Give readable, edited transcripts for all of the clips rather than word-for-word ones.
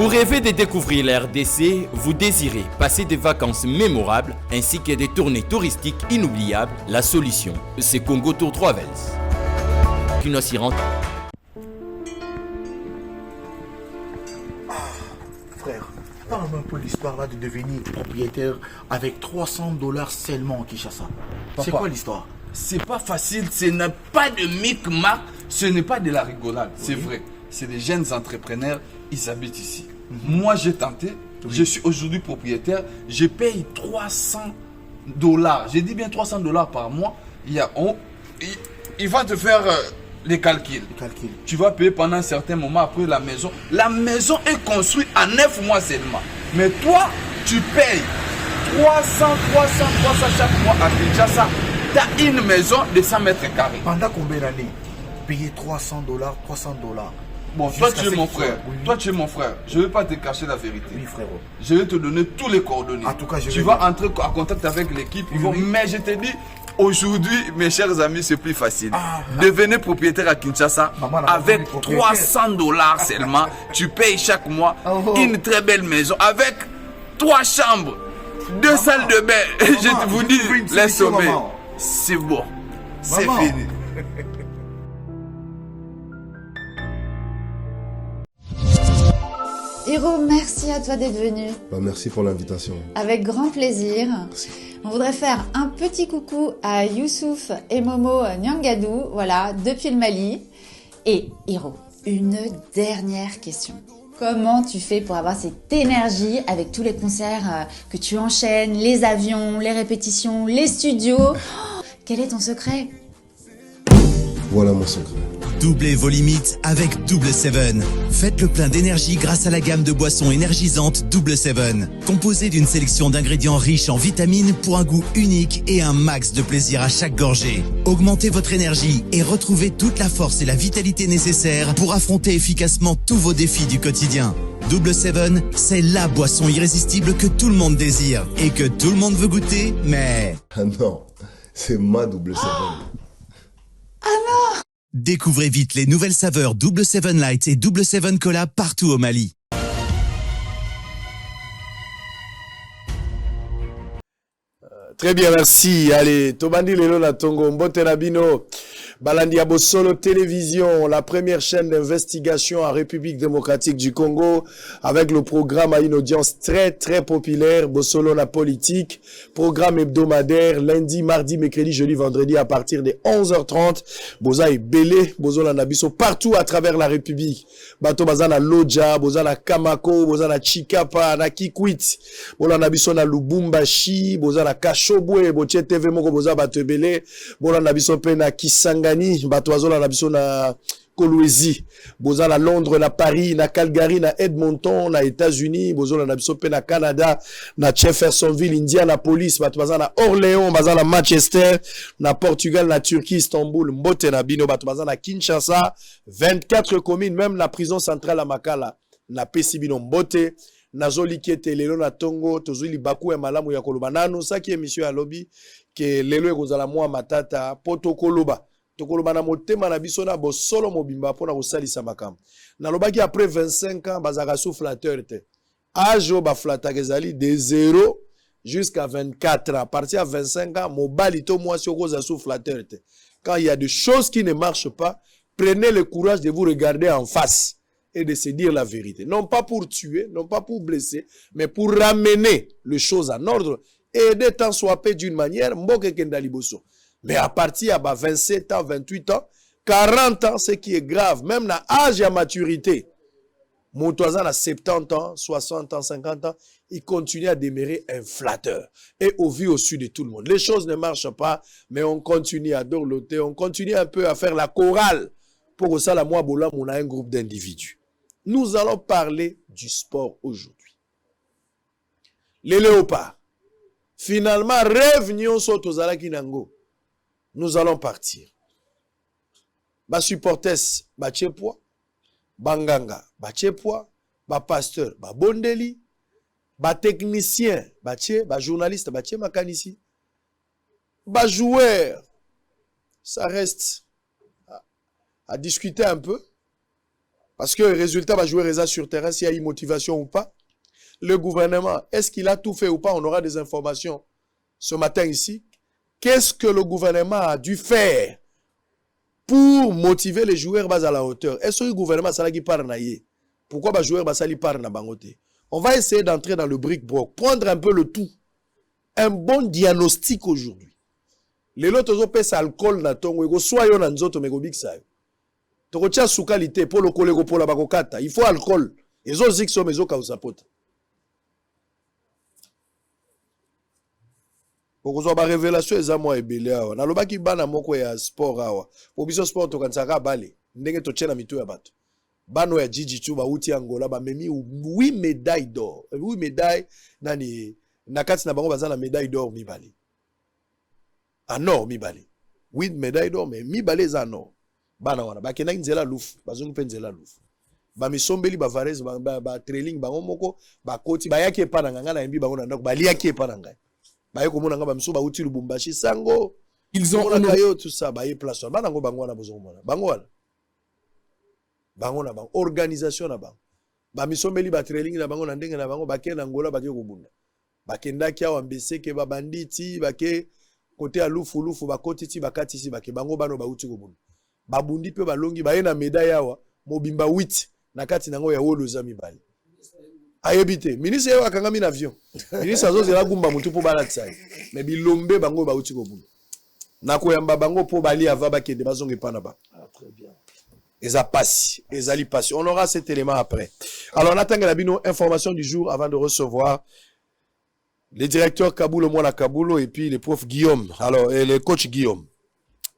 Vous rêvez de découvrir la RDC, vous désirez passer des vacances mémorables ainsi que des tournées touristiques inoubliables. La solution, c'est Congo Tour Travels. Frère, parle-moi un peu l'histoire là de devenir propriétaire avec $300 seulement en Kinshasa. C'est quoi l'histoire? C'est pas facile, ce n'est pas de micmac, ce n'est pas de la rigolade, c'est vrai. C'est des jeunes entrepreneurs, ils habitent ici. Moi, j'ai tenté, je suis aujourd'hui propriétaire, je paye $300. Je dis bien $300 par mois. Il va te faire les calculs. Tu vas payer pendant un certain moment après la maison. La maison est construite en 9 mois seulement. Mais toi, tu payes 300 chaque mois à Kinshasa. Tu as une maison de 100 mètres carrés. Pendant combien d'années? Payer $300. Bon, toi tu es mon frère. Oui. Toi tu es mon frère. Je ne vais pas te cacher la vérité. Oui, frérot. Je vais te donner tous les coordonnées. En tout cas, tu vas entrer en contact avec l'équipe. Mais je te dis, aujourd'hui, mes chers amis, c'est plus facile. Devenez propriétaire à Kinshasa avec $300 seulement. Tu payes chaque mois une très belle maison avec 3 chambres, 2 salles de bain. Je vous dis, les sommets. C'est bon. C'est fini. Hiro, merci à toi d'être venu. Merci pour l'invitation. Avec grand plaisir. Merci. On voudrait faire un petit coucou à Youssouf et Momo Nyangadou, voilà, depuis le Mali. Et Hiro, une dernière question. Comment tu fais pour avoir cette énergie avec tous les concerts que tu enchaînes, les avions, les répétitions, les studios? Quel est ton secret? Voilà mon secret. Doublez vos limites avec Double 7. Faites le plein d'énergie grâce à la gamme de boissons énergisantes Double 7. Composée d'une sélection d'ingrédients riches en vitamines pour un goût unique et un max de plaisir à chaque gorgée. Augmentez votre énergie et retrouvez toute la force et la vitalité nécessaires pour affronter efficacement tous vos défis du quotidien. Double 7, c'est la boisson irrésistible que tout le monde désire et que tout le monde veut goûter, mais... Ah non, c'est ma Double 7. Ah non! Découvrez vite les nouvelles saveurs Double 7 Light et Double 7 Cola partout au Mali. Très bien, merci. Allez, Tobandi Lelo na Tongo, Mbote Nabino, Balandia Bosolo Télévision, la première chaîne d'investigation en République démocratique du Congo, avec le programme à une audience très populaire, Bosolo la politique, programme hebdomadaire, lundi, mardi, mercredi, jeudi, vendredi, à partir de 11h30, Boza et Belé, Bozola Nabiso, partout à travers la République. Bato Bazana Lodja, Bozana Kamako, Bozana Chikapa, na Kikwit, Bola Nabiso na Lubumbashi, Bozana Kashobwe, Boche TV Moko, Boza Batebele, Bola Nabiso pe na Kisangani, Bato Azola Nabiso na Kolwezi, Boza na Londres, na Paris, na Calgary, na Edmonton, na États-Unis, Bozola Nabiso pe na Canada, na Jeffersonville, Indianapolis, Bato Baza na Orléans, Baza na Manchester, na Portugal, na Turquie, Istanbul, Mbote na Bino, Bato Baza na Kinshasa, 24 communes, même la prison centrale à Makala, na Pesibino Mbote, Nazoli Kiete, Lelo na Tongo, Tozuli Baku et Malamu ya Koloba. Nano, ça qui est monsieur à lobby, que Lelo et Gozala Moua Matata, Poto Koloba. Tokoloba na motema na biso na bosolo mobimba pona kosalisa makam. Na lobaki après 25 ans bazaka sou flatteur te. Ajo ba flata kezali de 0 jusqu'à 24 ans. À partir à 25 ans, mobali to moi sio koza sou flatteur te. Quand il y a des choses qui ne marchent pas, prenez le courage de vous regarder en face et de se dire la vérité. Non pas pour tuer, non pas pour blesser, mais pour ramener les choses en ordre et aider tant soit peu d'une manière, mboke kendali boso. Mais à partir de 27 ans, 28 ans, 40 ans, ce qui est grave, même dans l'âge et la maturité, mon toisin a 70 ans, 60 ans, 50 ans, il continue à demeurer un flatteur. Et au vu au sud de tout le monde. Les choses ne marchent pas, mais on continue à dorloter, on continue un peu à faire la chorale. Pour ça, la moi, on a un groupe d'individus. Nous allons parler du sport aujourd'hui. Les léopards. Finalement, revenons sur Tozala Kinango. Nous allons partir. Ba supporters, ba tchepwa, banganga, ba tchepwa, ba pasteur, ba bondeli, ba technicien, ba tche, ba journaliste, ba tche makanisi, ba joueur. Ça reste à discuter un peu. Parce que le résultat va jouer résultat sur terrain s'il y a une motivation ou pas. Le gouvernement, est-ce qu'il a tout fait ou pas? On aura des informations ce matin ici. Qu'est-ce que le gouvernement a dû faire pour motiver les joueurs à la hauteur? Est-ce que le gouvernement ça qui parle naïe? Pourquoi les joueurs ça parle na bangote? On va essayer d'entrer dans le brick-broc, prendre un peu le tout. Un bon diagnostic aujourd'hui. Les autres ont pèsé alcool na tongo, ego soyo na nzoto mego big sa. Toko tia sukalite pour le kolego pour la bakokata. Il faut alcool. Ezo zikso mezo ka usapota. Okozwa ba révélation eza moi ebele awa. Na lobaki bana moko ya sport awa. Po biso sport to kansaka bale. Ndenge to tshena mitu ya bato. Bano ya Jiu-Jitsu ba uti Angola ba memi 8 médailles d'or. 8 médailles nani nakati na bango bazana médaille d'or mibale. En or mibale. 8 médailles d'or mais mibale za en or. Bana wana ba kena nzela lufu, bazungu pe nzela lufu. Ba misombeli ba varez ba trailing bango moko ba koti ba yaki epa na nganga na mbi bango na ndako ba liaki epa na ngai. Ba yeko mona ngaba miso ba uti Lubumbashi sango. Ils ont honoré tout ça ba ye place. Bana ngo bango wana bozongo mona. Bango wana. Bango na bango organisation na bango. Ba misombeli ba trailing na bango na ndenge na bango ba kena ngola ba ke kobunda. Ba kenda kia wa mbeseke ba banditi ba ke côté à lufu ba koti ti ba katisi ba ke bango bano ba uti kobunda. Babundi pe balongi ba na médaille awa mobimba 8 na kati nango ya wolo za mibali ayebite ministre ya kangami na avion ministre azozela gumba mutu po balatsa mais bilombe bango ba uti kobunda na koyamba bango po bali ava bakende bazonge pana ba très bien eza passi ezali passi on aura cet élément après. Alors on attend la bino information du jour avant de recevoir le directeur Kabulo Mwana Kabulo et puis le prof Guillaume alors et le coach Guillaume.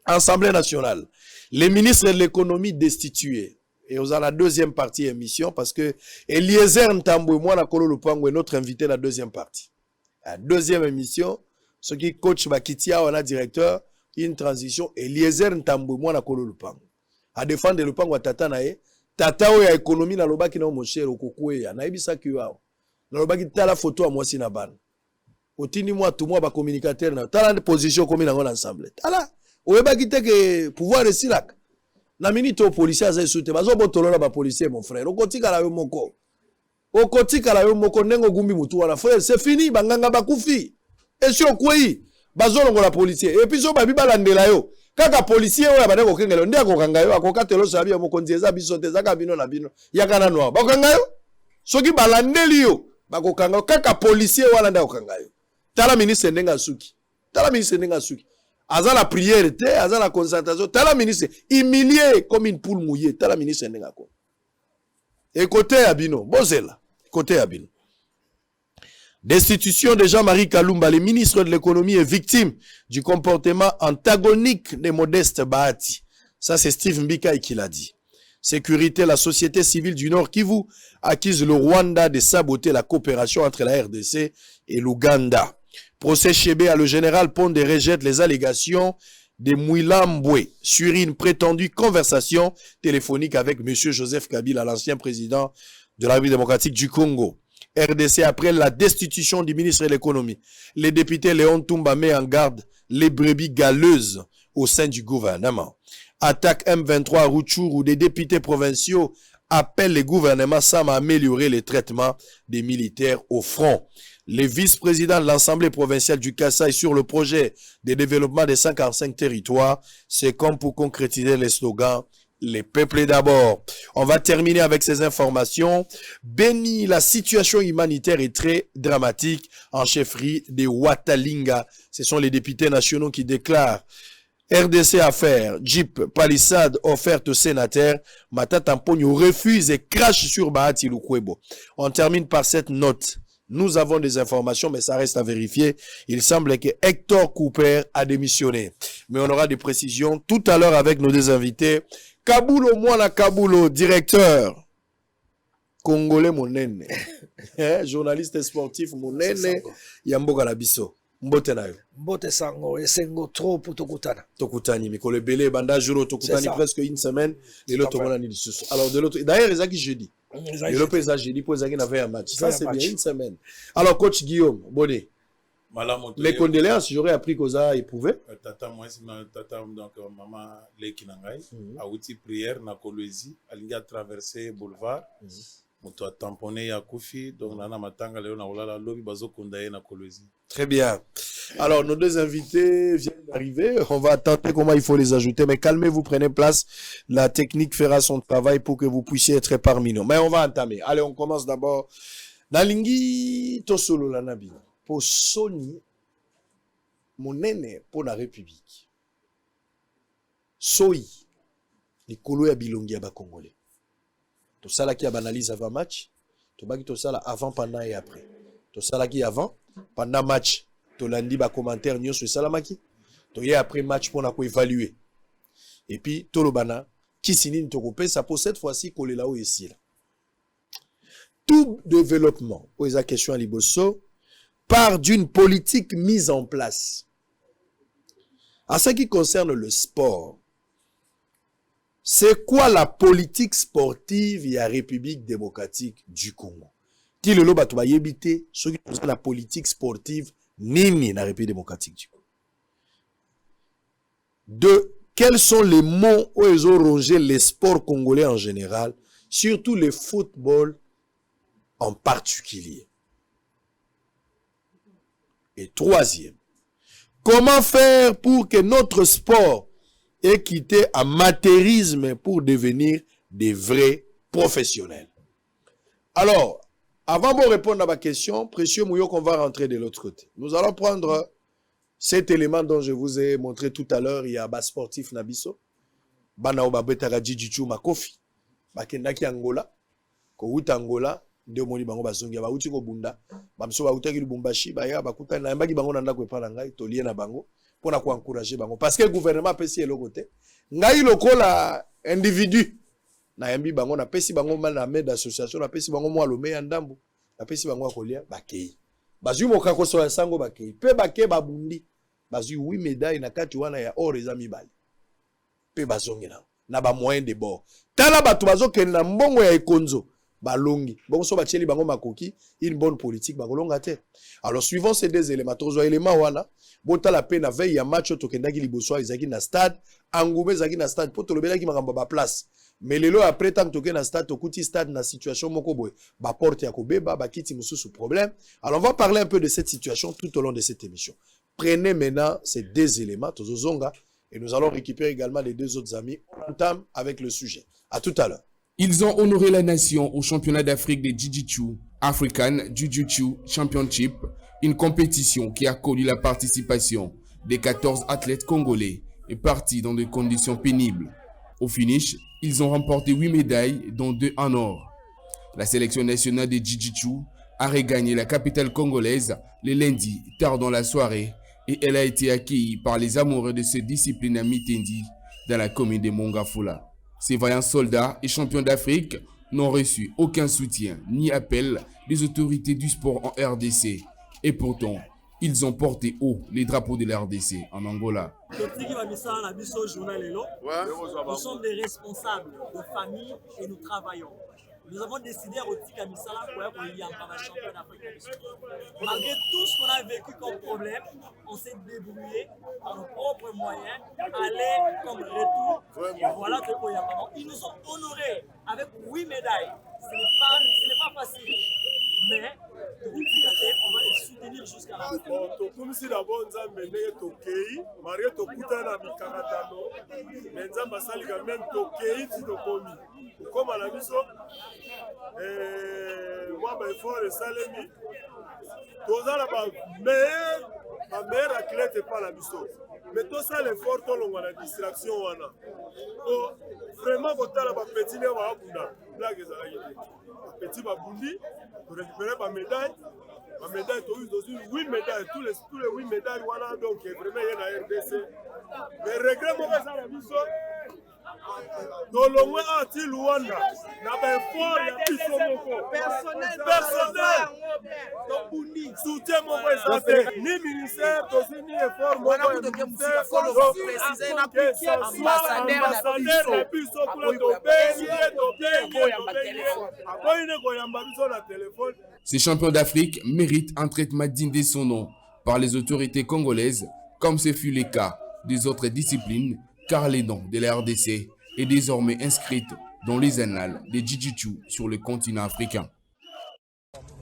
Assemblée nationale. Les ministres de l'économie destitués. Et on a la deuxième partie émission parce que Eliezer Ntambwe Mwana Kolo Lupango est notre invité la deuxième partie. La deuxième émission, ce qui coach Bakitia, on a directeur, une transition, Eliezer Ntambwe Mwana Kolo Lupango. À défendre Lupango à Tata Nae, Tata Oya économie na loba ki na mocher okokwe ya. Na ibisa ki wao. Na loba ki tala photo à moi si na ban. Otini moi tout moi ba communicateur na. Tala position comme na ensemble. Tala. Oeba ki que pouvoir ici là. Na minute au policier aza soute bazo botolola ba policier mon frère. Okotika la yo moko. Okotika la yo moko nengo gumbi mutu wana frère, c'est fini banganga bakufi. Et si okwei bazo longola policier. Et puis so babi balandela yo. Kaka policier oya bana ko kengelo ndia ko kanga yo akokatelo sabi yo moko nzieza biso te zaka bino na bino. Yakana noa. Ba kanga yo. Soki balandeli yo bakokanga kaka policier wala ndia ko kanga yo. Tala ministre ndenga suki. Tala ministre ndenga suki. Aza la prière, aza la concentration. Tala ministre, humilié comme une poule mouillée. Tala ministre Ndengako. Et côté Abino, Bozela, côté Abino. Destitution de Jean-Marie Kalumba, le ministre de l'économie est victime du comportement antagonique des modestes Bahati. Ça, c'est Steve Mbika qui l'a dit. Sécurité, la société civile du Nord Kivu accuse le Rwanda de saboter la coopération entre la RDC et l'Ouganda. Procès Chébé, le général Pondé rejette les allégations de Mouilamboué sur une prétendue conversation téléphonique avec M. Joseph Kabila, l'ancien président de la République démocratique du Congo. RDC après la destitution du ministre de l'économie. Les députés Léon Toumba met en garde les brebis galeuses au sein du gouvernement. Attaque M23 à Rutshuru où des députés provinciaux appellent les gouvernements Sam à améliorer les traitements des militaires au front. Les vice-présidents de l'Assemblée provinciale du Kasaï sur le projet de développement des 55 territoires, c'est comme pour concrétiser les slogans « Les peuples d'abord ». On va terminer avec ces informations. Béni, la situation humanitaire est très dramatique en chefferie de Watalinga. Ce sont les députés nationaux qui déclarent RDC affaire, Jeep, palissade offerte aux sénateurs, Matata Mpogno refuse et crache sur Bahati Lukwebo. On termine par cette note. Nous avons des informations, mais ça reste à vérifier. Il semble que Hector Cooper a démissionné. Mais on aura des précisions tout à l'heure avec nos deux invités. Kabulo Mwana Kabulo, directeur congolais monene. Journaliste sportif monene. Yamboka Labiso. Mbote na yo. Mbote sango, esengo trop pour tokutana. Tokutani, Mikole Belé, Banda Juro, Tokutani presque une semaine. Et l'autre, on a dit ceci. Alors, de l'autre, d'ailleurs, ils ont dit jeudi. Et le paysage jeudi, pour qu'ils aient un match. Ça, c'est bien, une semaine. Alors, coach Guillaume, Bonnet. Mes condoléances, j'aurais appris que ça a éprouvé. Tata, moi, donc maman, Leki Nangai, a outil prière, na Kolwezi, a traversé boulevard, moto a tamponné à Koufi, donc nana matanga léo na olala lobby bazo kondaye na Kolwezi. Très bien. Alors, nos deux invités viennent d'arriver. On va tenter comment il faut les ajouter, mais calmez-vous, prenez place. La technique fera son travail pour que vous puissiez être parmi nous. Mais on va entamer. Allez, on commence d'abord. Nalingi Tosolo Lanabi. Pour Sony, mon aîné pour la République. Soyi, les Kolo ya Bilongi ya Congolais. Tout ça là qui a analyse avant match, tout ça là avant, pendant et après. Tout ça là qui avant, pendant match, tout lundi ba commentaire nyo sur salamaki. Tout y après match pour na évaluer. Et puis tout le bana qui signe to coupé ça pour cette fois-ci coller là où ici là. Tout développement, posez la question à Liboso, part d'une politique mise en place. En ce qui concerne le sport, c'est quoi la politique sportive de la République démocratique du Congo? Qui le loba to ba yebité, ce qui concerne la politique sportive nini na République démocratique du Congo. De quels sont les mots où ils ont rongé les sports congolais en général, surtout le football en particulier. Et troisième, comment faire pour que notre sport ait quitté amateurisme pour devenir des vrais professionnels? Alors, avant de répondre à ma question, précieux Mouyo, qu'on va rentrer de l'autre côté. Nous allons prendre cet élément dont je vous ai montré tout à l'heure. Il y a un sportif Nabiso, Banao Babetara Jijichu Makofi, Bakendaki Angola, Kouta Angola, de moni bango bazongi ba uti ko bunda bamso ba utaki lubumbashi ba ya bakuta na mbaki bango na ndako epala ngai to lié na bango pona ko encourager bango parce que le gouvernement pesi elo côté ngai lokola individu na yambi bango na pesi bango mal na med association na pesi bango mo alome ya ndambu na pesi bango akolia bakei bazui moka ko so ya sango bakei pe bake babundi bazui 8 médailles na kati wana ya or ezami bali pe bazongi na ba moyen de bord tala batu bazokenda na mbongo ya ekonzo balongi bon so bacheli bango makoki une bonne politique bakolonga te. Alors suivant ces deux éléments tozo élément wana bota la peine veille ya match tokendaki liboso ezaki na stade angube ezaki na stade poto lobelaki makamba ba place mais lelo après tant toke na stade tokuti stade na situation moko boy ba porte ya kobeba ba kiti mususu problème. Alors on va parler un peu de cette situation tout au long de cette émission. Prenez maintenant ces deux éléments tozo zonga et nous allons récupérer également les deux autres amis. On entame avec le sujet. À tout à l'heure. Ils ont honoré la nation au championnat d'Afrique de Jiu-Jitsu, African Jiu-Jitsu Championship, une compétition qui a connu la participation des 14 athlètes congolais et partis dans des conditions pénibles. Au finish, ils ont remporté 8 médailles, dont 2 en or. La sélection nationale de Jiu-Jitsu a regagné la capitale congolaise le lundi, tard dans la soirée, et elle a été accueillie par les amoureux de cette discipline à Mitendi, dans la commune de Mongafula. Ces vaillants soldats et champions d'Afrique n'ont reçu aucun soutien ni appel des autorités du sport en RDC. Et pourtant, ils ont porté haut les drapeaux de la RDC en Angola. Nous sommes des responsables de famille et nous travaillons. Nous avons décidé à Otika Misala pour y avoir un champion d'Afrique. Malgré tout ce qu'on a vécu comme problème, on s'est débrouillé par nos propres moyens, aller comme retour. Voilà ce qu'on y a. Ils nous ont honorés avec 8 médailles. Ce n'est pas facile. Mais on va les soutenir jusqu'à la fin. Comme si d'abord nous avons mené Tokei, Marie Tokuta na Mikaratano, mais nous avons sali quand même Tokei si nous commis. Comme à la mission, moi ben fort et Salemi, tous la meilleure athlète pas la mission. Mais tout ça l'effort tout long la distraction wana. Vraiment quand la petit ne va pas blague ezalaki. Petit babundi, pour récupérer ma médaille. Ma médaille, tu as aussi 8 médailles, tous les 8 médailles, voilà, donc vraiment il y a la RDC. Mais regret, moi, ça la mission. Dans le moins anti Luanda, n'a pas fort, il y a plus de personnel. Soutien mon voisin, ni ministère, ni effort, mon ministère, Ces champions d'Afrique méritent un traitement digne de son nom. par les autorités congolaises, comme ce fut le cas des autres disciplines, car les noms de la RDC est désormais inscrite dans les annales des Jiu-Jitsu sur le continent africain.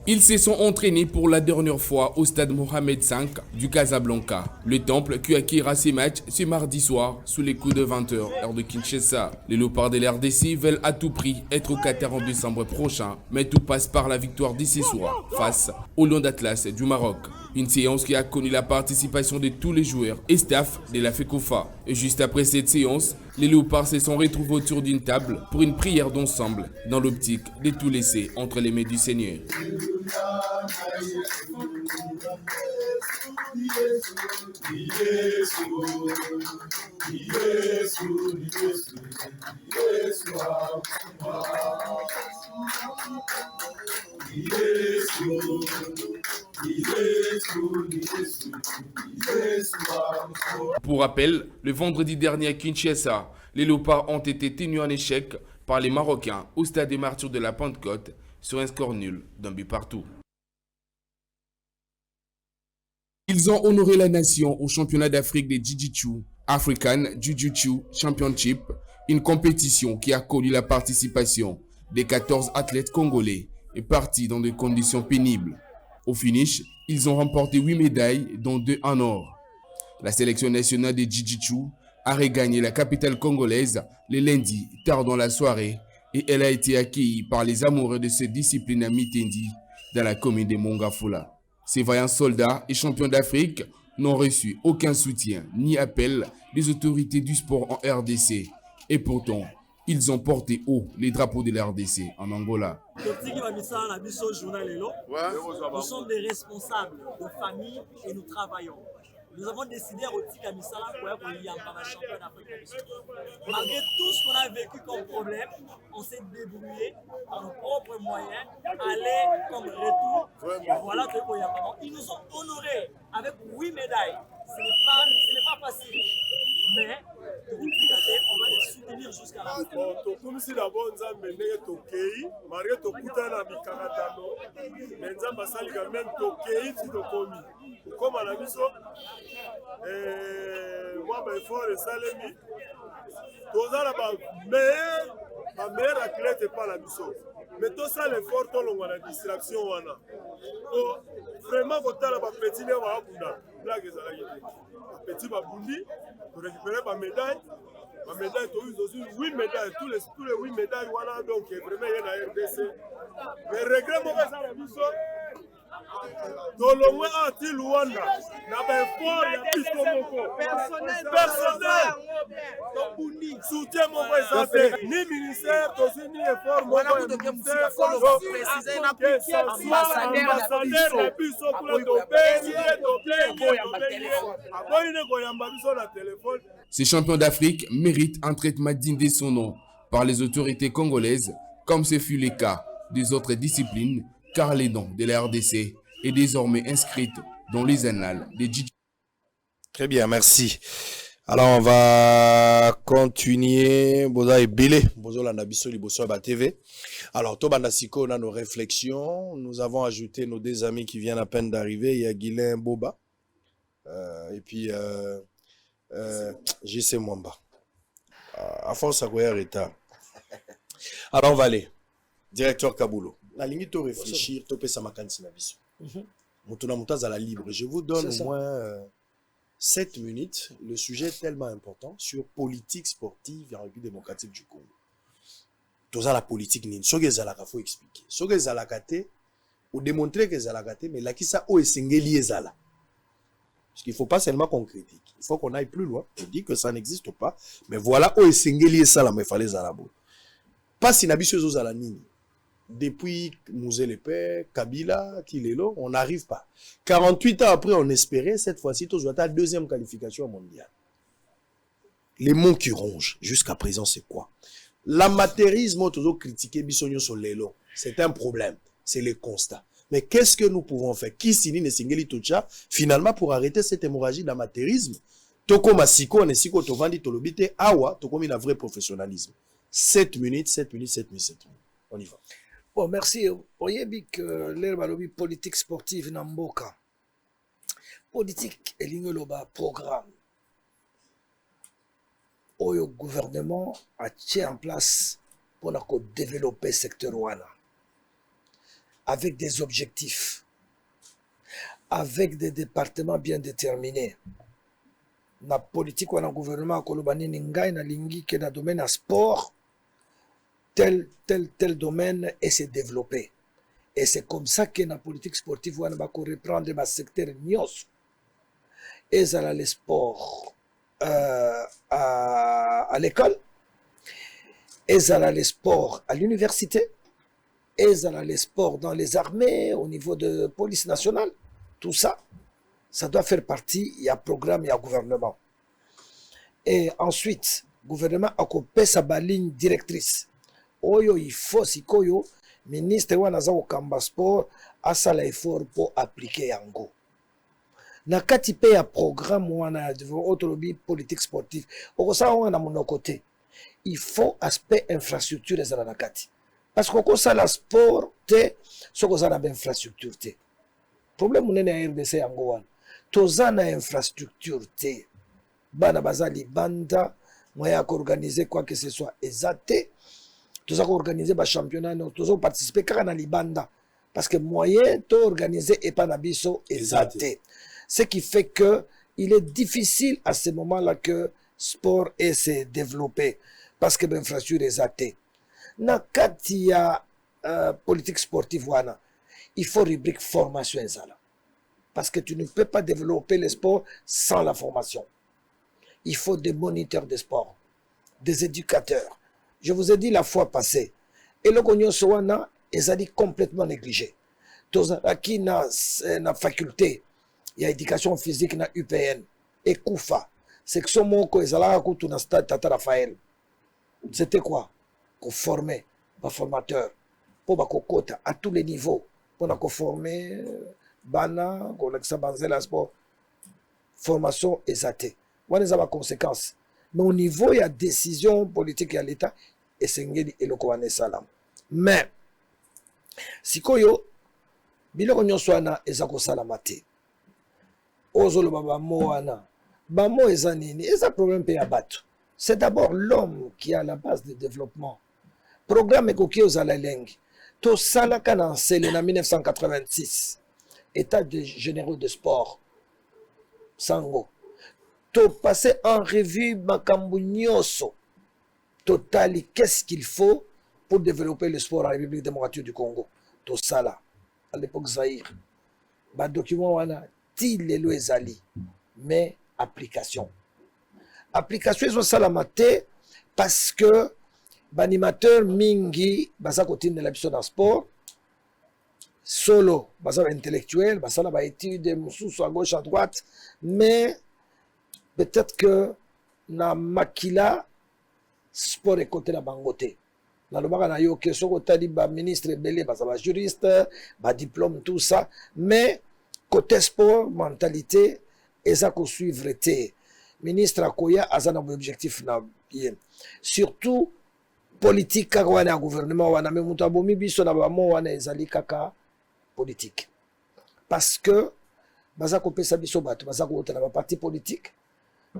Ils se sont entraînés pour la dernière fois au stade Mohamed V du Casablanca. Le temple qui accueillera ces matchs ce mardi soir sous les coups de 20h, heure de Kinshasa. Les Léopards de l'RDC veulent à tout prix être au Qatar en décembre prochain, mais tout passe par la victoire d'ici soir face au Lion d'Atlas du Maroc. Une séance qui a connu la participation de tous les joueurs et staff de la FECOFA. Et juste après cette séance, les Léopards se sont retrouvés autour d'une table pour une prière d'ensemble dans l'optique de tout laisser entre les mains du Seigneur. Pour rappel, le vendredi dernier à Kinshasa, les Léopards ont été tenus en échec par les Marocains au stade des Martyrs de la Pentecôte sur un score nul d'un but partout. Ils ont honoré la nation au championnat d'Afrique des Jiu-Jitsu, African Jiu-Jitsu Championship, une compétition qui a connu la participation des 14 athlètes congolais et partis dans des conditions pénibles. Au finish, ils ont remporté 8 médailles, dont 2 en or. La sélection nationale des Jiu-Jitsu a regagné la capitale congolaise le lundi tard dans la soirée et elle a été accueillie par les amoureux de cette discipline à Mitendi dans la commune de Mongafula. Ces vaillants soldats et champions d'Afrique n'ont reçu aucun soutien ni appel des autorités du sport en RDC et pourtant, ils ont porté haut les drapeaux de la RDC en Angola. Nous sommes des responsables de famille et nous travaillons. Nous avons décidé à Otika Misala pour y avoir champion d'Afrique. Malgré tout ce qu'on a vécu comme problème, on s'est débrouillé par nos propres moyens, aller comme retour. Voilà, ils nous ont honorés avec 8 médailles. Ce n'est pas facile. Mais on va les soutenir jusqu'à la fin. Comme si d'abord nous avons mené Tokei, malgré tout Koutana Mikaratano, nous avons passé même Tokei, Titokomi. Comme à la mission, moi, il faut le Salemi. Tous la meilleure athlète n'est pas la mission. Mais tout ça, l'effort, tout le monde a la distraction. Vraiment, quand on a un petit peu petit babundi, pour récupérer ma médaille. Ma médaille, tu as aussi 8 médailles, tous les 8 médailles, voilà, donc vraiment, il y a la RDC. Mais regret, moi, ça, la mission. Tolongwe ati Luanda na effort ya biso moko personnel soutien moko ezate ni ministère tosi ni effort moko ya ministère préciser na ambassadeur na biso kula tobengi aboyine koyamba biso na téléphone. Ces champions d'Afrique méritent un traitement digne de son nom par les autorités congolaises, comme ce fut le cas des autres disciplines, car les noms de la RDC est désormais inscrite dans les annales des Jiu-Jitsu. Très bien, merci. Alors, on va continuer. Boza et Bélé, Bozo Landabiso, Liboso Ba TV. Alors, Tobanda Siko, on a nos réflexions. Nous avons ajouté nos 2 amis qui viennent à peine d'arriver. Il y a Guilain Boba. Et puis, JC Mwamba. À force, à quoi retard. Alors, on va aller. Directeur Kabulo. La ligne de réfléchir, topé sa makansi na biso. Moutona Moutaz à la libre. Je vous donne au moins 7 minutes. Le sujet est tellement important sur politique sportive en République démocratique du Congo. Tout ça, la politique, il faut expliquer. Ce que Zalakate, ou démontrer que Zalakate, mais là qui ça, où est Sengeli Zala. Parce qu'il ne faut pas seulement qu'on critique. Il faut qu'on aille plus loin. On dit que ça n'existe pas. Mais voilà où est Sengeli Zala, mais il fallait Zalabo. Pas si Nabiso Zala Nini. Depuis Mouzé Lepé, Kabila, Tilelo, on n'arrive pas. 48 ans après, on espérait, cette fois-ci, tous la 2e qualification mondiale. Les mots qui rongent, jusqu'à présent, c'est quoi? L'amateurisme, toujours critiqué, Bissonio sur l'élo. C'est un problème. C'est le constat. Mais qu'est-ce que nous pouvons faire? Qui signe ne singeli tocha, finalement, pour arrêter cette hémorragie d'amateurisme? Toko Masiko, Nesiko, Tovandi, Tolobite, Awa, Toko mi un vrai professionnalisme. 7 minutes, 7 minutes, 7 minutes, 7 minutes. On y va. Bon, merci. Voyez que l'air balobi politique sportive Namboka. politique et l'ingoloba programme. Le gouvernement a mis en place pour développer le secteur wana avec des objectifs, avec des départements bien déterminés. La politique ou le gouvernement a kolobani ningai na lingi que na domaine à sport tel domaine et se développer. Et c'est comme ça que la politique sportive wana va reprendre le secteur nyos. Et ça le sport à l'école, et ça le sport à l'université, et ça le sport dans les armées au niveau de police nationale. Tout ça, ça doit faire partie, il y a programme, il y a gouvernement. Et ensuite, le gouvernement a coupé sa ligne directrice. Oyo, il faut, si koyo, ministre wanaza okamba sport, a ça l'effort pour appliquer yango. Na kati pe ya programme wana autre politique sportive. Okosa wana mon côté. Il faut aspect infrastructure ezala na kati. Parce que okosa la sport te, sokosa na infrastructure te. Problème munene ya RDC yango wana. Toza na infrastructure te. Bana bazali banda moya ko organiser quoi que ce soit ezate. Toza ko organiser ba championnat, toza participer kaka na libanda parce que moyen to organiser et pas na biso ezate. Ce qui fait que il est difficile à ce moment-là que sport et se développer parce que l'infrastructure est atteinte. Na kati ya politique sportive wana, il faut rubrique formation ezala. Parce que tu ne peux pas développer le sport sans la formation. Il faut des moniteurs de sport, des éducateurs. Je vous ai dit la fois passée, et le gonyo soana ezali complètement négligé. Tozaki na faculté, il y a éducation physique na UPN et Koufa. Section moko ezala kutu na stade Tata Raphaël. C'était quoi? Qu'on formait, pas formateur, pour bakokota à tous les niveaux, pour na former bana, qu'on a banze la sport, formation exatée. On a des conséquences. Mais au niveau il y a décision politique à l'État et c'est ngeli eloko salam. Mais si koyo biloko nyonso wana ezako salamate. Ozolo baba moana. Bamo ezanini, eza problème pe ya bato. C'est d'abord l'homme qui est à la base du développement. Programme ekoki ozala lengi. To salaka na nsele na 1986. État généraux de sport. Sango. To passer en revue makambu nyonso. Totali, qu'est-ce qu'il faut pour développer le sport en République démocratique du Congo? To sala. À l'époque Zaïre. Ba document wana ti lelo ezali. Mais application. Application ils ont salamate parce que l'animateur mingi baza kotine la biso dans sport solo baza intellectuel baza ba étude mususu à gauche à droite mais peut-être que na makila sport est côté la bangote na lobaka na yo que soko tali ba ministre belé baza ba juriste ba diplôme tout ça mais côté sport mentalité eza ko suivre te ministre akoya azana objectif na bien surtout politique kaka wana gouvernement wana me mutu abomi biso na bamo wana ezali kaka politique parce que baza kopesa biso bato baza koota na ba parti politique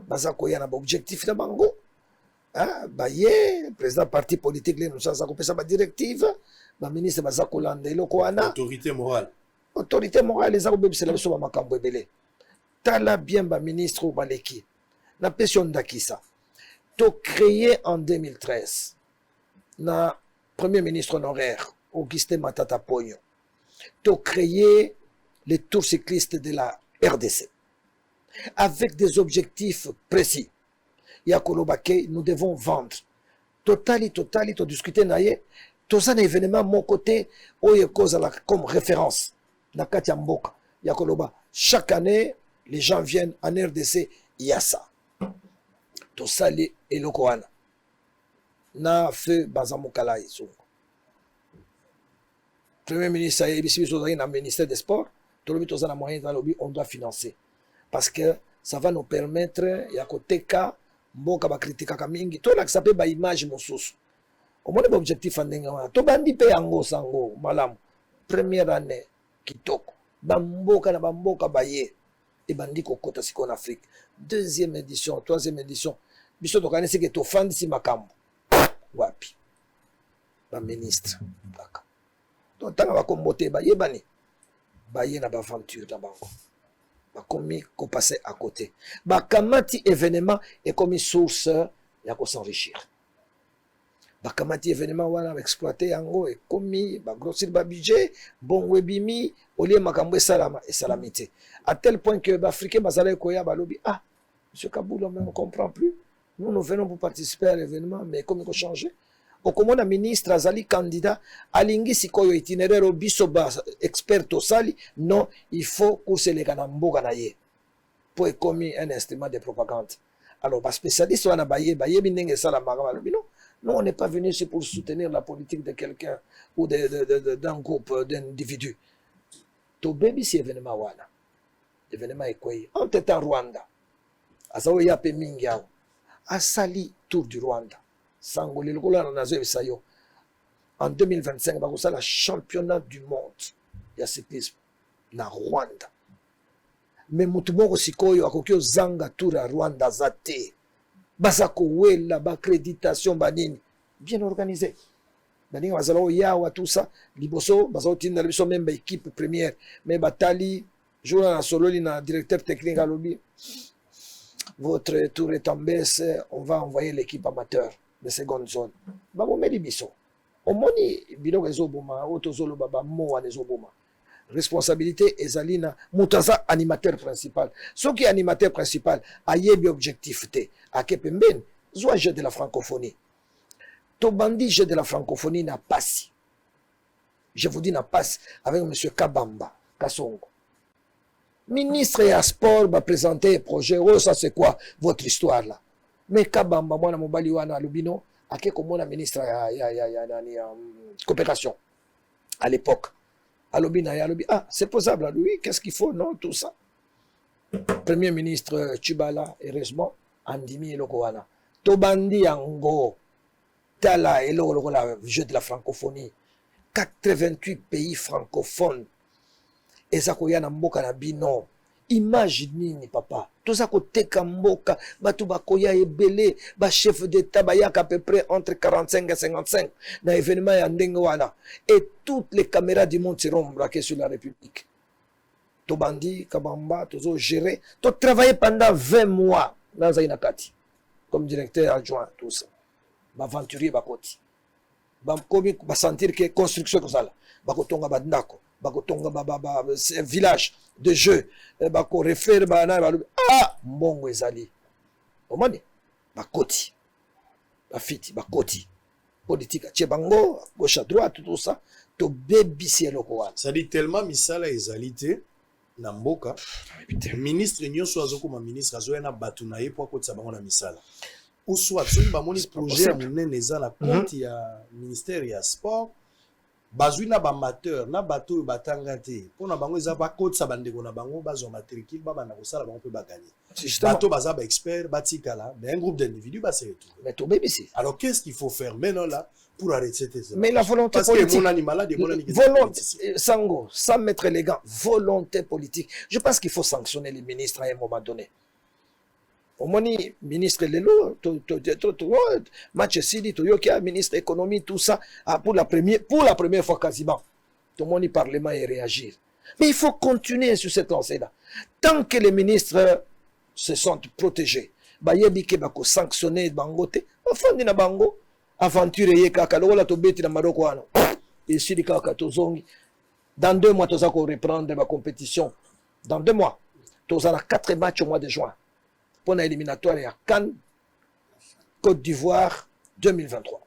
baza koya na ba objectif na bango ah baye président parti politique le nous ça kopesa ba directive ba ministre baza kolanda eloko wana autorité morale eza kobebisela biso ba makambo ebele tala bien ba ministre ou baleki na pension d'Akissa. To créé en 2013 na premier ministre honoraire Augustin Matata Pogno. To créé les tours cyclistes de la RDC avec des objectifs précis. Yakolobake, nous devons vendre. Totali, to discuter naye. Tout ça, un événement, mon côté, oye cause comme référence. Na Katia Mboka. Yakoloba. Chaque année, les gens viennent en RDC, il y a ça. To sali eloko wana na fe bazamokala iso premier ministre ici na ministère des sports to lobi tozana moyen dans lobby on doit financer parce que ça va nous permettre ya koteka mboka ba kritika kamingi to la sape ba image mosusu au moins l'objectif andinga wana to bandi pe yango sango malamu première année kitoko ba mboka na ba mboka baye et bandi kokota siko en Afrique. Deuxième édition, troisième édition. Biso tokanisi ke tofandi si makambo. Wapi. Ba ministre. D'accord. Donc tanga ba kombote ba yebani. Ba yena ba aventure na bango. Ba komi ko passer à côté. Ba kamati événement et comme source ya ko s'enrichir. Bakamati événement wana exploiter yango et commis ba grossir ba budget bon webimi au lieu makambo salama et salamité à tel point que ba africain bazala koya ba lobi ah monsieur Kaboula on ne comprend plus nous venons pour participer à l'événement mais comme il faut changer au commande ministre azali candidat alingi sikoyo itinéraire biso ba expert au sali non il faut courser les kanamboga na ye pour commis un instrument de propagande alors ba spécialiste wana baye binenge sala magama lobi non. Nous, on n'est pas venu ici pour soutenir la politique de quelqu'un ou d'un groupe, d'individus. To baby si événement wana. Événement est quoi? En temps Rwanda. Asawo yape mingi yao. Asali tour du Rwanda. Sangoli lokola na nazo esayo. En 2025, bakosa la championnat du monde. Ya cyclisme. Na Rwanda. Mais mutumoko sikoyo akokyo zanga tour à Rwanda zate. Basako wela ba accréditation banini bien organisé banini bazalo yawa tout ça liboso bazalo tinda liboso même équipe première mais batali jour na sololi na directeur technique à lobby votre tour est en baisse on va envoyer l'équipe amateur de seconde zone ba bomeli biso omoni biloko ezoboma otozolo baba mo wana ezoboma responsabilité ezalina mutaza animateur principal ce qui est animateur principal ayebi objectif te akepemben soit jeu de la francophonie tobandi jeu de la francophonie n'a pas si je vous dis n'a pas avec monsieur Kabamba Kasongo ministre et à sport va présenter projet oh ça c'est quoi votre histoire là mais Kabamba moi na mobali wana lubino akeko mona ministre ya coopération à l'époque Alobi na yalobi ah c'est possible lui qu'est-ce qu'il faut non tout ça premier ministre Tchibala heureusement andimi eloko wana tobandi yango tala eloko la jeu de la francophonie 88 pays francophones ezako na mboka na bino image nini papa toza koteka mboka batu bakoya ebele ba chef d'état bayaka à peu près entre 45 et 55 na événement ya ndenge wana et toutes les caméras du monde seront braquées sur la République tobandi Kabamba tozo gérer to travailler pendant 20 mois dans Zainakati comme directeur adjoint tout ça ba aventurier bakoti ba komi ba sentir que construction kozala bakotonga bandako bakotonga village de jeu bako refaire bana ah mbongo ezali omoni bakoti bafiti bakoti politique tie bango gauche à droite tout ça to bebisi eloko wana ça dit tellement misala ezalité na mboka ministre nyonso azokoma ministre azoyana batu na ye po akotisa bango na misala ou soit soki bamoni projet monene eza na compte ya ministère ya sport bazwi na bamateur na bato oyo batanga te mpona bango eza bakotisa bandeko na bango bazwa matricule babanda kosala bango mpe baganye bato baza baexpert batikala mais un groupe d'individus base retrouve mais tobebisi alors qu'est-ce qu'il faut faire maintenant là pour arrêter ces mais la volonté parce politique que mon animal là volonté sango sans mettre les gants volonté politique je pense qu'il faut sanctionner les ministres à un moment donné au moins ministre Lelo match Sidi Toyoki ministre économie tout ça pour la première fois quasiment tout le monde parlement et réagir mais il faut continuer sur cette lancée là tant que les ministres se sentent protégés ba yebike ba ko sanctionner bango te afandi na bango aventure ye kaka lokola to beti na maroko wana et Sidi kaka tozongi dans 2 mois toza ko reprendre ma compétition dans 2 mois toza na 4 matchs au mois de juin pour l'éliminatoire à Cannes, Côte d'Ivoire 2023.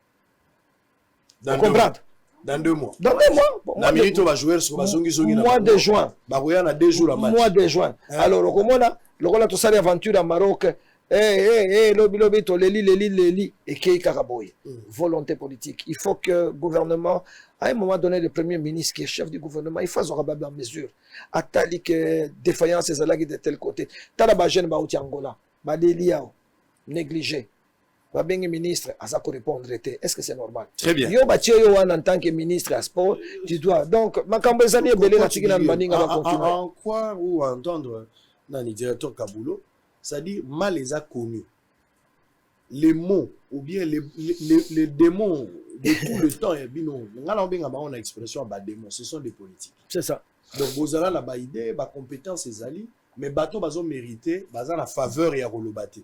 Vous comprenez? Dans 2 mois. Dans 2 mois. La minute va jouer sur mois de juin. Baroya a 2 jours à match. Mois de juin. Alors, le rôle de cette aventure à Maroc, lobby, leli, et qui Karaboy. Volonté politique. Il faut que le gouvernement, à un moment donné, le premier ministre qui est chef du gouvernement, il fasse en mesure. Atali que défaillance est là de tel côté. Talabajen Baouti Angola. Badeliao, négligé. Le ministre a ça répondre. Est-ce que c'est normal? Très bien. Yo batio en tant que ministre à sport, tu dois. Donc, ma cambezani est belé la tigina maninga va continuer. En quoi ou entendre Nani directeur Kabulo, c'est-à-dire mal les a connus. Les mots ou bien les démons de tout le temps, on a expression démons, ce sont des politiques. C'est ça. Donc vous avez la idée, la compétence et ali, mais bateau bazo mérité, baza la faveur et à relobate.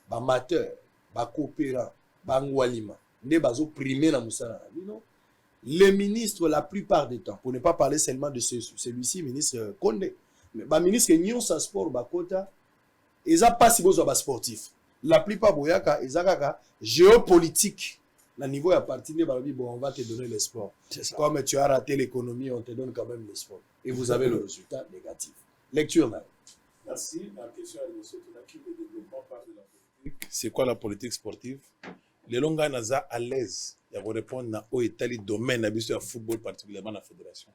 Ba mateur, ba coopérant, ba ngwalima, ne bazo primer la musala. Les ministres la plupart du temps, pour ne pas parler seulement de celui-ci, ministre Condé, mais ba ministre Nyon sa sport ba kota, ils a pas si besoin ba sportif. La plupart boyaka ezakaka géopolitique. Le niveau est parti de bon, on va te donner le sport. Comme tu as raté l'économie, on te donne quand même le sport. Et vous avez le résultat négatif. Lecture là. Merci. La question est de le développement part de la politique. C'est quoi la politique sportive? Les longs naza à l'aise. Il y a répondre à au Italie domaine habitué à football particulièrement la fédération.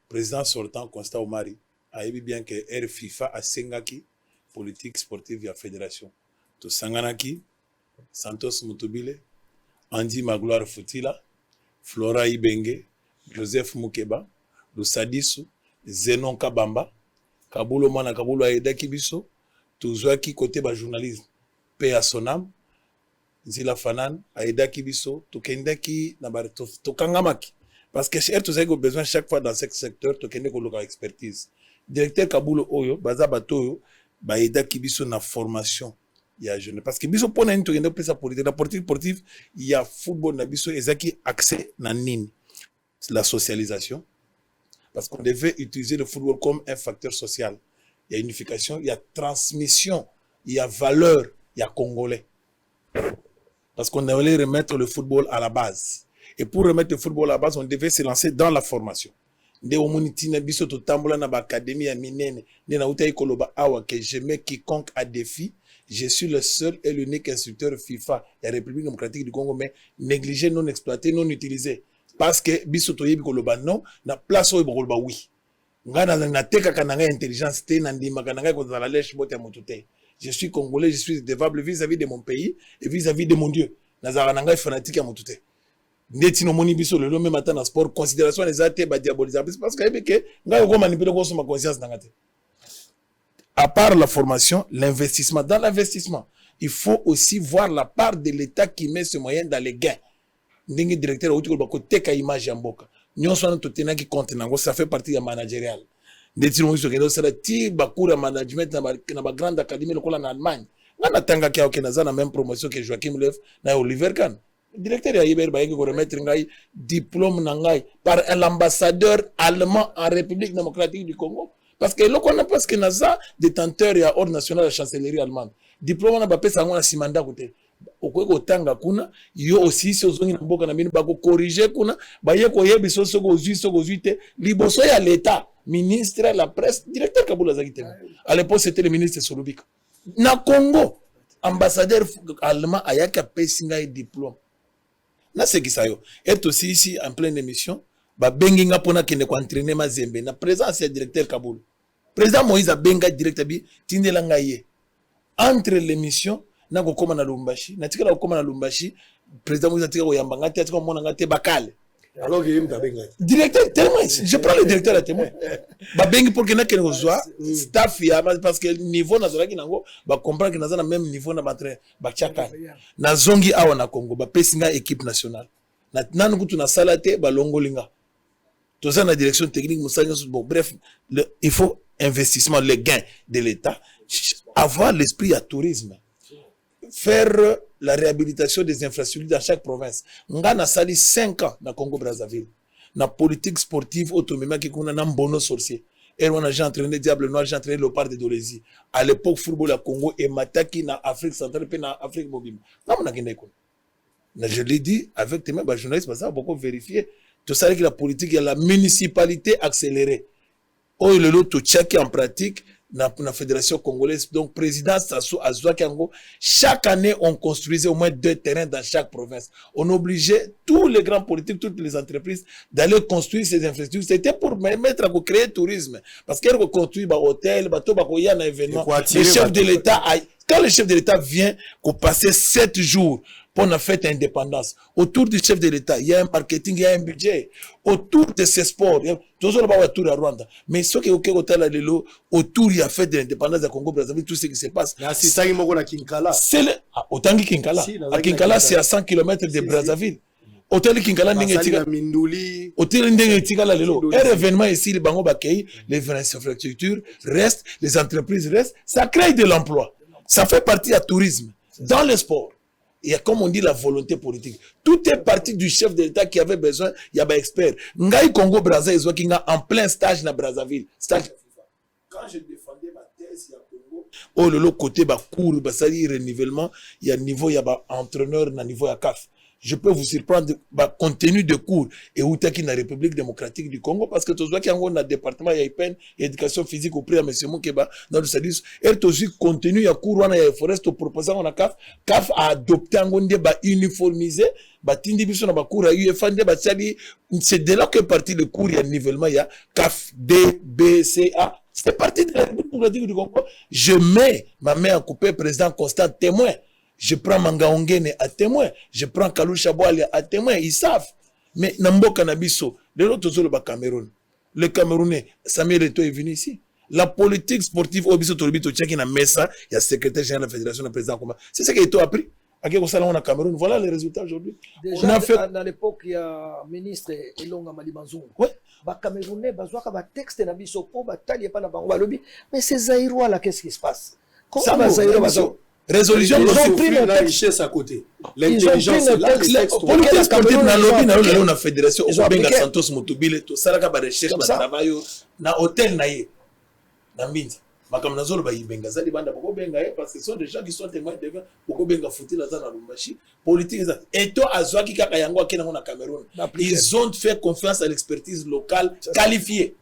Président sortant Constant Omari a dit bien que Air FIFA a sengaki politique sportive via fédération. To Sanganaki, Santos Mutubile, Andy Magloire Futila, Flora Ibenge, Joseph Mukeba, Lusadisu, Zenon Kabamba, Kabulo Mana Kabulo Aeda Kibiso, Tuzwaki côté ba journalisme, paix à son âme, Zila Fanan, Aeda Kibiso, Tokendaki, Tokangamaki. Parce que cher, tout ça, besoin chaque fois dans ce secteur, Tokende Koloka expertise. Directeur Kabulo Oyo, Baza Batoyo, Aeda Kibiso na formation. Il y a jeune parce que biso pona into kende pesa politique la politique sportive il y a football na biso ezaki accès na nini la socialisation parce qu'on devait utiliser le football comme un facteur social. Il y a unification, il y a transmission, il y a valeur, il y a congolais. Parce qu'on devait remettre le football à la base. Et pour remettre le football à la base, on devait se lancer dans la formation. Nde omuniti na biso to tambola na ba académie ya minene ne na utai koloba awa que je mets quiconque à défi. Je suis le seul et l'unique instructeur FIFA de la République démocratique du Congo, mais négligé, non exploité, non utilisé. Parce que bisoto yebi koloba non, na place oyo koloba oui. Ngana na teka kananga intelligence te na ndima kananga ko za la lèche bote ya motute. Je suis congolais, je suis dévable vis-à-vis de mon pays et vis-à-vis de mon Dieu. Na za kananga fanatique ya motute. Ndeti no moni biso le même matin na sport considération les athées ba diaboliser parce que yebeke nga ko manipuler ko ma conscience ngate. À part la formation, l'investissement. Dans l'investissement, il faut aussi voir la part de l'État qui met ce moyen dans les gains. Ndingi directeur au côté ka image yamboka. Nyon so to tenaki compte nango, ça fait partie du managérial. Ndeti no so kendo sala ti bakura management na ba grande académie lokola na Allemagne. Ngana tanga kia okenaza na même promotion que Joachim Löw na Oliver Kahn. Directeur ya Iber ba yeki ko remettre ngai diplôme na ngai par l'ambassadeur allemand en République démocratique du Congo. Parce que là, on a parce que Naza, détenteur et ordre national de la chancellerie allemande. Diplôme, on a pas ça, on a simanda côté. Au quoi tanga kuna, yo aussi si ozongi na mboka na minu bako corriger kuna, ba ye ko yebi so go zuite, liboso ya l'état, ministre la presse, directeur Kabula Zagite. À l'époque c'était le ministre Solubika. Na Congo, ambassadeur allemand ayaka pesinga diplôme. Na c'est qui ça yo. Et aussi ici en pleine émission, ba benginga pona kende ko entraîner Mazembe na présence ya directeur Kabula. Président Moïse Benga directeur bi tindela ngaye. Entre l'émission na ko koma na Lumbashi, na tikala ko koma na Lumbashi, président Moïse atika ko yamba ngati atika mona ngate bakale. Alors que yimta benga. Directeur témoin, je prends le directeur à témoin. Ba bengi pour que na kene ko zwa staff ya parce que niveau na zalaki nango ba comprendre que na za même niveau na batre ba chaka. Na zongi awa na Congo ba pesinga équipe nationale. Na nanu kutu na salate ba longolinga. Tout ça, la direction technique, bon, bref, il faut investissement, les gains de l'État, avoir l'esprit à tourisme, faire la réhabilitation des infrastructures dans chaque province. On a sali 5 ans dans Congo-Brazzaville. La politique sportive autonome qui est un bon sorcier. Et on a entraîné Diable Noir, j'ai entraîné Léopard de Dolésie. À l'époque, football à Congo et Mataki dans Afrique centrale et dans Afrique mobile. Je l'ai dit avec tes mêmes journalistes, ça a beaucoup vérifié. Tu sais que la politique, il y a la municipalité accélérée. Oh, le lot, tu check en pratique, dans la fédération congolaise. Donc, président Sassou Azwa Kango, chaque année, on construisait au moins 2 terrains dans chaque province. On obligeait tous les grands politiques, toutes les entreprises d'aller construire ces infrastructures. C'était pour permettre à créer le tourisme. Parce qu'elles construisent des hôtels, des événements. Les chefs de l'État, Quand le chef de l'État vient pour passer 7 jours pour la fête d'indépendance, autour du chef de l'État, il y a un marketing, il y a un budget. Autour de ces sports, il y a toujours autour de Rwanda. Mais ce qui est autour, il y a fête de l'indépendance de Congo-Brazzaville, tout ce qui se passe. C'est ça qui est Kinkala. C'est le... Autant que Kinkala. À Kinkala, c'est à 100 km de Brazzaville. Hôtel Kinkala Minduli. Hôtel Kinkala lelo. Un événement ici, les bango bakei, les infrastructures restent, les entreprises restent. Ça crée de l'emploi. Ça fait partie du tourisme. Dans le sport, il y a, comme on dit, la volonté politique. Tout est parti du chef de l'État qui avait besoin, il y a des experts. Ngai Congo Brazzaville, ils sont en plein stage dans Brazzaville. Stage. Quand je défendais ma thèse, il y a Congo. Oh, le côté, cours, ça dit renivellement, il y a niveau, il y a entraîneur, il y a niveau, il y a CAF. Je peux vous surprendre, contenu de cours, et où est-ce la République démocratique du Congo, parce que tu vois qu'il y a un département, il y a une éducation physique auprès de M. Moukeba, dans le service, et aussi contenu, il y a cours, il y a forest, au proposant, on a CAF a adopté un débat uniformisé, c'est de là que est parti le cours, il y a nivellement, il y a CAF, D, B, C, A. C'est parti de la République démocratique du Congo. Je mets ma main à couper, président Constant, témoin. Je prends Manga Ongene à témoin. Je prends Kalou Chabouali à témoin. Ils savent. Mais Nambo Kanabiso, l'autre le Cameroun. Le Camerounais, Samuel Eto'o est venu ici. La politique sportive, Obiso Tolbito Tchèque, il y a Messa, il y a secrétaire général de la fédération, le président Komba. C'est ce qu'Eto'o a pris. À quel on a Cameroun. Voilà les résultats aujourd'hui. Déjà, on a fait... dans l'époque, il y a un ministre Elonga Malibanzou. Ouais. Les Camerounais, ils ont un texte, mais ces Zaïrois là, qu'est-ce qui se passe? Comment les Zaïrois résolution ils ont pris la richesse à côté. L'intelligence, la politique sportive na lobby na fédération au benga Santos Motubile to salaka ba recherche ba travail na hôtel na ye na Mbinzi makam na zolo ba yibenga zali banda bako benga parce que ce sont des gens qui sont témoins de bako benga fouti la za na Lumbashi politique ça et to azwaki kaka yango akena na Cameroun ils ont fait confiance à l'expertise locale qualifiée.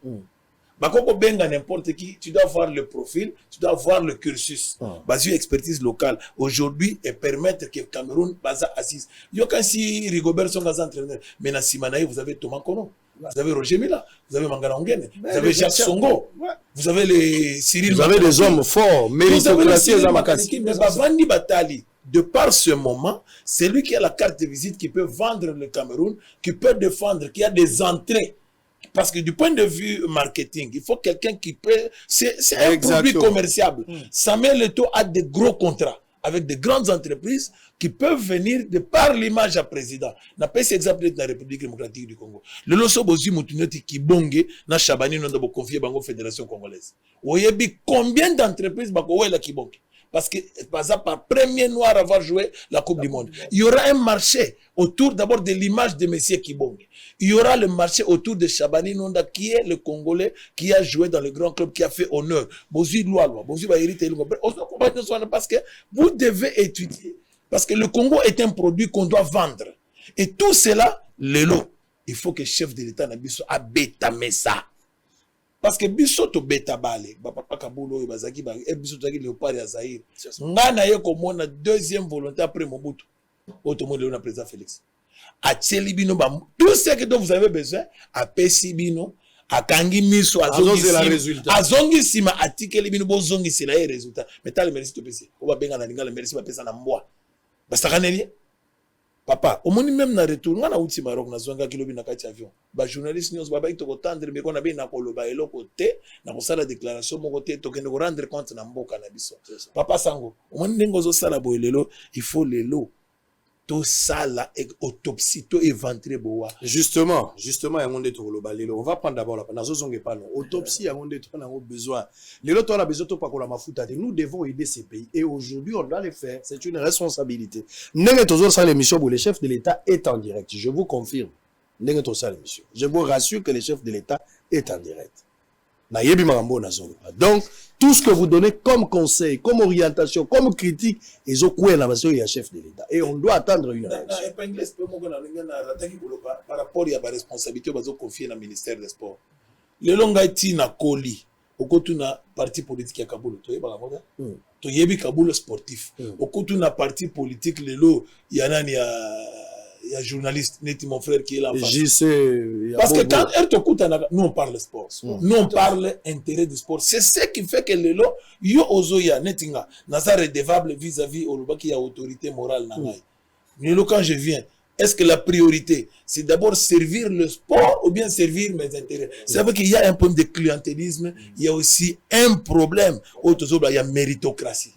Bakoko benga n'importe qui, tu dois voir le profil, tu dois voir le cursus. Basé expertise locale. Aujourd'hui, et permettre que Cameroun basa assise. Yo quand si Rigobert sont des entraîneurs, mais na Simanaï, vous avez Thomas Kono, vous avez Roger Mila, vous avez Mangala Ongene, vous avez Jacques Songo, vous avez les Cyril. Vous avez des hommes forts, méritocratie et Zamakasi. Mais Bavandi Batali, de par ce moment, c'est lui qui a la carte de visite qui peut vendre le Cameroun, qui peut défendre, qui a des entrées. Parce que du point de vue marketing, il faut quelqu'un qui peut... C'est un produit commerciable. Samuel Eto'o a des gros contrats avec de grandes entreprises qui peuvent venir de par l'image à président. N'a pas cet exemple de la République démocratique du Congo. Le loso bozi mutuneti qui bonge na Chabani non dobo confier bango fédération congolaise. Oyebi combien d'entreprises bako la qui bonge? Parce que par premier noir avoir joué la Coupe du Monde. Il y aura un marché autour d'abord de l'image de Messieurs Kibong. Il y aura le marché autour de Chabani Nonda qui est le Congolais qui a joué dans le grand club, qui a fait honneur. Parce que vous devez étudier. Parce que le Congo est un produit qu'on doit vendre. Et tout cela, le lot. Il faut que le chef de l'État n'abisse à bétamer ça. Parce que biso to beta bale papa kabulo bazaki ba biso taki léopard ya Zaïre ngana ye komona deuxième volonté après Mobutu otomone le président Félix ateli bino ba tout ce que dont vous avez besoin a pesi bino akangi miso azongi sima atikeli bino bozongi sila ye résultat mais tal merci to pesi o ba benga na lingala merci ba pesa na mbwa basakaneli papa au moins même na retour ngana uti Maroc na zonga kilobi na kati avion ba journaliste news baba itoko tendre mais kona be na koloba eloko te na ko sala déclaration moko te to kende ko rendre compte na mboka na biso papa sango au moins ndengo zo sala boyelelo il faut lelo to sala autopsie to éventrer boa justement yangonde to koloba lelo on va prendre d'abord la nazo zonge pas non autopsie yangonde to na besoin lelo to na besoin to pa kola mafuta te nous devons aider ces pays et aujourd'hui on doit le faire c'est une responsabilité ndenge toujours ça l'émission pour le chef de l'État est en direct je vous confirme ndenge to ça l'émission je vous rassure que le chef de l'État est en direct na yebi makambo na zonga donc tout ce que vous donnez comme conseil, comme orientation, comme critique, ils ont quoi la il y a chef de l'État. Et on doit attendre une réaction. Par rapport à la responsabilité, on va confier au ministère des Sports. Le longaiti na Koli, au côté na parti politique à Kaboul, tu es Kaboul sportif. Au côté na parti politique, le lo, il y a il y a journaliste, Neti, mon frère, qui est là. Parce que quand elle te coûte, nous on parle sport. Nous on parle intérêt du sport. C'est ce qui fait que le lot, yo ozoya, Netinga, Nazar redevable vis-à-vis au qui a autorité morale. Mais quand je viens, est-ce que la priorité, c'est d'abord servir le sport ou bien servir mes intérêts? C'est vrai qu'il y a un problème de clientélisme, il y a aussi un problème, il y a méritocratie.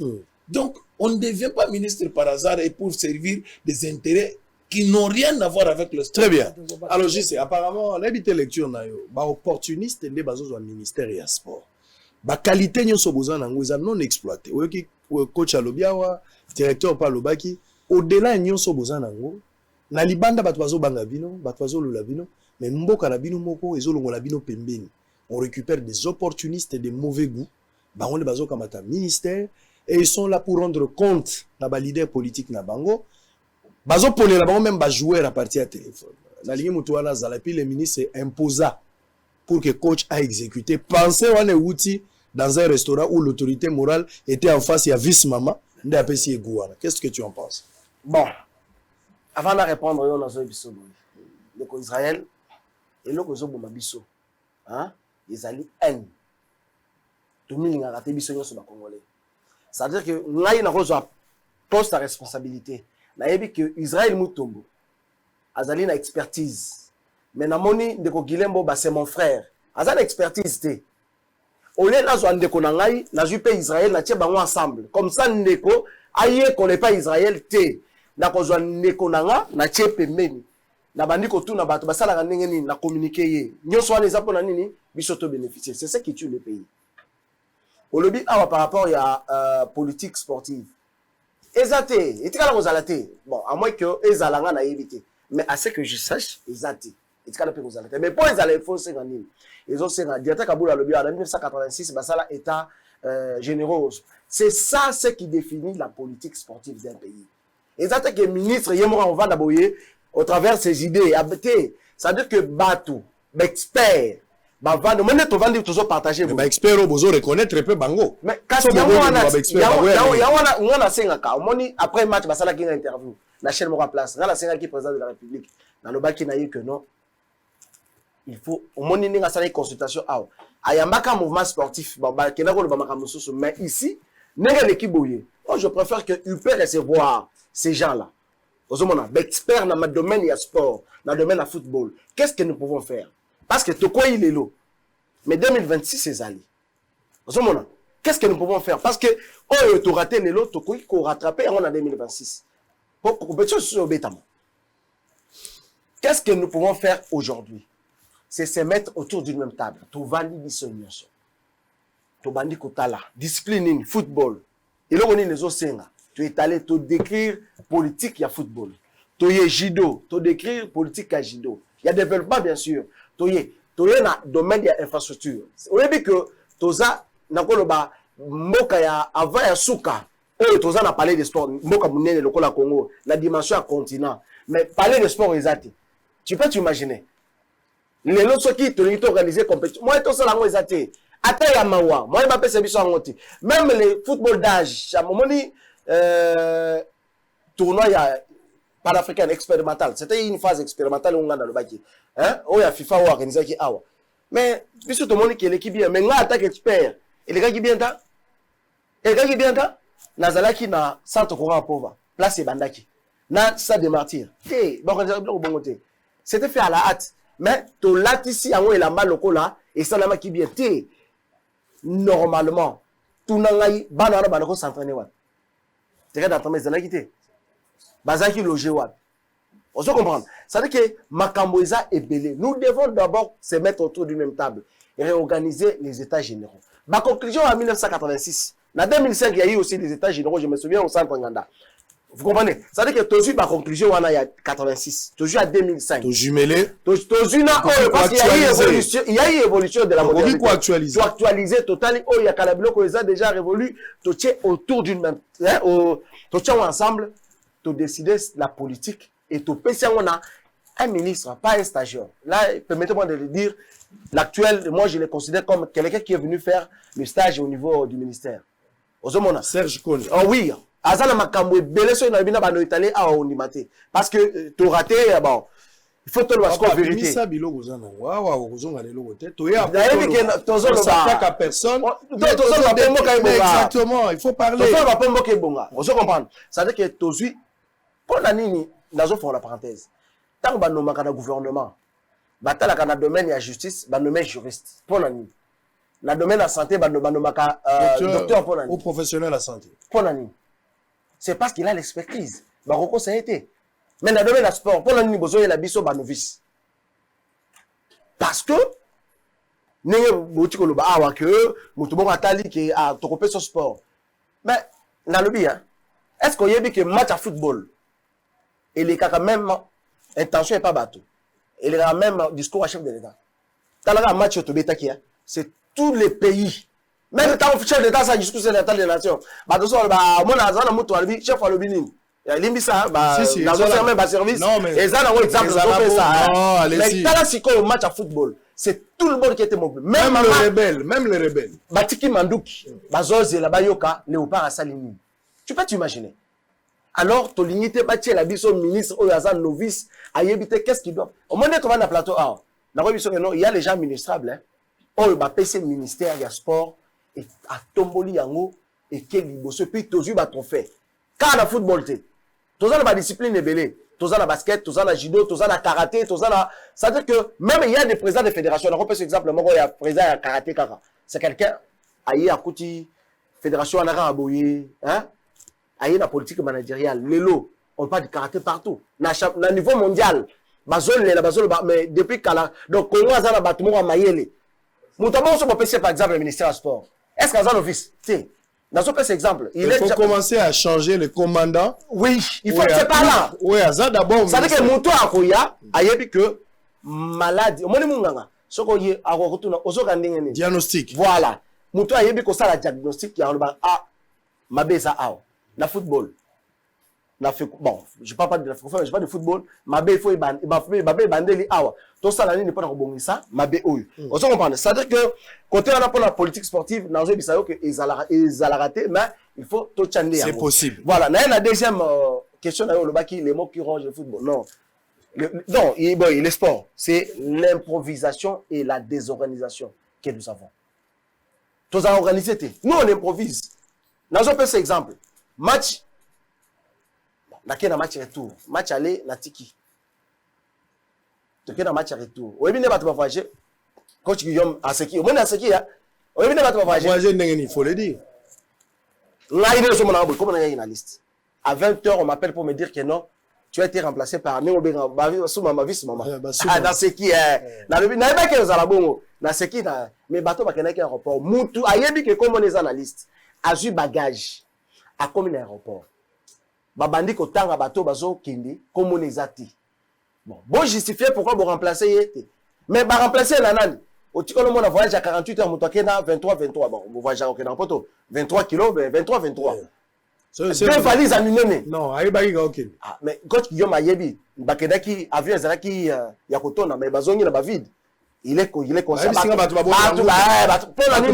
Donc, on ne devient pas ministre par hasard et pour servir des intérêts qui n'ont rien à voir avec le sport. Très bien. Alors, je sais, apparemment, l'habitude lecture, opportuniste, il y a un ministère et un sport. La qualité, ils sont non exploitée. Coach Alobiawa, directeur Palobaki, au-delà, ils sont besoin na libanda bato bazo banga bino bato bazo lula bino mais mboka na bino moko ezolongola bino pembeni on récupère des opportunistes et des mauvais goûts bango le bazo kamata ministère et ils sont là pour rendre compte na ba leader politique na bango bazo polela bango même ba joueur à partir à téléphone na ligne mutu wana zala puis le ministre imposa pour que coach a exécuté pensez wana outil dans un restaurant où l'autorité morale était en face il y a vice maman nde apesi egouana. Qu'est-ce que tu en penses? Bon, avant de répondre, on a besoin de Israël et le Kozo Bomabiso. Ils allaient haine. Tout le monde a raté Bisso sur le Congolais. C'est-à-dire que nous avons poste à responsabilité. Nous avons dit que Israël Moutombo a une expertise. Mais nous avons dit que Guilembo, c'est mon frère. Il a une expertise. Au lieu de nous avons dit Israël, nous avons ensemble. Comme ça, nous avons dit pas Israël. Na kozwa ndeko nanga na chepe meni na bandiko tout na bato basala ka ndenge nini na communiquer ye nyonso wana eza pona nini biso to bénéficier. C'est ça qui tue le pays. Olobi awa par rapport à politique sportive ezate etikala kozala te bon à moins que ezalanga na éviter mais à ce que je sache ezate etikala pe kozala te mais pour ezala il faut senga nini ils ont senga directeur Kabula lobi en 1986 basala état généraux. C'est ça ce qui définit la politique sportive d'un pays. Exactement que le ministre on va d'abord au travers ses idées. C'est-à-dire que Batou, expert, va vendre, moi net vendre toujours partager. Mais expert au besoin reconnaître très peu bango. Mais quand il y a après match, bah ça là qui a interview, la chaîne me place. Là la scène qui président de la République, dans le bas qui n'a eu que non. Il faut au moins une consultation. Ah, il y a un mouvement sportif, qui n'a pas le mais ici, n'est l'équipe bouillée. Moi je préfère que UP recevoir ces gens-là, experts dans le domaine du sport, dans le domaine du football, qu'est-ce que nous pouvons faire? Parce que Toko il est là. Mais 2026, c'est allé. Qu'est-ce que nous pouvons faire? Parce que, oh, tu raté les lots, Toko il faut rattraper en 2026. Qu'est-ce que nous pouvons faire aujourd'hui? C'est se mettre autour d'une même table. Tu vas dire tu vas dire discipline, football. Et là, on est les autres. Tu es allé te décrire politique, il y a football. Tu es judo, tu décrire politique à judo. Il y a développement, bien sûr. Tu es dans le domaine de l'infrastructure. On a dit que tu as avant ya souka. Tu as parlé de sport. Moka Mounene, le Congo, la dimension à continent. Mais parler de sport exact. Tu peux t'imaginer. Les autres qui ont organisé compétition. Moi, tout ça, là, moi, Ata ya mawa, moi, je m'appelle Sébiso Angoti. Même les football d'âge, à un moment donné, tournoi panafricain expérimental. C'était une phase expérimentale où on a dans le baki. Hein? Où il y a FIFA ou organisé qui awa. Mais, puisque tout le monde qui est l'équipe bien, mais on attaque expert. Et les gars qui bien ta? Et les gars qui bien ta? Nazalaki na centre courant pauvre. Place et bandaki. Na ça de martyr. C'était fait à la hâte. Mais, to latisi en haut et la mal loco là, et ça n'a qui bien té. Normalement, tout le monde va s'entraîner. Tu regardes dans mes années, Bazaki logé. On se comprend. Ça veut dire que Makamboisa est belé. Nous devons d'abord se mettre autour d'une même table et réorganiser les états généraux. Ma conclusion en 1986. En 2005, il y a eu aussi les états généraux. Je me souviens au centre Nganda. Vous comprenez? Ça veut dire que tu as eu ma conclusion il y a 86. Tu as eu à 2005. Tu as jumelé. Tu as eu parce qu'il y a eu évolution de la modernité. Tu as actualisé. Tu as actualisé totalement. Il y a Calablo qui a déjà révolu. Tu tiens autour d'une même. Tu tiens ensemble. Tu as décidé la politique. Et tu peux on a un ministre, pas un stagiaire. Là, permettez-moi de le dire. L'actuel, moi, je le considère comme quelqu'un qui est venu faire le stage au niveau du ministère. Serge Kone. Oh oui. azana makambo ebele so na bina bano italien a ondimate parce que to raté bon il faut te le voir vérité ça biloko zana wawa kozonga lelo côté to ya tozolo ba personne tozolo ba pombo ka ibonga exactement il faut parler tozolo ba pombo ka ibonga on se comprendre ça veut dire que tozui pour la nini nazo faire la parenthèse tant ba no makana gouvernement batala kana domaine ya justice ba nommer juriste pour la nini na domaine la santé ba no maka docteur pour la nini ou professionnel la santé pour la nini c'est parce qu'il a l'expertise ba roko ça a été mais dans le domaine du sport, pour l'année besoin la biso ba novice. Parce que n'est boti ko loba awa que mutu bon atali qui a tokopé sur sport. Mais na lobi hein. Est-ce qu'on y a dit que match à football et les cas même intention est pas bateau. Et les même discours à chef de l'État. Dans le match au Tobeta qui c'est tous les pays. Même quand le chef d'État ça discours c'est l'État des nations. Ba doso ba mon azana mutu albi chef alobini. Limbisa dans même service et ça dans exemple ça mais dans la match à football c'est tout le monde qui était mobile même les rebelles Batiki Mandouki bazoze la bayoka Léopard Assalini tu peux t'imaginer alors to limité bâti la biso ministre ou azan novice ayebité qu'est-ce qu'il doit au moins quand on va na plateau ah na biso non il y a les gens ministrables hein on va passer ministère du sport et à tomboli yango et quel liboso puis tozu ba trophée car la football tous la discipline est belée. Tous la basket, tous la judo, tous la karaté, tous la. C'est-à-dire que même il y a des présidents de fédérations. On peut exemple, il y a président de karaté kaka. C'est quelqu'un aïe à Kouti, fédération en Ara Aboye, hein? Aïe la politique managériale. L'élo, on parle de karaté partout. Na niveau mondial, bazol la bazol mais depuis kala donc Congo a un bâtiment à Mayele. Moutabon se peut par exemple le ministère du sport. Est-ce qu'un office, tu dans ce cas exemple, il faut commencer à changer le commandant. Oui, il faut c'est pas là. Oui, ça d'abord. Ça veut dire que mon toit à Koya, ayebi que maladie. Moni munganga. Soko ye akokutuna osoka ndengene. Diagnostic. Voilà. Mon toit ayebi ko ça la diagnostic ya loba ah mabeza ao. Na football. Na fait bon, je parle pas de la football, je parle de football. Mabe faut mabe bandeli awa. Tout ça la ligne pas ko bongisa, mabe oyo. On se comprend. Ça veut dire que côté on a pour la politique sportive, dans un bisayo que ils allaient rater, mais il faut tout changer. C'est possible. Voilà. La deuxième question d'ailleurs le baki les mots qui rongent le football. Non. Non, il est sport. C'est l'improvisation et la désorganisation que nous avons. Tous à organiser. Nous on improvise. Dans un peu cet exemple, match. Nakena match retour, match aller na tiki. Tokena match retour. Oyebi ne bato ba voyager. Coach Guillaume Aseki, o mona Aseki ya. Oyebi ne bato ba voyager. Voyager ndenge il faut le dire. Là il est sur mon abou, comme on a une liste. À 20h on m'appelle pour me dire que non, tu as été remplacé par Néo Benga, sous ma vie maman. Ah Aseki na lobi na ba ke za la bongo. Na Aseki na mais bato ba kenaki aéroport. Mutu ayebi que comme on est dans la liste. Azu bagage à comme aéroport. Babandi ko tanga bato bazo kindi comme on ezati bon justifier pourquoi vous remplacer yete mais ba remplacer la nani au tikolo mona voyage à 48 heures muto kena 23 bon vous voyage au kena poto 23 kg 23 c'est valise à minene non ayebaki ka okende ah mais coach Guillaume ayebi bakedaki avion ezalaki ya kotona mais bazongi na ba vide il est conscient bato ba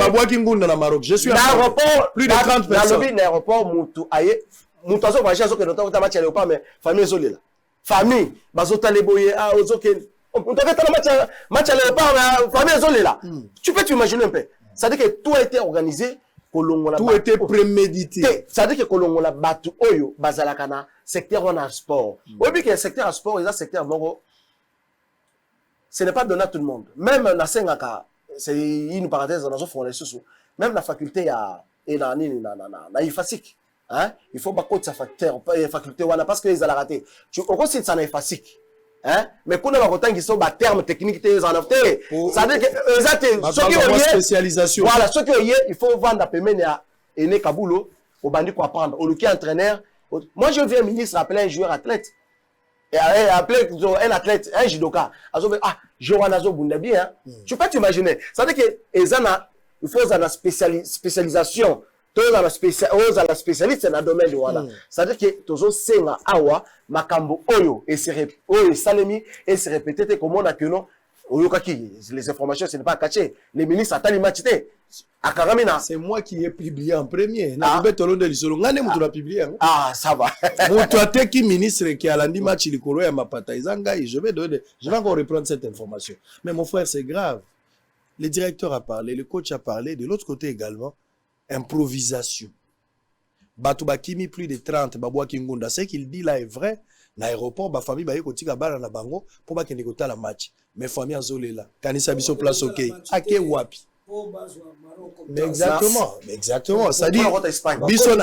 boaki ngunda na Maroc je suis à l'aéroport plus de 30 personnes dans l'aéroport mutu aye mutazo voyager azo que notre match aller pas mais famille zolela famille bazota leboye ah ozoke on peut être match aller pas famille zolela tu peux t'imaginer un peu ça veut dire que tout a été organisé kolongola tout était prémédité ça veut dire que kolongola batu oyo bazalaka na secteur on sport obi que secteur sport et secteur moko ce n'est pas donné à tout le monde même na sengaka c'est une parenthèse dans nos fonds même la faculté a et na nini na ifasik. Hein? Il faut pas sa faculté parce que les a raté. Tu au aussi ça n'est facile. Hein? Mais quand on a autant qui sont bas termes techniques ça veut dire que exactement spécialisation. Voilà, ce que il faut vendre à Pemene à Ene Kabulo au bandit pour apprendre. Au lieu entraîneur, moi je viens ministre appeler un joueur athlète. Et appeler un athlète, un judoka. Ah, Joranazo Bundabi hein. Tu peux t'imaginer. Ça veut dire que il faut une spécialisation. Tous à la spécialiste dans le domaine de Wala. C'est-à-dire que tous senga awa makambo oyo et se salemi et se répéter comme on a que non Les informations, ce n'est pas caché. Les ministres attendent les matchs. C'est moi qui ai publié en premier. Ah, ça va. Qui ministre qui a lundi match je vais encore reprendre cette information. Mais mon frère, c'est grave. Le directeur a parlé, le coach a parlé. De l'autre côté également, improvisation. Batouba Kimi, plus de 30, Baboua Kingunda. Ce qu'il dit là est vrai. L'aéroport, ma famille, baye kotika bala na bango pour ba kende kota la match. Mais famille azolé là. Kanisa biso place OK. Ake wapi. Mais exactement. Ça dit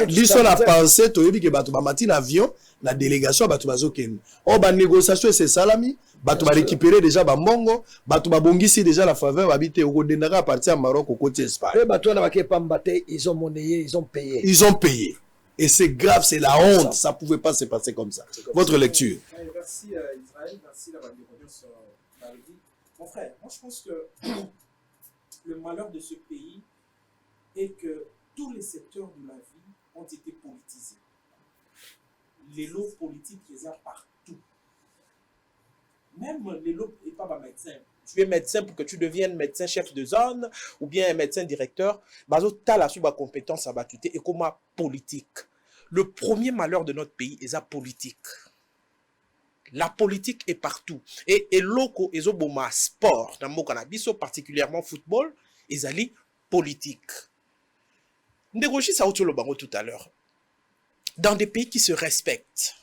biso na pensé to yebi ke bato ba mati na avion, na délégation bato bazokende. Oh ba négociation c'est salami, bato ba récupérer déjà ba mbongo, bato ba bongisi déjà la faveur habité au dendaka à partir à Maroc au côté Espagne. Et bato na ba ke pambate, ils ont monnayé, ils ont payé. Ils ont payé. Et c'est grave, c'est la honte. Ça ne pouvait pas se passer comme ça. Votre lecture. Merci Israël, merci la sur mon frère, moi je pense que le malheur de ce pays est que tous les secteurs de la vie ont été politisés. Les lots politiques, ils sont partout. Même les lots, et pas médecin. Tu es médecin pour que tu deviennes médecin chef de zone ou bien un médecin directeur. Tu as la compétence à battre et comment politique. Le premier malheur de notre pays est la politique. La politique est partout. Et loko et zoboma sport dans mon cannabis, particulièrement football, ils allaient politique. Ndérochi ça tout à l'heure. Dans des pays qui se respectent.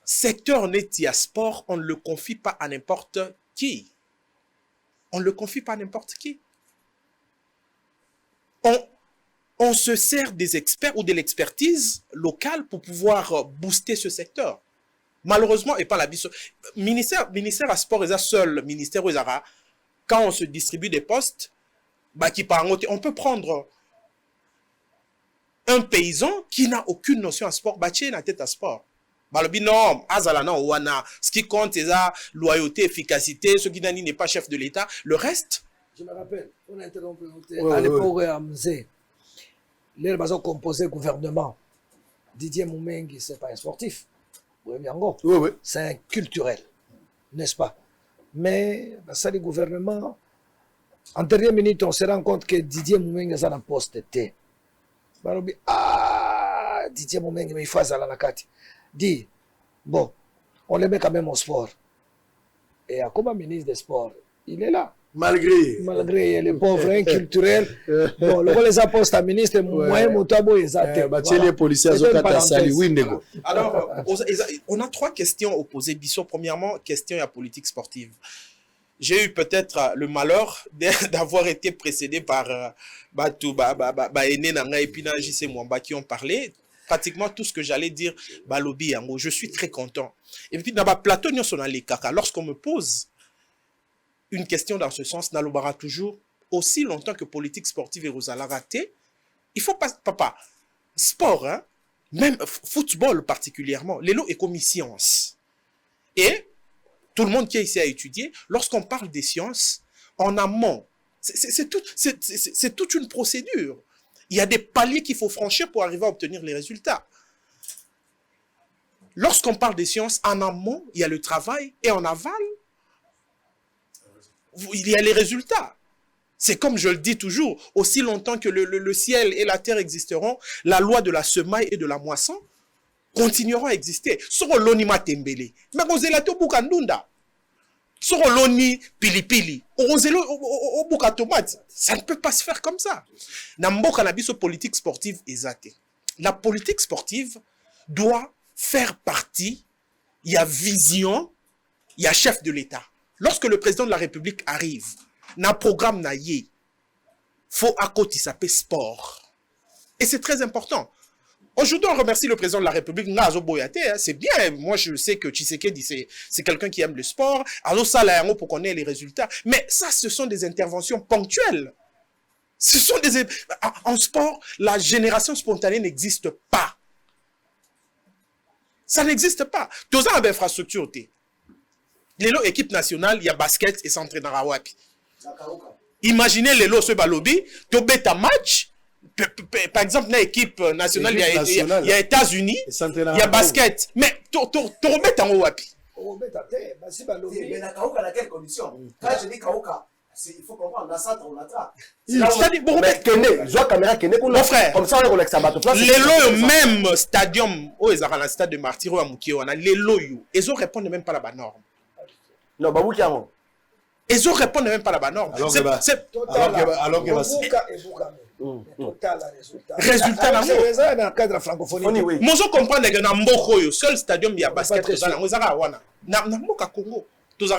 Secteur net à sport, on ne le confie pas à n'importe qui. On se sert des experts ou de l'expertise locale pour pouvoir booster ce secteur. Malheureusement, et pas la biso. Ministère à sport est le seul ministère où quand on se distribue des postes, on peut prendre un paysan qui n'a aucune notion à sport, na tête à sport. Non, ce qui compte, c'est la loyauté, efficacité. Ce qui n'est pas chef de l'État. Le reste. Je me rappelle, on a interrompu. À l'époque, les composé gouvernement. Didier Moumengi, ce n'est pas un sportif. Oui. C'est un culturel, n'est-ce pas? Mais ça, le gouvernement, en dernière minute, on se rend compte que Didier Moumengi a un poste. Didier Moumengi, mais il faut aller à la carte. Dit, bon, on le met quand même au sport. Et comme ministre des Sports, il est là. Malgré les pauvres culturels. Bon, le les postes à ministre, moi, Moutabo, ils ont les policiers, alors, on a trois questions opposées. Bissot, premièrement, question à politique sportive. J'ai eu peut-être le malheur d'avoir été précédé par Baéné Nanga et puis JC Mwamba qui ont parlé. Pratiquement tout ce que j'allais dire, Balobi Yango, je suis très content. Et puis, dans le plateau, lorsqu'on me pose une question dans ce sens, Nalobara toujours, aussi longtemps que politique sportive et Rosala raté, il faut pas, papa, sport, hein, même football particulièrement, les lots est comme science. Et tout le monde qui est ici à étudier, lorsqu'on parle des sciences, en amont, c'est toute une procédure. Il y a des paliers qu'il faut franchir pour arriver à obtenir les résultats. Lorsqu'on parle des sciences, en amont, il y a le travail et en aval, il y a les résultats. C'est comme je le dis toujours, aussi longtemps que le ciel et la terre existeront, la loi de la semaille et de la moisson continueront à exister. Soro loni matembele, mais gonzelato bukandunda. Soro loni pilipili, gonzelo buka tomate. Ça ne peut pas se faire comme ça. Nambo cannabis politique sportive exate. La politique sportive doit faire partie, il y a vision, il y a chef de l'État. Lorsque le président de la République arrive, na programme na yé, faut à côté s'appeler sport. Et c'est très important. Aujourd'hui, on remercie le président de la République, Nazo Boyate, c'est bien. Moi, je sais que Tshisekedi, c'est quelqu'un qui aime le sport. Alors ça, là, pour qu'on ait les résultats. Mais ça, ce sont des interventions ponctuelles. Ce sont des... En sport, la génération spontanée n'existe pas. Ça n'existe pas. Tous les infrastructures, les lots équipe nationale, il y a basket et s'entraîne dans la wapi. Imaginez les lots ce balobi, tu bêtes un match. Par exemple, dans l'équipe nationale, il y a États-Unis, il y a basket. Mais tu remets en wapi. Mais la Kaouka, dans quelles conditions? Quand je dis Kaouka, il faut comprendre, dans ça, on attrape. Mais Kene, je vois caméra Kene pour mon frère. Comme ça, on est avec les loyaux, même stadium, où ils ont le stade de Martyr, à Moukiyo, les loyaux, ils ne répondent même pas à la bonne norme. Non, Babou Kiamo. Ils ne répondent même pas à la bonne norme. Alors que résultat dans le cadre francophonie. Moi, je comprends que dans le seul stadium, il y a basket. Dans le Congo. Tous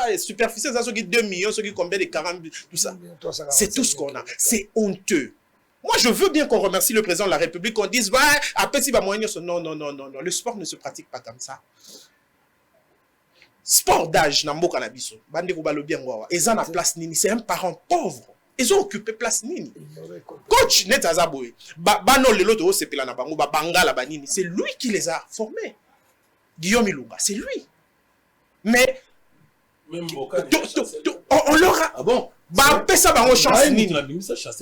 les superficie, ça 2 millions, ceux qui combien de 40, tout ça. C'est tout ce qu'on a. C'est honteux. Moi, je veux bien qu'on remercie le président de la République, qu'on dise, après, si non, le sport ne se pratique pas comme ça. Sport d'âge, Nambo Kanabiso, ils ont la place Nini, c'est un parent pauvre. Ils ont occupé place Nini. Coach Netazaboue, Bano Lelo c'est lui qui les a formés. Guillaume Ilunga, c'est lui. Mais on leur a. Ah bon? Le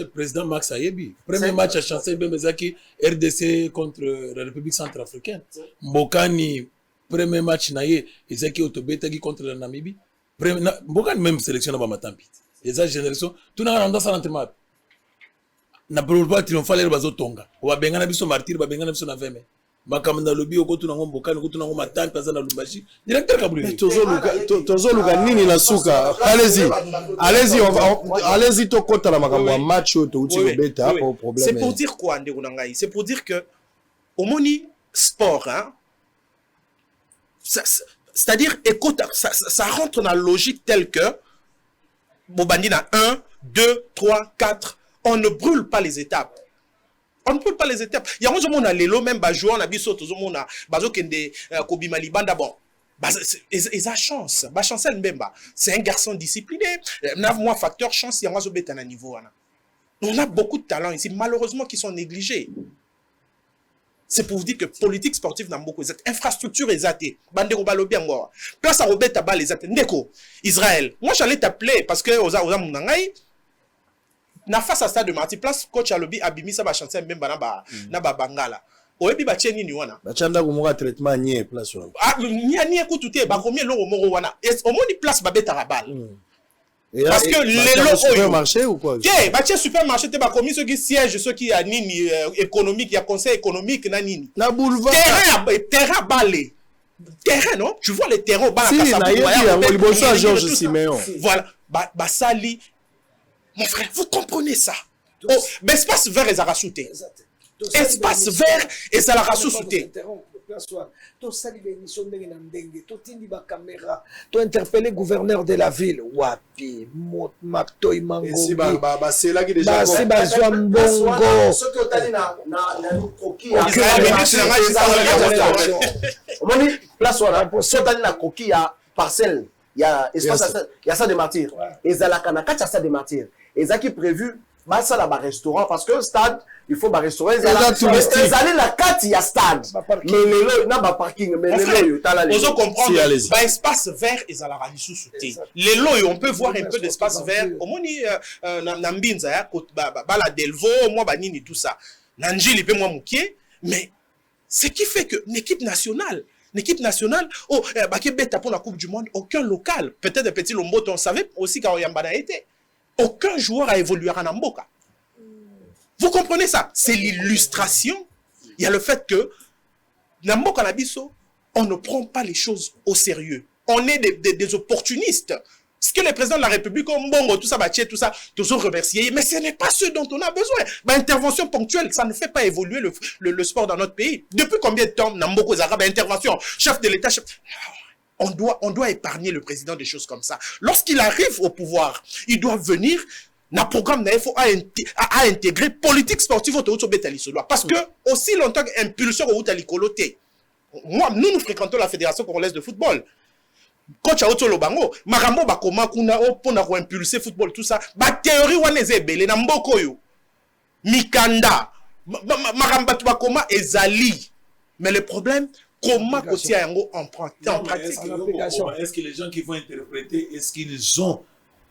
président Max Ayebi. Premier match à chancer Bemezaki, RDC contre la République centrafricaine. Mbokani, premier match naïe, Ezaki Otobetagi contre la Namibie. Mbokani même sélection à Matampi. Et ça, génération, tout le monde a ça l'entraînement. Na probable triomphal les bazo tonga. Wa bengana biso martyr, ba bengana biso na veme. Makamanda lobi okutu na Mbokani, okutu na Matante, paza na Lumbashi. Directeur Kabuli. Tozo luka nini na suka. Allez-y to kota la makambo match to uti beta pas problème. C'est pour dire quoi Ndeko Nangai? C'est pour dire que au moni sport hein. C'est-à-dire écoute ça rentre dans la logique telle que Bobandi na 1 2 3 4 on ne brûle pas les étapes. On ne peut pas les étapes. Il y a un moment où Lelo même joueur na biso to mona bazo kende Kobima Libanda bon. Ils a chance. Ba chancel Mbemba, c'est un garçon discipliné. Moi facteur chance il y a un beta na niveau ana. On a beaucoup de talents ici malheureusement qui sont négligés. C'est pour vous dire que politique sportive n'a beaucoup de infrastructure exatée. Bandero balobi ngwa. Place à Robert Bal exatée. Ndeko Israël. Moi j'allais t'appeler parce que oza munangai na face à stade de Marty place coach alobi abimi ça va chanter même na ba bangala. Oyebi ba cheni ni wana. Ba chanda ko moka traitement nie place wana. Ah ni ko tuté ba combien lo moko wana. Au moins ni place ba beta rabal. Parce que les locaux supermarché ou quoi? Yeah, bah tiens supermarché te ba commis ceux qui siègent ceux qui a nini économique, il y a conseil économique na nini. Na boulevard. Terrain balé. Terrain non? Tu vois les terrains au bas la casa. Georges Siméon. Voilà, bah sali. Mon frère, vous comprenez ça? Oh, mais espace vert et Zara souté. Espace vert et Zara souté. Tu sali l'émission de Nandenge, tu tindi ba caméra, tu interpellé gouverneur de la ville. Wapi, Matoy Mango. Et c'est là qui déjà. C'est Bongo. Ce que tu as dit na coquille. On place voilà. Ce que tu as dit na coquille, il y a parcelle, il y a espace, il y a ça de martyrs. Et Zalakana, quand il y a ça de martyrs, et ça qui est prévu. Bah ça là bas restaurant parce que stade il faut bas restaurant ils allaient la carte il y a stade mais les n'a pas parking mais les t'as là les comprendre bah espace vert ils allaient rali sous souté les lots on peut voir un peu d'espace vert au moni na mbinza ya ba la delvo moi ba nini tout ça nanjili pe moi mukie mais ce qui fait que l'équipe nationale oh bah qui bête pour la coupe du monde aucun local peut-être un petit Lomboto on savait aussi quand Yambana était. Aucun joueur a évolué à Namboka. Vous comprenez ça? C'est l'illustration. Il y a le fait que Namboka Nabiso, on ne prend pas les choses au sérieux. On est des opportunistes. Ce que le président de la République, Mbongo, tout ça, tout ça, toujours remercié. Mais ce n'est pas ce dont on a besoin. Intervention ponctuelle, ça ne fait pas évoluer le sport dans notre pays. Depuis combien de temps Namboko Zara, intervention, chef de l'État, on doit épargner le président des choses comme ça. Lorsqu'il arrive au pouvoir, il doit venir dans le programme à intégrer politique sportive au parce que aussi longtemps qu'impulseur au Talikoloté, moi, nous fréquentons la Fédération congolaise de football. Coach Aoto Lobango, Marambo Bakoma Kuna pour impulser football, tout ça. Ba théorie waneze belé na mboko yo. Mikanda, Maramba Bakoma ezali. Mais le problème, comment Kotia Yango en pratique? Est-ce que les gens qui vont interpréter, est-ce qu'ils ont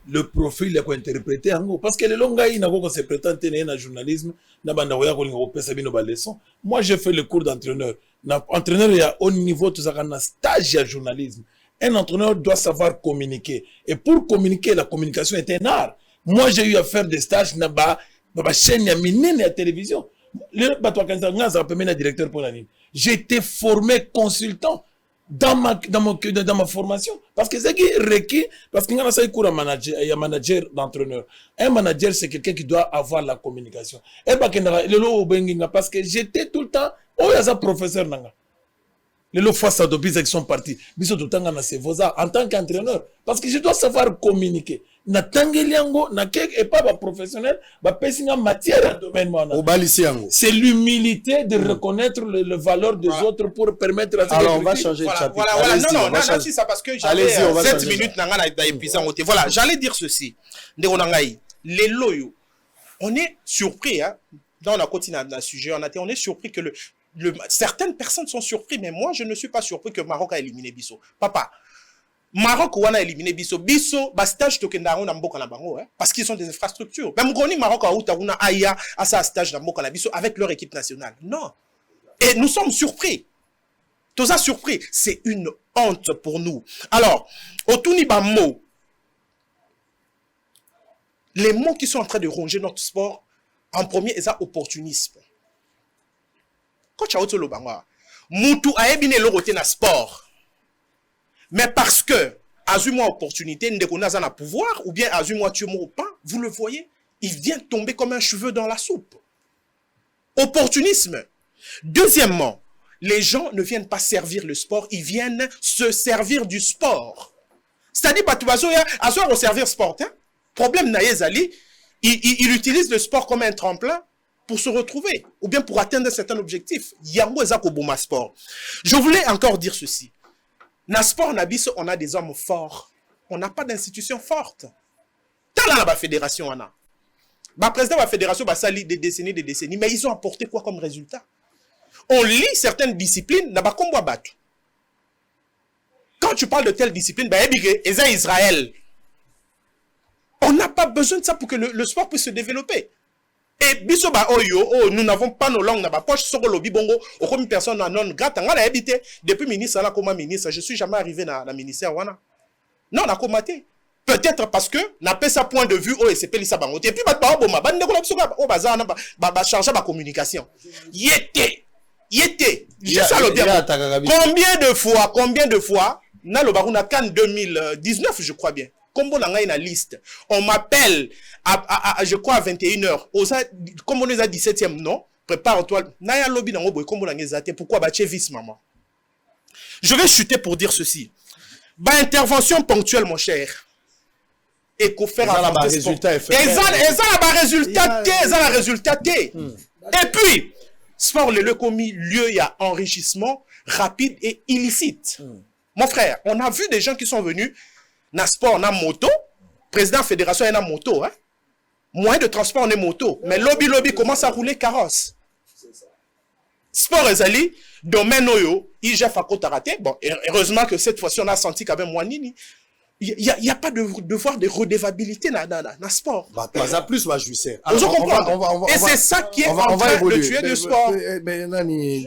le profil ya interpréter yango parce que le longa il n'a pas se prétendre na journalisme na banda oya ko linga pesa bino ba leçon. Moi j'ai fait le cours d'entraîneur. Na entraîneur il y a haut niveau tout ça na stage ya journalisme. Un entraîneur doit savoir communiquer et pour communiquer la communication est un art. Moi j'ai eu à faire des stages na ba chaîne ya minene ya télévision. Le bato kanza ngaza appelé directeur pour la ligne. J'ai été formé consultant dans ma formation parce que c'est qui requis parce qu'il y a un manager d'entraîneur. Un manager c'est quelqu'un qui doit avoir la communication. Et parce que j'étais tout le temps professeur nanga. Les fois ça depuis qu'ils sont partis. Biso tout le temps en tant qu'entraîneur parce que je dois savoir communiquer. Na tangeliango na kek et pas professionnel ba pesinga matière domaine moi. C'est l'humilité de reconnaître le valeur des autres pour permettre à alors on va changer de chapitre. Voilà, non, c'est ça parce que j'avais 7 minutes voilà, j'allais dire ceci. Les loyaux, on est surpris hein, dans la continent d'un sujet, on est surpris que certaines personnes sont surpris, mais moi je ne suis pas surpris que Maroc a éliminé Bissau. Papa, Maroc a éliminé Bissau, stage tokenda na mboka na bango parce qu'ils ont des infrastructures. Même goni Maroc a una aya à sa stage na mboka na Bissau avec leur équipe nationale. Non. Et nous sommes surpris. Tout ça surpris, c'est une honte pour nous. Alors, otuni ba mot. Les mots qui sont en train de ronger notre sport en premier c'est opportunisme. Quand tu as autre lobanga, mutu a ebine logote na sport. Mais parce que, azuma opportunité, n'dekonaza na pouvoir, ou bien azuma tu au pain, vous le voyez, il vient tomber comme un cheveu dans la soupe. Opportunisme. Deuxièmement, les gens ne viennent pas servir le sport, ils viennent se servir du sport. C'est-à-dire, on servir sport. Hein? Problème naïezali, il utilise le sport comme un tremplin pour se retrouver, ou bien pour atteindre un certain objectif. Yango ezako boma sport. Je voulais encore dire ceci. Na sport nabiso, on a des hommes forts. On n'a pas d'institution forte. Tant là la fédération on a. Président de la fédération va sali des décennies, mais ils ont apporté quoi comme résultat? On lit certaines disciplines, n'a pas comme battu. Quand tu parles de telle discipline, Israël. On n'a pas besoin de ça pour que le sport puisse se développer. Et biso ba oyo, nous n'avons pas nos langues, n'a poche sur le lobby bongo, ou comme personne non grata, on a habité depuis ministre là comme ministre, je suis jamais arrivé dans la ministère wana. Non, on a commenté. Peut-être parce que n'a pas sa point de vue au SCP lisa bangote. Et puis ba boma, ba ndeko biso ba bazar na ba charger ba communication. Yété. Je ça le terme. Combien de fois na le barou na CAN 2019 je crois bien. Comme on a une liste, on m'appelle je crois à 21h. Comme on est à 17e, non? Prépare-toi. Naya lobby dans le comme on a pourquoi battre vis maman? Je vais chuter pour dire ceci. Intervention ponctuelle, mon cher. Et qu'on fait un résultat. Et ça, résultat. Et puis, sport, le commis, lieu, il y a enrichissement rapide et illicite. Mon frère, on a vu des gens qui sont venus. Na sport, on a moto. Président fédération, on a moto. Hein? Moyen de transport, on est moto. Mais lobby commence à rouler carrosse. Sport Ezali, domaine Oyo, IGF à côte raté. Bon, heureusement que cette fois-ci, on a senti quand même moins nini. Il n'y a pas de devoir de redevabilité dans le sport. Pas plus, ma jouisseur. Et c'est ça qui est en train de tuer le sport. Mais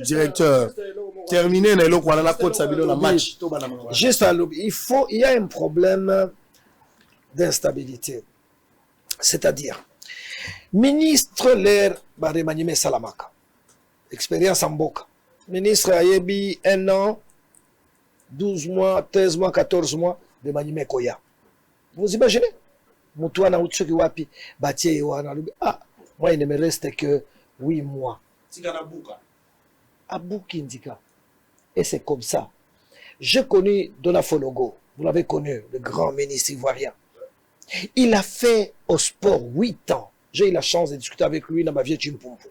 directeur, terminé, la côte Sabilo, la match. Juste à l'oubli, il y a un problème d'instabilité. C'est-à-dire, ministre l'air Remaniemé Salamaka, expérience en Boka. Ministre Ayebi, 1 an, 12 mois, 13 mois, 14 mois, de Manime Koya. Vous imaginez? Moutouana Utsuki Wapi, Batie Wana. Ah, moi, il ne me reste que 8 mois. Abouki Indika. Et c'est comme ça. J'ai connu Donafologo. Vous l'avez connu, le grand ministre ivoirien. Il a fait au sport 8 ans. J'ai eu la chance de discuter avec lui dans ma vieille Chimpumpu.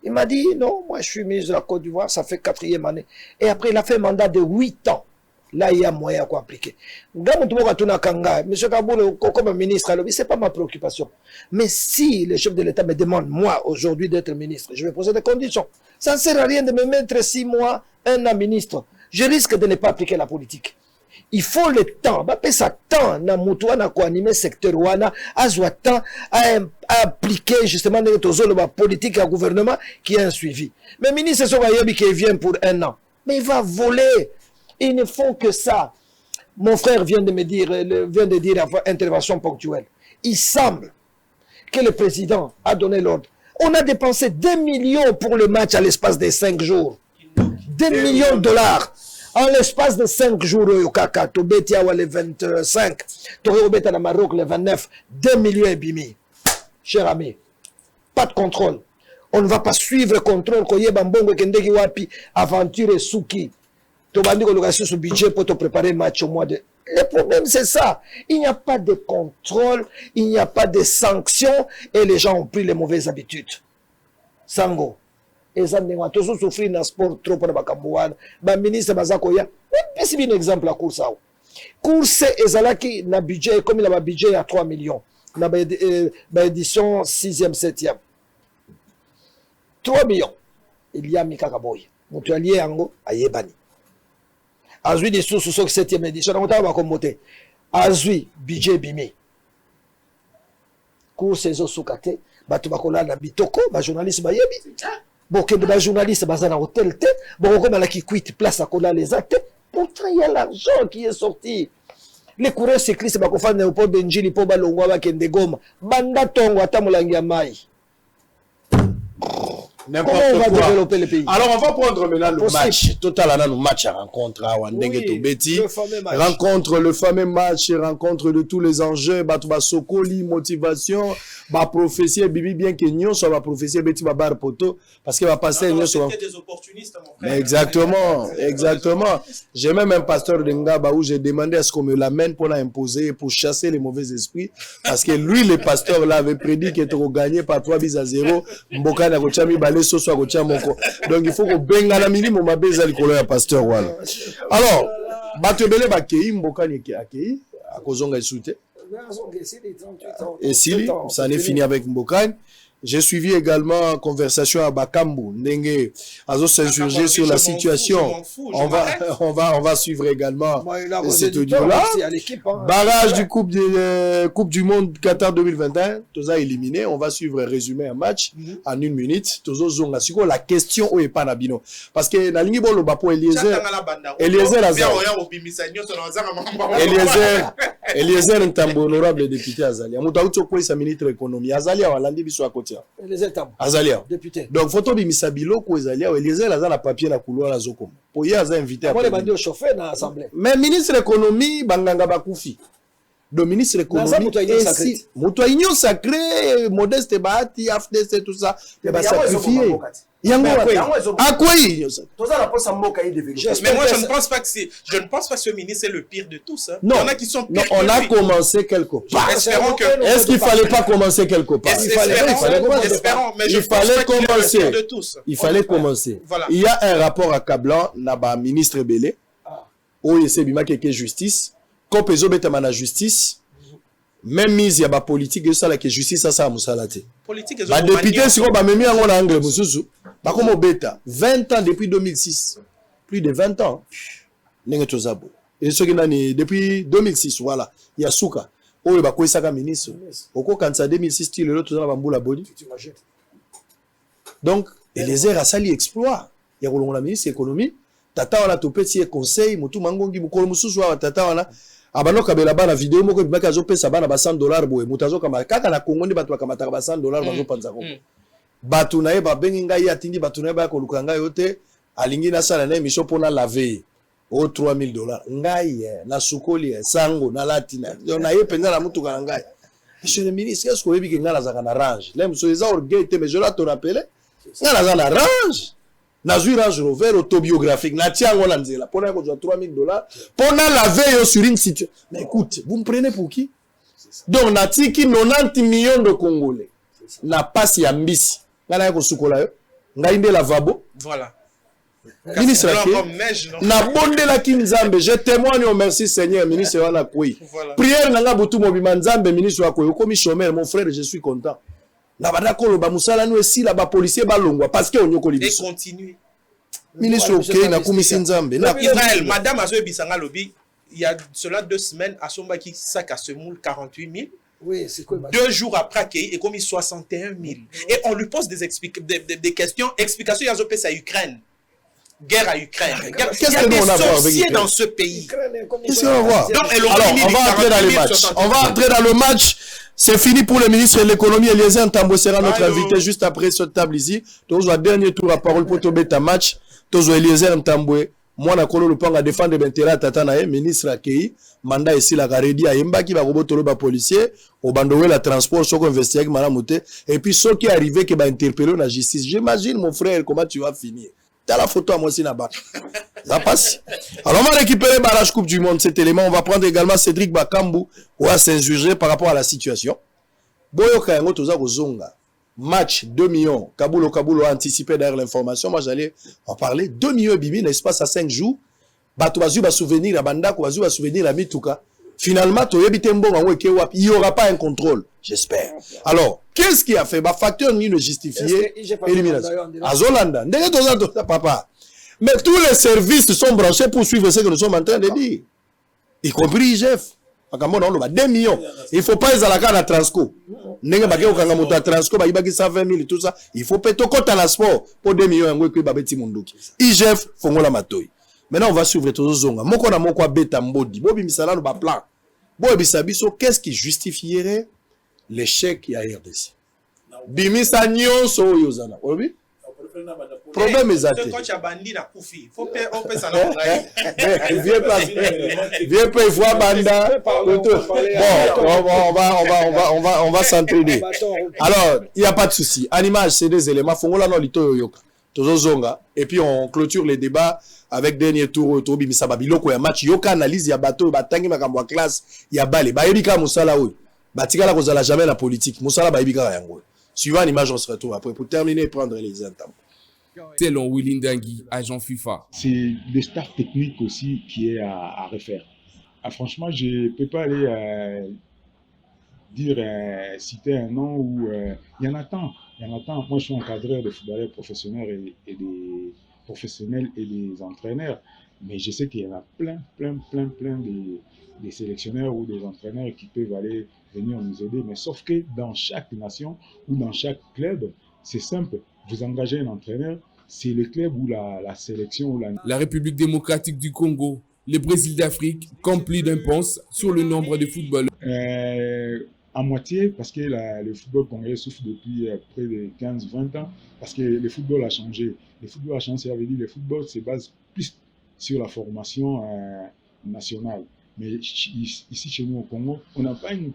Il m'a dit, non, moi je suis ministre de la Côte d'Ivoire, ça fait 4e année. Et après, il a fait un mandat de 8 ans. Là, il y a moyen à appliquer. Monsieur Kaboul, comme ministre, ce n'est pas ma préoccupation. Mais si le chef de l'État me demande, moi, aujourd'hui, d'être ministre, je vais poser des conditions. Ça ne sert à rien de me mettre 6 mois, 1 an ministre. Je risque de ne pas appliquer la politique. il faut le temps. Ça temps na mutu wana ko animer secteur wana azwa temps à appliquer justement la politique à gouvernement qui a un suivi. Mais ministre Sobayebi qui vient pour 1 an, mais il va voler. Ils ne font que ça. Mon frère vient de dire avant intervention ponctuelle. Il semble que le président a donné l'ordre. On a dépensé 2 millions pour le match à l'espace de 5 jours. 2 millions de dollars. En l'espace de 5 jours, au Kaka, Tobetia le 25, Torobeta na Maroc le 29, 2 millions et demi. Cher ami, pas de contrôle. On ne va pas suivre le contrôle. Koyebambongo Kendeki Wapi, aventure et Souki. Tobandi Kolokasi sur budget pour te préparer le match au mois de. Le problème, c'est ça. Il n'y a pas de contrôle, il n'y a pas de sanctions et les gens ont pris les mauvaises habitudes. Sango. Et ça, nous avons souffert dans le sport trop pour le ministre Bazakoya. C'est un exemple à course. Course est na budget, comme il a un budget à 3 millions. Dans l'édition 6e, 7e. 3 millions. Il y a Mika Kaboy. Nous sommes alliés à Yebani. Azui des sous 7e édition. On va commoter. Azui, budget bimi. Course est sous-caté. Batubakola na bitoko, journaliste bayebi. Bon, que les journalistes sont dans l'hôtel, bon, comme qui quitte place à coller les actes, pourtant il y a l'argent qui est sorti. Les coureurs cyclistes, ils font des pots d'Enjili, pour Balongwa, Kendegom, Banda Tongo, Tamulangia Mai. Comment on va développer le pays? Alors, on va prendre maintenant le match. Total, on a le match à rencontre à Wandenge Tobeti. Rencontre, le fameux match, rencontre de tous les enjeux, Batouba Sokoli, motivation, prophétie, Bibi, bien que Nyon soit ma prophétie, Betty Babar Poto, parce qu'il va passer Nyon soit. Des opportunistes, mon frère. Exactement, exactement. J'ai même un pasteur de Ngaba où j'ai demandé à ce qu'on me l'amène pour l'imposer, pour chasser les mauvais esprits, parce que lui, le pasteur là, avait prédit qu'il était gagné par 3-0, Mboka Nagochami Balé. Donc il faut que Bengala minimum ma beza likolo ya pasteur wala. Alors, batebele ba kei mboka ni akei akozonga esute. Et si ça n'est fini avec Mbokane. J'ai suivi également conversation à Bakambu, Ndenge, Azo s'insurger sur la situation. On va suivre également cet audio-là. Barrage du Coupe du Monde Qatar 2021, tout ça éliminé. On va suivre un résumé un match en 1 minute. La question où est pas Nabino. Parce que na lingi bolo bapo Eliezer Ntambo, honorable député Azalia. Moutaouto quoi sa ministre économie. Azalia walandi biso à côté. Azalia. Député. Donc photo bimisa biloko Azalia, Eliezer aza na papier na couloir la zoko. Pour y aza invité à. Moi les chauffeur dans l'assemblée. Mais ministre économie banganga bakufi. Donc ministre économie Moutaignon sacré, Modeste Bahati, AFDC tout ça, il va sacrifier. Mais moi je ne pense pas que ce ministre est le pire de tous. Hein. Non. Il y en a qui sont pires. Non, on a commencé quelque part. Est-ce qu'il fallait pas commencer quelque part? Il fallait commencer. Il fallait commencer. Il y a un rapport accablant là-bas, ministre Belé, où il s'est bima quelque justice, quand peso betama na justice. Même mise, il y a la politique de ça, la justice, ça a moussalate. Les députés, si on a mis en anglais, par contre, bêta, 20 ans depuis 2006, plus de 20 ans, et ce qui est depuis 2006, voilà, il y a Souka, où il y a quoi ça ministre, au cours quand ça 2006, il y a l'autre dans la bamboula boli. Donc, et les airs à sali exploit. Il y a la ministre de l'économie, tata on a tout petit conseil, moutou mangongi, moukou moussou, tata on a. Abano kabela bana vidéo moko bimaka zo pesa bana ba $100 boye mutazo kama kaka na Kongo ndi batu kamata ba $100 bazo panza ko batu na ye ba bengi ngai atindi batu na ye ba ko lukanga yote alingi na sala na émission pona laver au $3000 ngai na sukoli sango na latina na ye penza na mutu kana ngai. Monsieur le ministre, est-ce que vous avez ngala za kana range là monsieur les orgueil mais je la te rappeler ngala za na range. Nazui Range Rover autobiographique, na tiango la nzela, pour na kozo $3000, pour na laver sur une situation. Mais écoute, vous me prenez pour qui? Donc na tiki 90 millions de Congolais. Na passe ya mbisi. Ngana ko sukola yo. Ngainde lavabo. Voilà. Ministre na bonde la kinzambe, je témoigne au merci Seigneur, ministre wana koi. Prière nanga butu mobima nzambe ministre wa koyo komi chômeur, mon frère, je suis content. Na badakolo ba musala no esi la ba policier ba longwa parce que onyoko libiso. Et continuer. Ministre OK na kumisi nzambe. Na Israël, madame azo bisanga lobi il y a cela 2 semaines, Assomba qui sac à Semoule 48 000. Oui, c'est quoi? 2 jours après, il est commis 61 000. Et on lui pose des questions. Explications, il y a à Ukraine. Guerre à Ukraine. Qu'est-ce que nous on a à voir avec Ukraine dans ce pays? Qu'est-ce qu'on va voir? Donc, alors, on va entrer dans le match. On va entrer dans le match. C'est fini pour le ministre de l'économie. Eliezer Ntambo sera notre invité juste après cette table ici. Donc, au dernier tour à parole pour tomber ta match. Donc, Eliezer Ntambo, moi, na kolo lupanga défendre l'intérêt tata na ministre akei mandat ici la garedi a yemba qui va robotolo ba policier au bandowe la transport soko investir avec malamuté et puis ceux qui arrivé qui va interpeller la justice. J'imagine mon frère comment tu vas finir. T'as la photo à moi aussi là-bas. Ça passe. Alors on va récupérer barrage Coupe du Monde cet élément. On va prendre également Cédric Bakambu ou à s'insurger par rapport à la situation. Boyo Kayango toza kozonga. Match 2 millions. Kabulo a anticipé derrière l'information. Moi, j'allais en parler. 2 millions bibi, l'espace à 5 jours. Bato bazu va souvenir à Bandako, bazu va souvenir à Mituka. Finalement, il n'y aura pas un contrôle. J'espère. Alors, qu'est-ce qui a fait? Facteur ni ne justifier élimination. À Zolanda. Papa. Mais tous les services sont branchés pour suivre ce que nous sommes en train de dire. Y compris IGF. 2 millions. Il ne faut pas les aller à la Transco. Il tout ça. Il faut péter au la sport pour 2 millions. IGF, Fongola Matoy. Maintenant, on va suivre tous les zonga. Moko na moko beta mbodi. Bobi misala no ba plan. Bobi sabiso, qu'est-ce qui justifierait l'échec ya RDC? Bimisa nyonso yozana. Obi? Problème est athée. Quand tu as bandi na koufi, faut on ça là. Viens pas voir banda. Bon, on va s'entraider. Alors, il y a pas de souci. Animage, c'est des éléments. Fongola no lito yoka. Tozozonga. Et puis on clôture les débats avec dernier tour Tobi Misababiloko ya match yoka analyse ya bateau batangi makambo classe ya bale. Ba yebika musala oyo. Batikala kozala jamais la politique. Musala ba yebika yango. Suivant l'image, on se retrouve après pour terminer et prendre les intams. Selon Willy Ndangui, agent FIFA. C'est le staff technique aussi qui est à refaire. Ah, franchement, je ne peux pas aller citer un nom où il y en a tant. Moi, je suis encadreur de footballeurs professionnels et des professionnels et des entraîneurs. Mais je sais qu'il y en a plein des sélectionneurs ou des entraîneurs qui peuvent aller venir nous aider. Mais sauf que dans chaque nation ou dans chaque club, c'est simple. Vous engagez un entraîneur, c'est le club ou la sélection. Ou la République démocratique du Congo, le Brésil d'Afrique, comme plus d'un pense sur le nombre de footballeurs. À moitié, parce que le football congolais souffre depuis près de 15-20 ans, parce que le football a changé. Le football a changé, ça veut dire que le football se base plus sur la formation nationale. Mais ici, chez nous au Congo, on n'a pas une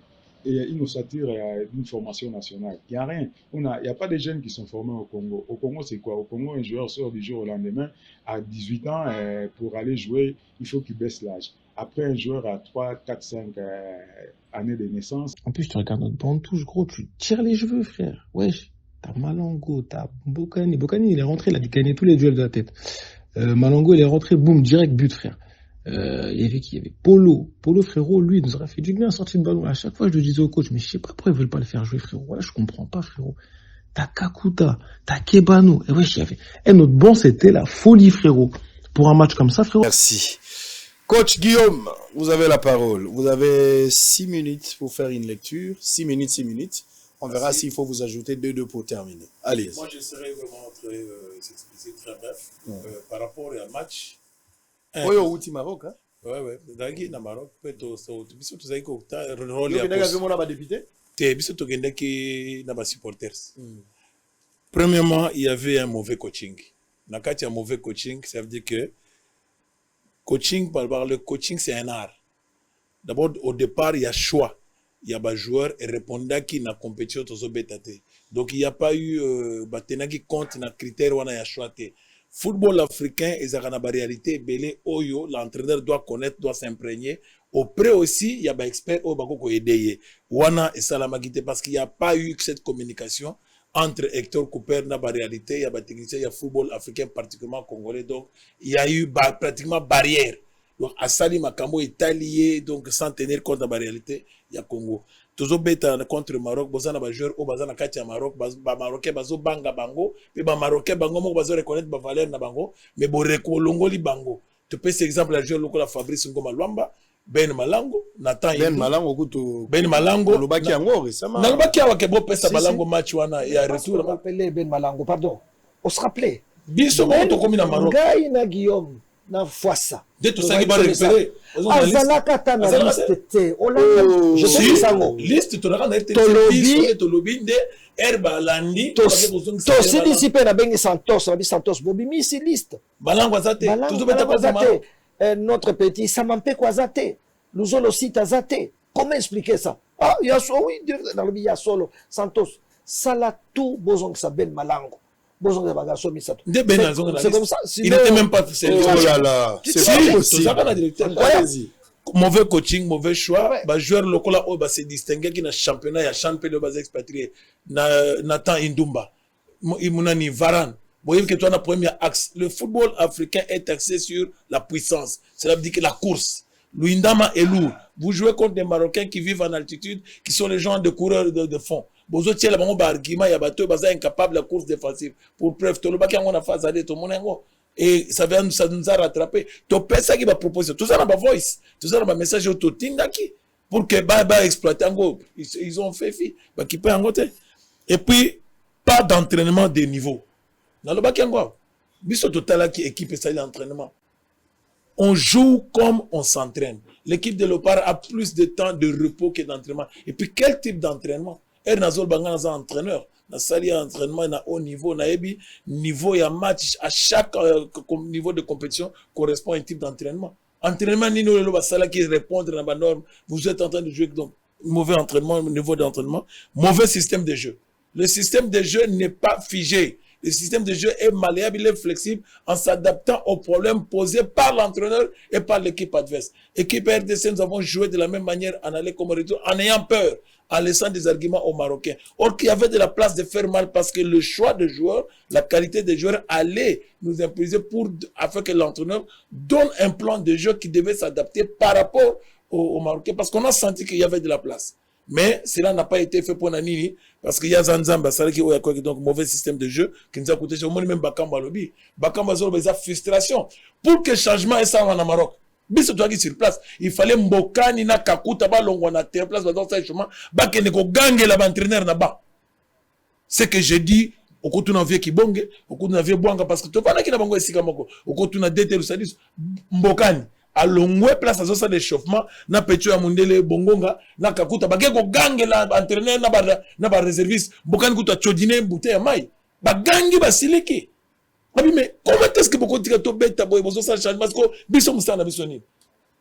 ossature d'une formation nationale. Il n'y a rien. Il n'y a pas de jeunes qui sont formés au Congo. Au Congo, c'est quoi? Au Congo, un joueur sort du jour au lendemain. À 18 ans, pour aller jouer, il faut qu'il baisse l'âge. Après, un joueur à 3, 4, 5 années de naissance. En plus, tu regardes notre bande touche, gros, tu tires les cheveux, frère. Wesh, t'as Malongo, t'as Bokani. Bokani, il est rentré, il a dû gagner tous les duels de la tête. Malongo, il est rentré, boum, direct but, frère. Il y avait qui? Il y avait Polo. Polo, frérot, lui, il nous aurait fait du bien sortir de ballon. À chaque fois, je le disais au coach, mais je sais pas pourquoi ils veulent pas le faire jouer, frérot. Voilà, je comprends pas, frérot. T'as Kakuta, t'as Kebano. Et wesh, il y avait. Et notre banc, c'était la folie, frérot. Pour un match comme ça, frérot. Merci. Coach Guillaume, vous avez la parole. Vous avez 6 minutes pour faire une lecture. 6 minutes. On verra s'il faut vous ajouter 2 pour terminer. Allez. Moi, je serai vraiment très explicite, très bref. Par rapport au match. Oui, au Maroc, hein? Ouais. Dans le Maroc, peut-être biso tozali ko rôle ya député. Biso tokendaki na ba supporters. Premièrement, il y avait un mauvais coaching. Nakati un mauvais coaching, ça veut dire que coaching, le coaching, c'est un art. D'abord, au départ, il y a choix. Il y a des joueurs et répondant qui na compétition tozo betate. Donc, il n'y a pas eu batena qui compte na critère wana ya choix te. Football africain, et la réalité, belé oyo, l'entraîneur doit connaître, doit s'imprégner. Auprès aussi, il y a des experts au bako aider. Wana et Salamagité, parce qu'il n'y a pas eu cette communication entre Hector Cooper na ba réalité, il y a des techniciens, il y a football africain, particulièrement congolais. Donc, il y a eu pratiquement barrière. Donc, Assali Makambo est allié, donc sans tenir compte de la réalité, il y a Congo. Toujours bêta contre le Maroc, bozana ba joueur au bazana katia Maroc, ba Marocain bazo banga bango, puis ba Marocain bango mo bazo reconnaître ba valeur na bango, mais bo rekolongo li bango. Tu peux cet exemple la joueur local Fabrice Ngoma Luamba, Ben Malango, Nathan Ben Malango kuto Ben Malango lobaki yango récemment. Na lobaki awake bo pesa Malango match wana et à retour. On rappelait Ben Malango, pardon. On se rappelait. Biso to komi na Maroc. Ngai na Guillaume na Foissa. De tout ça qui va récupérer. Azalaka ta na liste te. Je sais ça ngo. Liste to na RTC. Tolobi de Herba Landi. Tosi disciple na bengi Santos, na Santos Bobimi si liste. Malango azate. Tout beta pas Malango. Notre petit Samampe Kwazate, Luzolo Sita Zate. Comment expliquer ça? Ah, il y a oui, dans le billet solo, Santos, Salatou, Bozong Sabel Malango. Bozong Bagasso Misato. C'est comme ça. Il n'était même pas. Oh là là, c'est pas possible. Mauvais coaching, mauvais choix. Bah, joueur local là, s'est distingué qui n'a championnat, il y a champion de base expatrié. Nathan Indumba, Imunani Varane. Vous voyez que toi, le premier axe, le football africain est axé sur la puissance. Cela veut dire que la course. L'Indama est lourd. Vous jouez contre des Marocains qui vivent en altitude, qui sont les gens de coureurs de fond. Vous autres, il y a un argument, il y a un incapable de la course défensive. Pour preuve, tout le monde a fait aller, tout le monde. Et ça nous a rattrapé. Tout ça qui va proposer. Tout ça dans ma voice. Tout ça dans ma message au Totindaki. Pour que exploiter en gros. Ils ont fait fi. Qui peut en côté. Et puis, pas d'entraînement de niveau. Dans le bac, biso total qui équipe ça l'entraînement. On joue comme on s'entraîne. L'équipe de Lopar a plus de temps de repos que d'entraînement. Et puis quel type d'entraînement? Ernazol Bangan est un entraîneur. Na sali entraînement na haut niveau, na ebi niveau ya match à chaque niveau de compétition correspond à un type d'entraînement. Entraînement ni nous le basala qui répondre à la norme. Vous êtes en train de jouer donc mauvais entraînement, niveau d'entraînement, mauvais système de jeu. Le système de jeu n'est pas figé. Le système de jeu est malléable, il est flexible en s'adaptant aux problèmes posés par l'entraîneur et par l'équipe adverse. Équipe RDC, nous avons joué de la même manière en aller comme retour, en ayant peur, en laissant des arguments aux Marocains. Or, qu'il y avait de la place de faire mal parce que le choix de joueurs, la qualité des joueurs allait nous imposer afin que l'entraîneur donne un plan de jeu qui devait s'adapter par rapport aux Marocains parce qu'on a senti qu'il y avait de la place. Mais cela n'a pas été fait pour Nanini parce qu'il y a Zanzamba, ça qui a donc mauvais système de jeu qui nous a coûté cher. Même Bakamba lobby, Bakamba zolo a frustration pour que le changement est ça en Maroc. Bis toi qui sur place, il fallait Mbokani na Kakuta ba longo na terre place dans ça chemin, ba que ne ko gangue la entraîneur na ba. C'est que je dis au côté na vie qui bonge, au côté na vie boanga parce que tu vas na ki na bango esika moko, au côté na déter sadis Mbokani à longwe place à ça d'échauffement na pecho ya mundele bongonga na kakuta bageko gange la entraîneur na ba réserviste bokani kuta chodine bouteille ya mai bagangi basiliki abi mais comment est-ce que boko tika to beta boy bozo ça changement parce que biso musana biso ni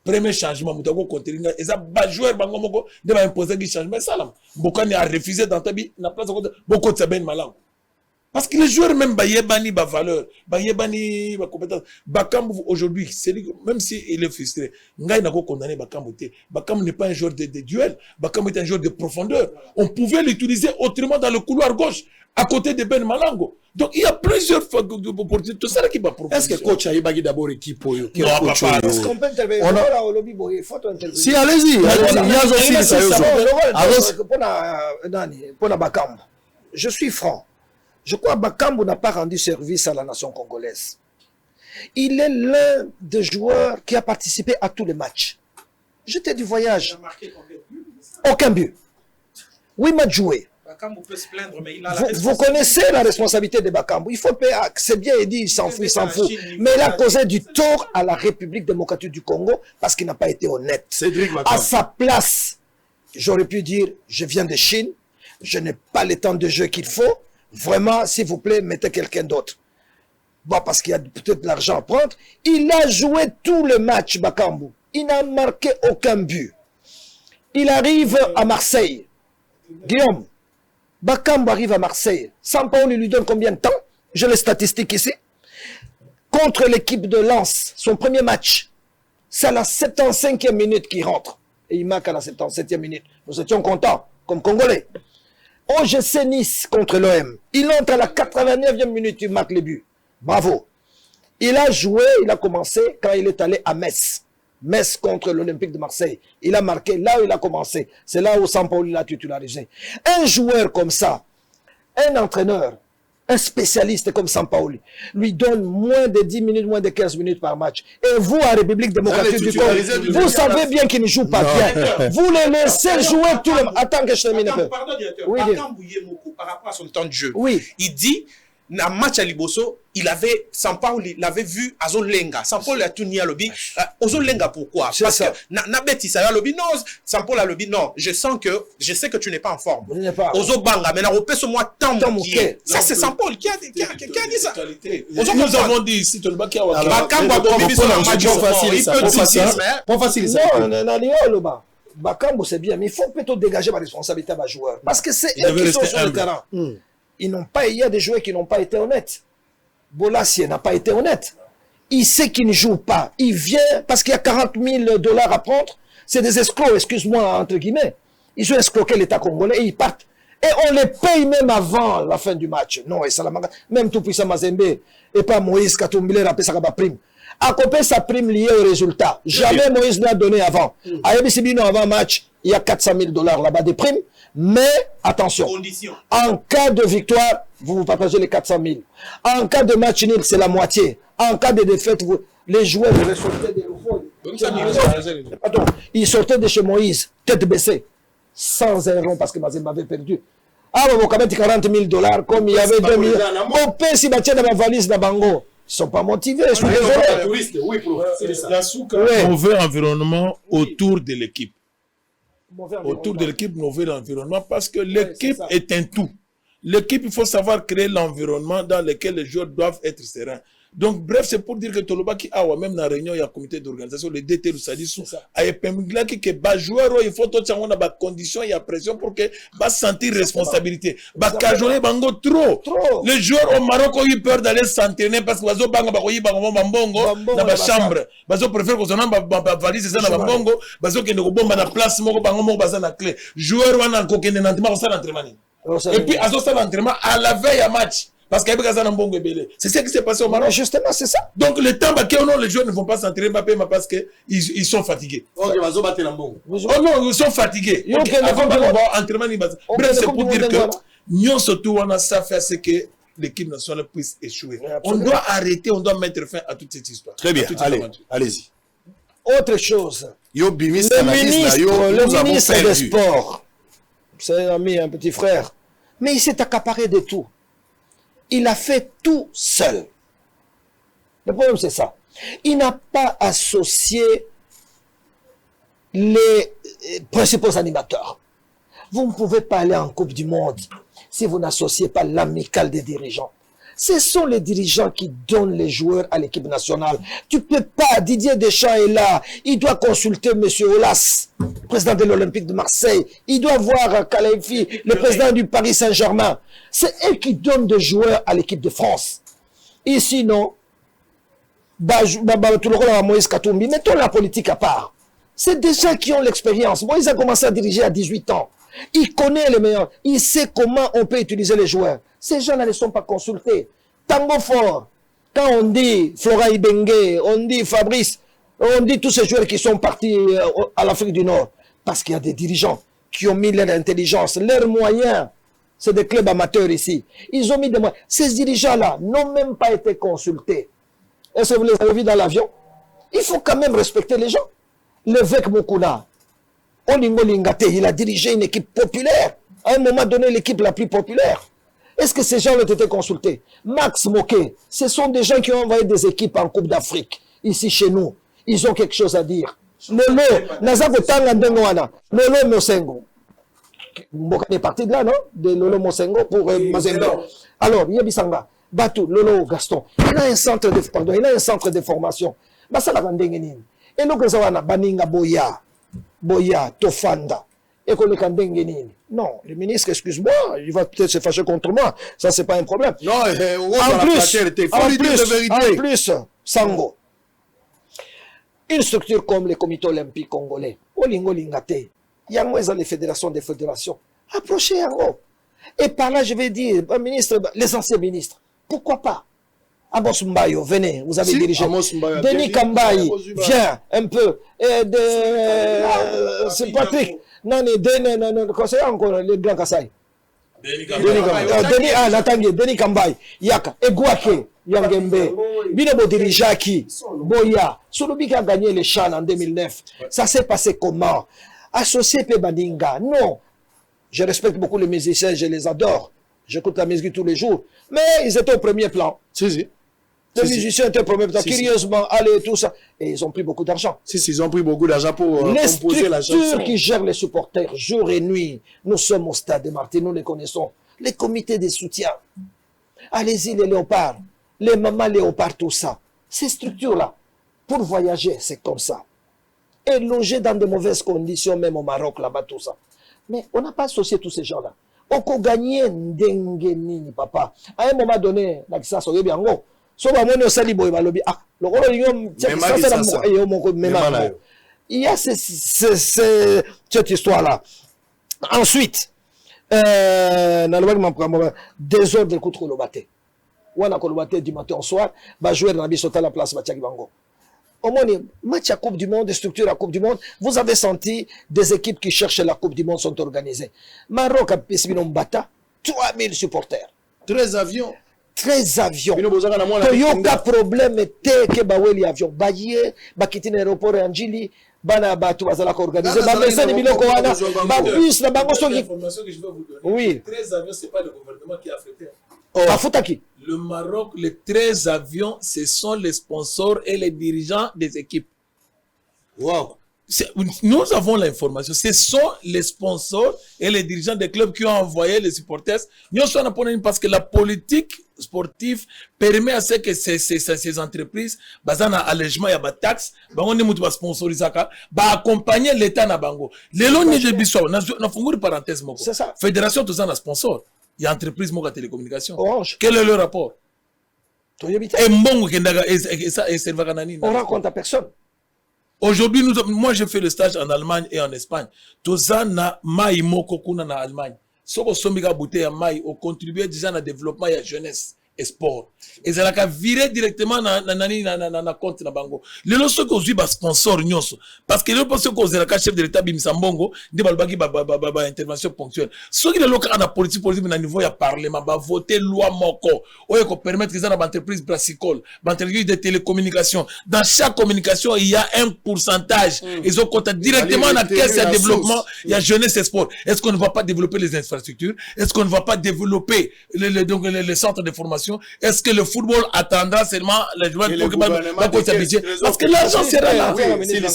premier changement mutako contringa eza ba joueur bango moko de ba imposer qui changement salam bokani a refusé dans tabi na place boko tsaben malang. Parce que les joueurs même Bayebani ba valeur, Bayebani ba compétence, Bakambu aujourd'hui, même si il est frustré, Ngai n'a pas condamné Bakambu. Bakambu n'est pas un joueur de duel, Bakambu est un joueur de profondeur. On pouvait l'utiliser autrement dans le couloir gauche, à côté de Ben Malango. Donc il y a plusieurs opportunités. Tout ça qui va proposer. Est-ce que coach a eu d'abord équipe pour non, papa. Est-ce qu'on peut intervenir au lobby boy? Il faut intervenir. Si allez-y, je suis franc. Je crois que Bakambu n'a pas rendu service à la nation congolaise. Il est l'un des joueurs qui a participé à tous les matchs. J'étais du voyage. Aucun but. 8 matchs joués. Bakambu peut se plaindre, mais il a vous connaissez la responsabilité de Bakambu. Il faut payer. C'est bien, il dit, il s'en fout. Mais il a causé du tort à la République démocratique du Congo parce qu'il n'a pas été honnête. À sa place, j'aurais pu dire, je viens de Chine, je n'ai pas le temps de jeu qu'il faut. Vraiment, s'il vous plaît, mettez quelqu'un d'autre. Bon, parce qu'il y a peut-être de l'argent à prendre. Il a joué tout le match, Bakambu. Il n'a marqué aucun but. Il arrive à Marseille. Guillaume, Bakambu arrive à Marseille. Sampaoli lui donne combien de temps? J'ai les statistiques ici. Contre l'équipe de Lens, son premier match, c'est à la 75e minute qu'il rentre. Et il marque à la 77e minute. Nous étions contents, comme Congolais. OGC Nice contre l'OM. Il entre à la 89e minute, il marque le but. Bravo. Il a joué, il a commencé quand il est allé à Metz. Metz contre l'Olympique de Marseille. Il a marqué là où il a commencé. C'est là où Sampaoli l'a titularisé. Un joueur comme ça, un entraîneur, Un spécialiste comme Sampaoli lui donne moins de 10 minutes, moins de 15 minutes par match. Et vous, à République démocratique du Congo, vous savez bien qu'il ne joue pas bien. Vous les laissez jouer tout le monde. Attends que je termine un peu. Pardon, directeur. Oui, par rapport à son temps de jeu, oui. Il dit, dans le match à Liboso, Sampaoli l'avait vu à Zone Lenga. Sampaoli a tout nié à lobby. Zone Lenga, pourquoi? Parce que Nabeti, ça a lobby. Non, Sampaoli a lobby. Non, je sais que tu n'es pas en forme. Ozo Banga, mais on peut se moi tant qui est. Ça, c'est Sampaoli qui a dit ça. Nous avons dit ici, tout le monde qui a Bakambo a bombé sur le match. Pas facile, ça. Non, Bakambo, c'est bien, mais il faut plutôt dégager ma responsabilité à joueur. Parce que c'est eux qui sont sur le terrain. Ils n'ont pas, il y a des joueurs qui n'ont pas été honnêtes. Bolasie n'a pas été honnête. Il sait qu'il ne joue pas. Il vient parce qu'il y a 40 000 $ à prendre. C'est des escrocs, excuse-moi, entre guillemets. Ils ont escroqué l'État congolais et ils partent. Et on les paye même avant la fin du match. Non, et ça même tout puissant Mazembe et pas Moïse Katombile rappelle ça comme prime. À côté sa prime liée au résultat. Jamais Moïse n'a donné avant. À Ebisibino avant match, il y a 400 000 $ là-bas des primes. Mais attention, en cas de victoire, vous partagez les 400 000. En cas de match nul, c'est la moitié. En cas de défaite, les joueurs sortaient des ils sortaient de chez Moïse, tête baissée, sans un rond parce que Mazembe avait perdu. Ah, on va mettre 40 000 $ comme il y avait 2 millions. Mon père, s'il battait dans ma valise de Bango, ils ne sont pas motivés. Je suis désolé. Mauvais environnement autour de l'équipe. Autour de l'équipe, mauvais environnement, parce que l'équipe est un tout. L'équipe, il faut savoir créer l'environnement dans lequel les joueurs doivent être sereins. Donc, bref, c'est pour dire que Toloba qui a même dans la réunion, il y a un comité d'organisation, le DT, le SADIS, il y a des joueurs, il faut tout ça, on a des conditions, il y a pression pour que va sentir responsabilité. Cajolé bango trop. Les joueurs au Maroc ont eu peur d'aller s'entraîner parce que bazo banga bakoyi bango bambongo dans la chambre. Bazo préfère que son ba valise ça dans bambongo, bazo que ne bomba na place moko bango moko baza na clé. Joueur wana kokende n'entraînement ça l'entraînement. Et puis azo ça l'entraînement à la veille à match. Parce qu'il y a c'est ce qui s'est passé au Maroc. Justement, c'est ça. Donc, le temps où les joueurs ne vont pas s'entraîner parce qu'ils sont fatigués. Oh non, ils sont fatigués. Bref, c'est pour dire que nous, surtout, on a ça fait ce que l'équipe nationale puisse échouer. On doit arrêter, on doit mettre fin à toute cette histoire. Très bien, allez-y. Autre chose. Le ministre des Sports, c'est un ami, un petit frère, mais il s'est accaparé de tout. Il a fait tout seul. Le problème, c'est ça. Il n'a pas associé les principaux animateurs. Vous ne pouvez pas aller en Coupe du Monde si vous n'associez pas l'amicale des dirigeants. Ce sont les dirigeants qui donnent les joueurs à l'équipe nationale. Tu ne peux pas, Didier Deschamps est là, il doit consulter M. Aulas, président de l'Olympique de Marseille. Il doit voir Kalefi, le président du Paris Saint-Germain. C'est eux qui donnent des joueurs à l'équipe de France. Et sinon, Moïse Katumbi, mettons la politique à part. C'est des gens qui ont l'expérience. Moïse a commencé à diriger à 18 ans. Il connaît les meilleurs. Il sait comment on peut utiliser les joueurs. Ces gens-là ne sont pas consultés. Tango Fort, quand on dit Flora Ibengue, on dit Fabrice, on dit tous ces joueurs qui sont partis à l'Afrique du Nord, parce qu'il y a des dirigeants qui ont mis leur intelligence, leurs moyens. C'est des clubs amateurs ici. Ils ont mis des moyens. Ces dirigeants-là n'ont même pas été consultés. Est-ce que vous les avez vus dans l'avion? Il faut quand même respecter les gens. L'évêque Mokuna, Olingo Lingate, il a dirigé une équipe populaire. À un moment donné, l'équipe la plus populaire. Est-ce que ces gens ont été consultés? Max Moké, ce sont des gens qui ont envoyé des équipes en Coupe d'Afrique, ici chez nous. Ils ont quelque chose à dire. Lolo, Nazako Tanga Ndengoana, Lolo Mosengo. Mboka est parti de là, non? De Lolo Mosengo pour Mazembe. Alors, Yabisanga, Batou, Lolo Gaston, il a un centre de formation. Basala Vandengenin. Et nous, Baninga Boya, Tofanda. Et qu'on est non, le ministre, excuse-moi, il va peut-être se fâcher contre moi. Ça, c'est pas un problème. Non, en plus, Sango, une structure comme le comité olympique congolais, Olingo Lingate, Yango est dans les fédérations des fédérations. Approchez Yango. Et par là, je vais dire, ministre, les anciens ministres, pourquoi pas? Amos Mbayo, venez, vous avez dirigé. Denis Kambayi, viens un peu. C'est Patrick. Non, conseiller encore le Grand Kassai. Denis Kambai, Yaka, Egwake, Yangembe, Binebo Dirijaki, Boya, Solobi qui a gagné les Chan en 2009. Ça s'est passé comment? Associé Pebaninga, non. Je respecte beaucoup les musiciens, je les adore. J'écoute la musique tous les jours. Mais ils étaient au premier plan. Si. Les musiciens étaient au premier plan. Curieusement, allez, tout ça. Et ils ont pris beaucoup d'argent. Ils ont pris beaucoup d'argent pour composer la chanson. Les structures qui gèrent les supporters jour et nuit, nous sommes au stade de Martin, nous les connaissons. Les comités de soutien. Allez-y, les léopards. Les mamans léopards, tout ça. Ces structures-là, pour voyager, c'est comme ça. Et loger dans de mauvaises conditions, même au Maroc, là-bas, tout ça. Mais on n'a pas associé tous ces gens-là. On peut gagner Ndengenini, papa. À un moment donné, il y a cette histoire-là. Ensuite, désordre contre le baté. On a le baté du matin au soir, va jouer dans la place Bango. Au moins, match à Coupe du Monde, structure à Coupe du Monde, vous avez senti des équipes qui cherchent la Coupe du Monde sont organisées. Maroc a Pesbinon Bata, 3000 supporters. 13 avions. 13 avions. Toyoka problème était que Baweli avion. Baye, Bakitine aéroport Anjili, Bana Batu Bazala organisé. Bamesa ni Biloko Wana, Babus, la Bango Sogi. L'information que je vais vous donner, oui. Les 13 avions, ce n'est pas le gouvernement qui a affecté. Afutaki. Le Maroc, les 13 avions, ce sont les sponsors et les dirigeants des équipes. Wow. Nous avons l'information. Ce sont les sponsors et les dirigeants des clubs qui ont envoyé les supporters. Parce que la politique sportive permet à ce que ces entreprises, basant sur l'allègement et la taxe, accompagner l'État na bango. Les lois ne une parenthèse. C'est ça. Fédération, tout ça, na sponsor. Il y a entreprise Moga Télécommunication. Orange. Quel est le rapport? On rencontre à personne. Aujourd'hui, moi j'ai fait le stage en Allemagne et en Espagne. Tout ça na mai moko kuna na Allemagne. Soko sombiga bouteille à mai au contribuer déjà à développement et à jeunesse et sport. Et ça a viré directement na compte na bango. Les lorsque qu'on suit sponsor nyonso parce que le pense qu'on zera chef de l'état bimsambongo de balbaki intervention ponctuelle. Ce qui est le cas na politique na niveau ya parlement ba voter loi moko oyo ko permettre qu'ils aient entreprise brassicole, entreprise de télécommunication. Dans chaque communication, il y a un pourcentage. Ils ont compté directement dans la caisse de développement, il y a jeunesse et sport. Est-ce qu'on ne va pas développer les infrastructures? Est-ce qu'on ne va pas développer les centres de formation? Est-ce que le football attendra seulement les joueurs pour que parce que l'argent sera là. Et le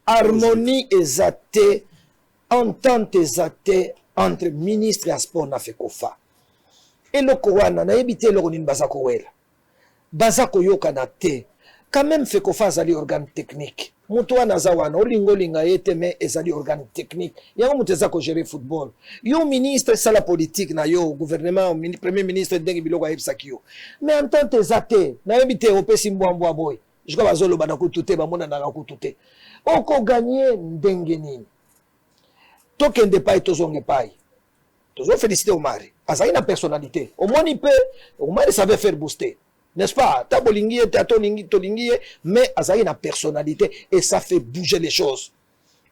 harmonie exatée, entente exatée entre ministre et sport na fekofa. Et le Kowana na évité le ronin bazako wela. Bazako yoka na te. Quand même fekofa zali organe technique. Mutuwa na zawana olingo linga yete me ezali organe technique. Yango muteza ko gérer football. Yo ministre ça la politique na yo gouvernement premier ministre dengi biloko ayebisaki yo. Mais entente exatée na évité opesi mbwambwa boy. Jiko bazolo bana kutute bamona na kutute. Oko gagner ndenge nini. Tokende pai tozonge pai. Tozo féliciter Omari. Azali na personnalité. Omoni pe Omari savait faire booster. N'est-ce pas? Mais Azaï a personnalité et ça fait bouger les choses.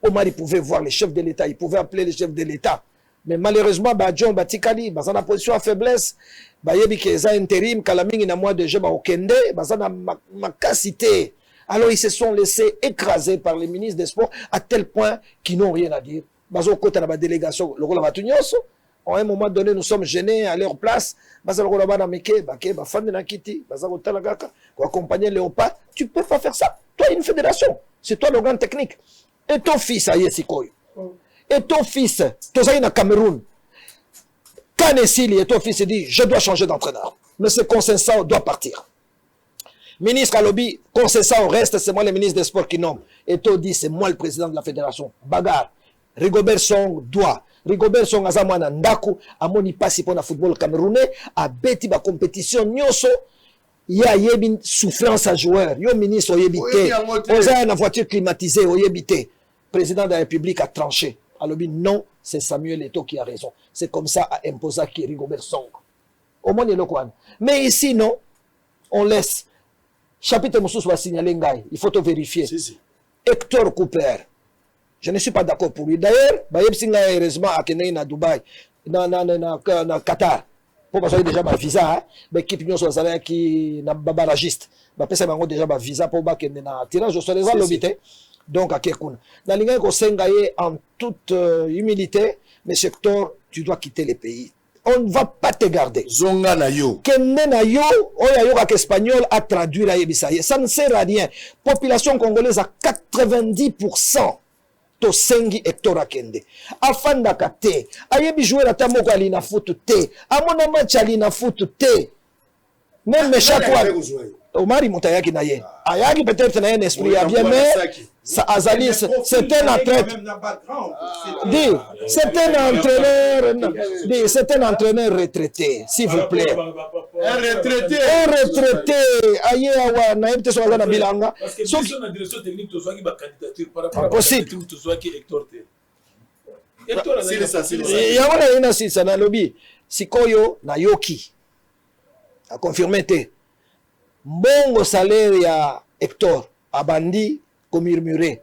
Omar, il pouvait voir les chefs de l'État, il pouvait appeler les chefs de l'État. Mais malheureusement, John Batikali, dans la position à faiblesse, Bayebi Keza intérim, Kalaming na moi de Jeba Okende, Bazana Makasité. Alors ils se sont laissés écraser par les ministres des Sports à tel point qu'ils n'ont rien à dire. Bazo Kota na délégation, le rôle Matunyoso. À un moment donné, nous sommes gênés à leur place. Tu peux pas faire ça. Toi, une fédération. C'est toi l'organe technique. Et ton fils, Ayesikoy. Et ton fils, Tozaïna Cameroun. Kanesili et ton fils dit, je dois changer d'entraîneur. Mais ce consensus doit partir. Ministre Alobi, consensus au reste, c'est moi le ministre des Sports qui nomme. Et toi dit, c'est moi le président de la fédération. Bagarre. Rigobert Song doit. Rigobert Song azamwana ndaku amoni pasi pour le football camerounais a beti ba compétition nyoso ya yebi souffrance à joueur yo ministre oyebité oza na voiture climatisée oyebité président de la République a tranché alobi non c'est Samuel Eto'o qui a raison c'est comme ça a imposé qui Rigobert Song au moins le quoi mais ici non on laisse chapitre mususu va signaler ngai il faut te vérifier Hector Cooper. Je ne suis pas d'accord pour lui. D'ailleurs, heureusement, à Dubaï, na Qatar. Pour passer déjà ma visa, mais qui pignon sur salaire qui na barragiste. Bah pesa bango déjà ma visa pour ba kende na tirage je les lobité. Donc à Kekuna. Na linga ko sengaye en toute humilité, mais secteur tu dois quitter le pays. On ne va pas te garder. Zonga na yo. Kende na yo, oya yo kak espagnol a traduit la yebisaye. Ça ne sert à rien. Population congolaise à 90%. To sengi Hector Akende. Afanda kate. Ayebi jouer la tamoko alina foot te. Amona match alina foot te. Même chaque fois. Omari Moutayaki na ye. Ayaki peut-être na un esprit à bien, mais ça Azali, c'est un athlète. C'est un entraîneur retraité, s'il vous plaît. Un retraité. Un retraité. Aye awa na yebte so na bilanga. Parce que si on a direction technique to soki ba candidature par rapport possible to soki Hector te. Hector c'est ça. Yawana ina sisa na lobby. Sikoyo na yoki. A confirmé te. Mbongo salaire ya Hector abandi ko murmurer.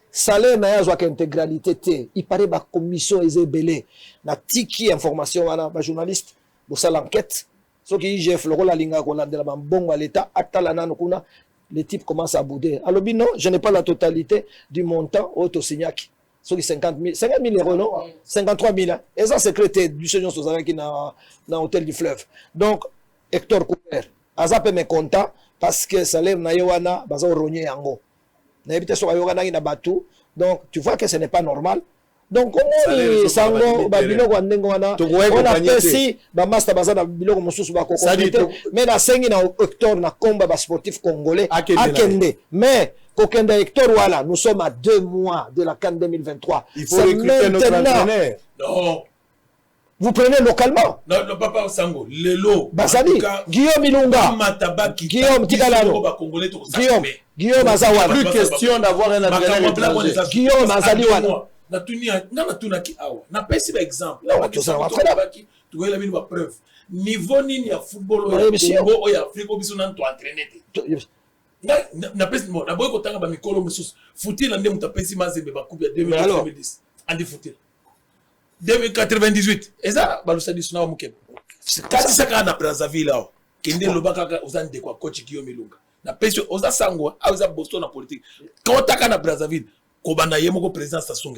Salaire na yazwa intégralité te. Il paraît ba commission ezebele na tiki information wana ba journaliste bo sala enquête. Ce qui IGF le rôle à linga ko landela ba mbongo à l'état atala nanu kuna les types commencent à bouder. Alors non, je n'ai pas la totalité du montant auto signaki. Ce qui 50 000 euros non 53 000 hein. Et ça secrétaire du Seigneur Sozana qui na hôtel du fleuve. Donc Hector Couper azape mes comptes parce que salaire na yowana baza rogner yango. Na ebite so yowana ina batu. Donc tu vois que ce n'est pas normal. Donc comment sango ba biloko ndengo wana on appelle si ba master baza na biloko mosusu ba kokoko mais na sengi na Hector na combat ba sportif congolais akende mais kokende Hector wala nous sommes à 2 mois de la CAN 2023 il faut recruter notre entraîneur. Non. Vous prenez localement. Non, le papa Sango, Lelo. Basadi, Guillaume Ilunga. Guillaume Tigalano. Guillaume Azawana. Plus question d'avoir un entraîneur étranger. Guillaume Azaliwana. Na tuna ki awa. Na pesi ba exemple. Na tu ça va faire. Tu vois la mine ba preuve. Niveau nini ya football ya Congo o ya Afrique biso na to entraîner te. Na pesi mo na boy ko tanga ba mikolo mususu. Futil ande mutapesi mazembe ba coupe ya 2010. Andi futil. 2098 eza balusadi suna wa mukeba kati saka na Brazzaville awo kende lobaka uzande kwa coach Guillaume Ilunga na pesi oza sangwa auza Boston na politique kotaka na Brazzaville ko banda yemo ko président Sassou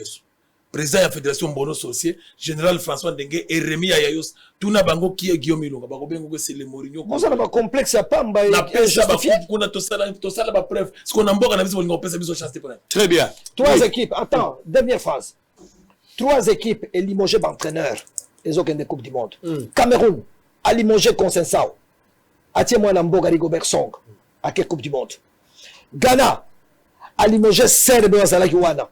président ya fédération Mbono Sorcier général François Ndenge et Rémi Ayayos tuna bango ki Guillaume Ilunga bako bengo ko c'est le Mourinho ko ça ba complexe ya pamba na pesa ba kuna to sala ba preuve ce qu'on emboka na biso bolingo pesa biso chance te pour très bien 3 équipes attends dernière phase 3 équipes et limogé d'entraîneur. Ils ont gagné la Coupe du Monde. Cameroun a limogé Consensao. A tiens moi Namboga Rigobert Song. À quelle Coupe du Monde? Ghana a limogé Serbe Azalakiwana.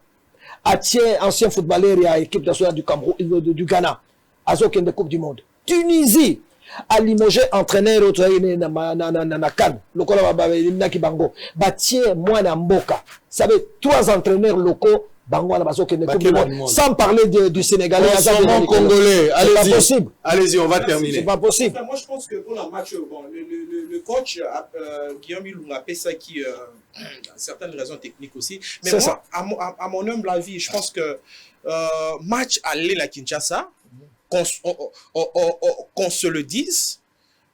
A tiens ancien footballeur et équipe nationale du Cameroun, du Ghana. A gagné la Coupe du Monde. Tunisie a limogé entraîneur au na CAN. Le Kola Naki Bango. Bah tiens moi Namboka. Ça veut 3 entraîneurs locaux. Sans parler du Sénégalais, congolais. Allez-y, possible. Allez-y, on va terminer. C'est pas possible. Moi, je pense que pour un match, bon, le coach Guillaume Ilunga a fait ça qui certaines raisons techniques aussi. Mais moi, ça. À mon humble avis, je pense que match aller la Kinshasa, qu'on se le dise,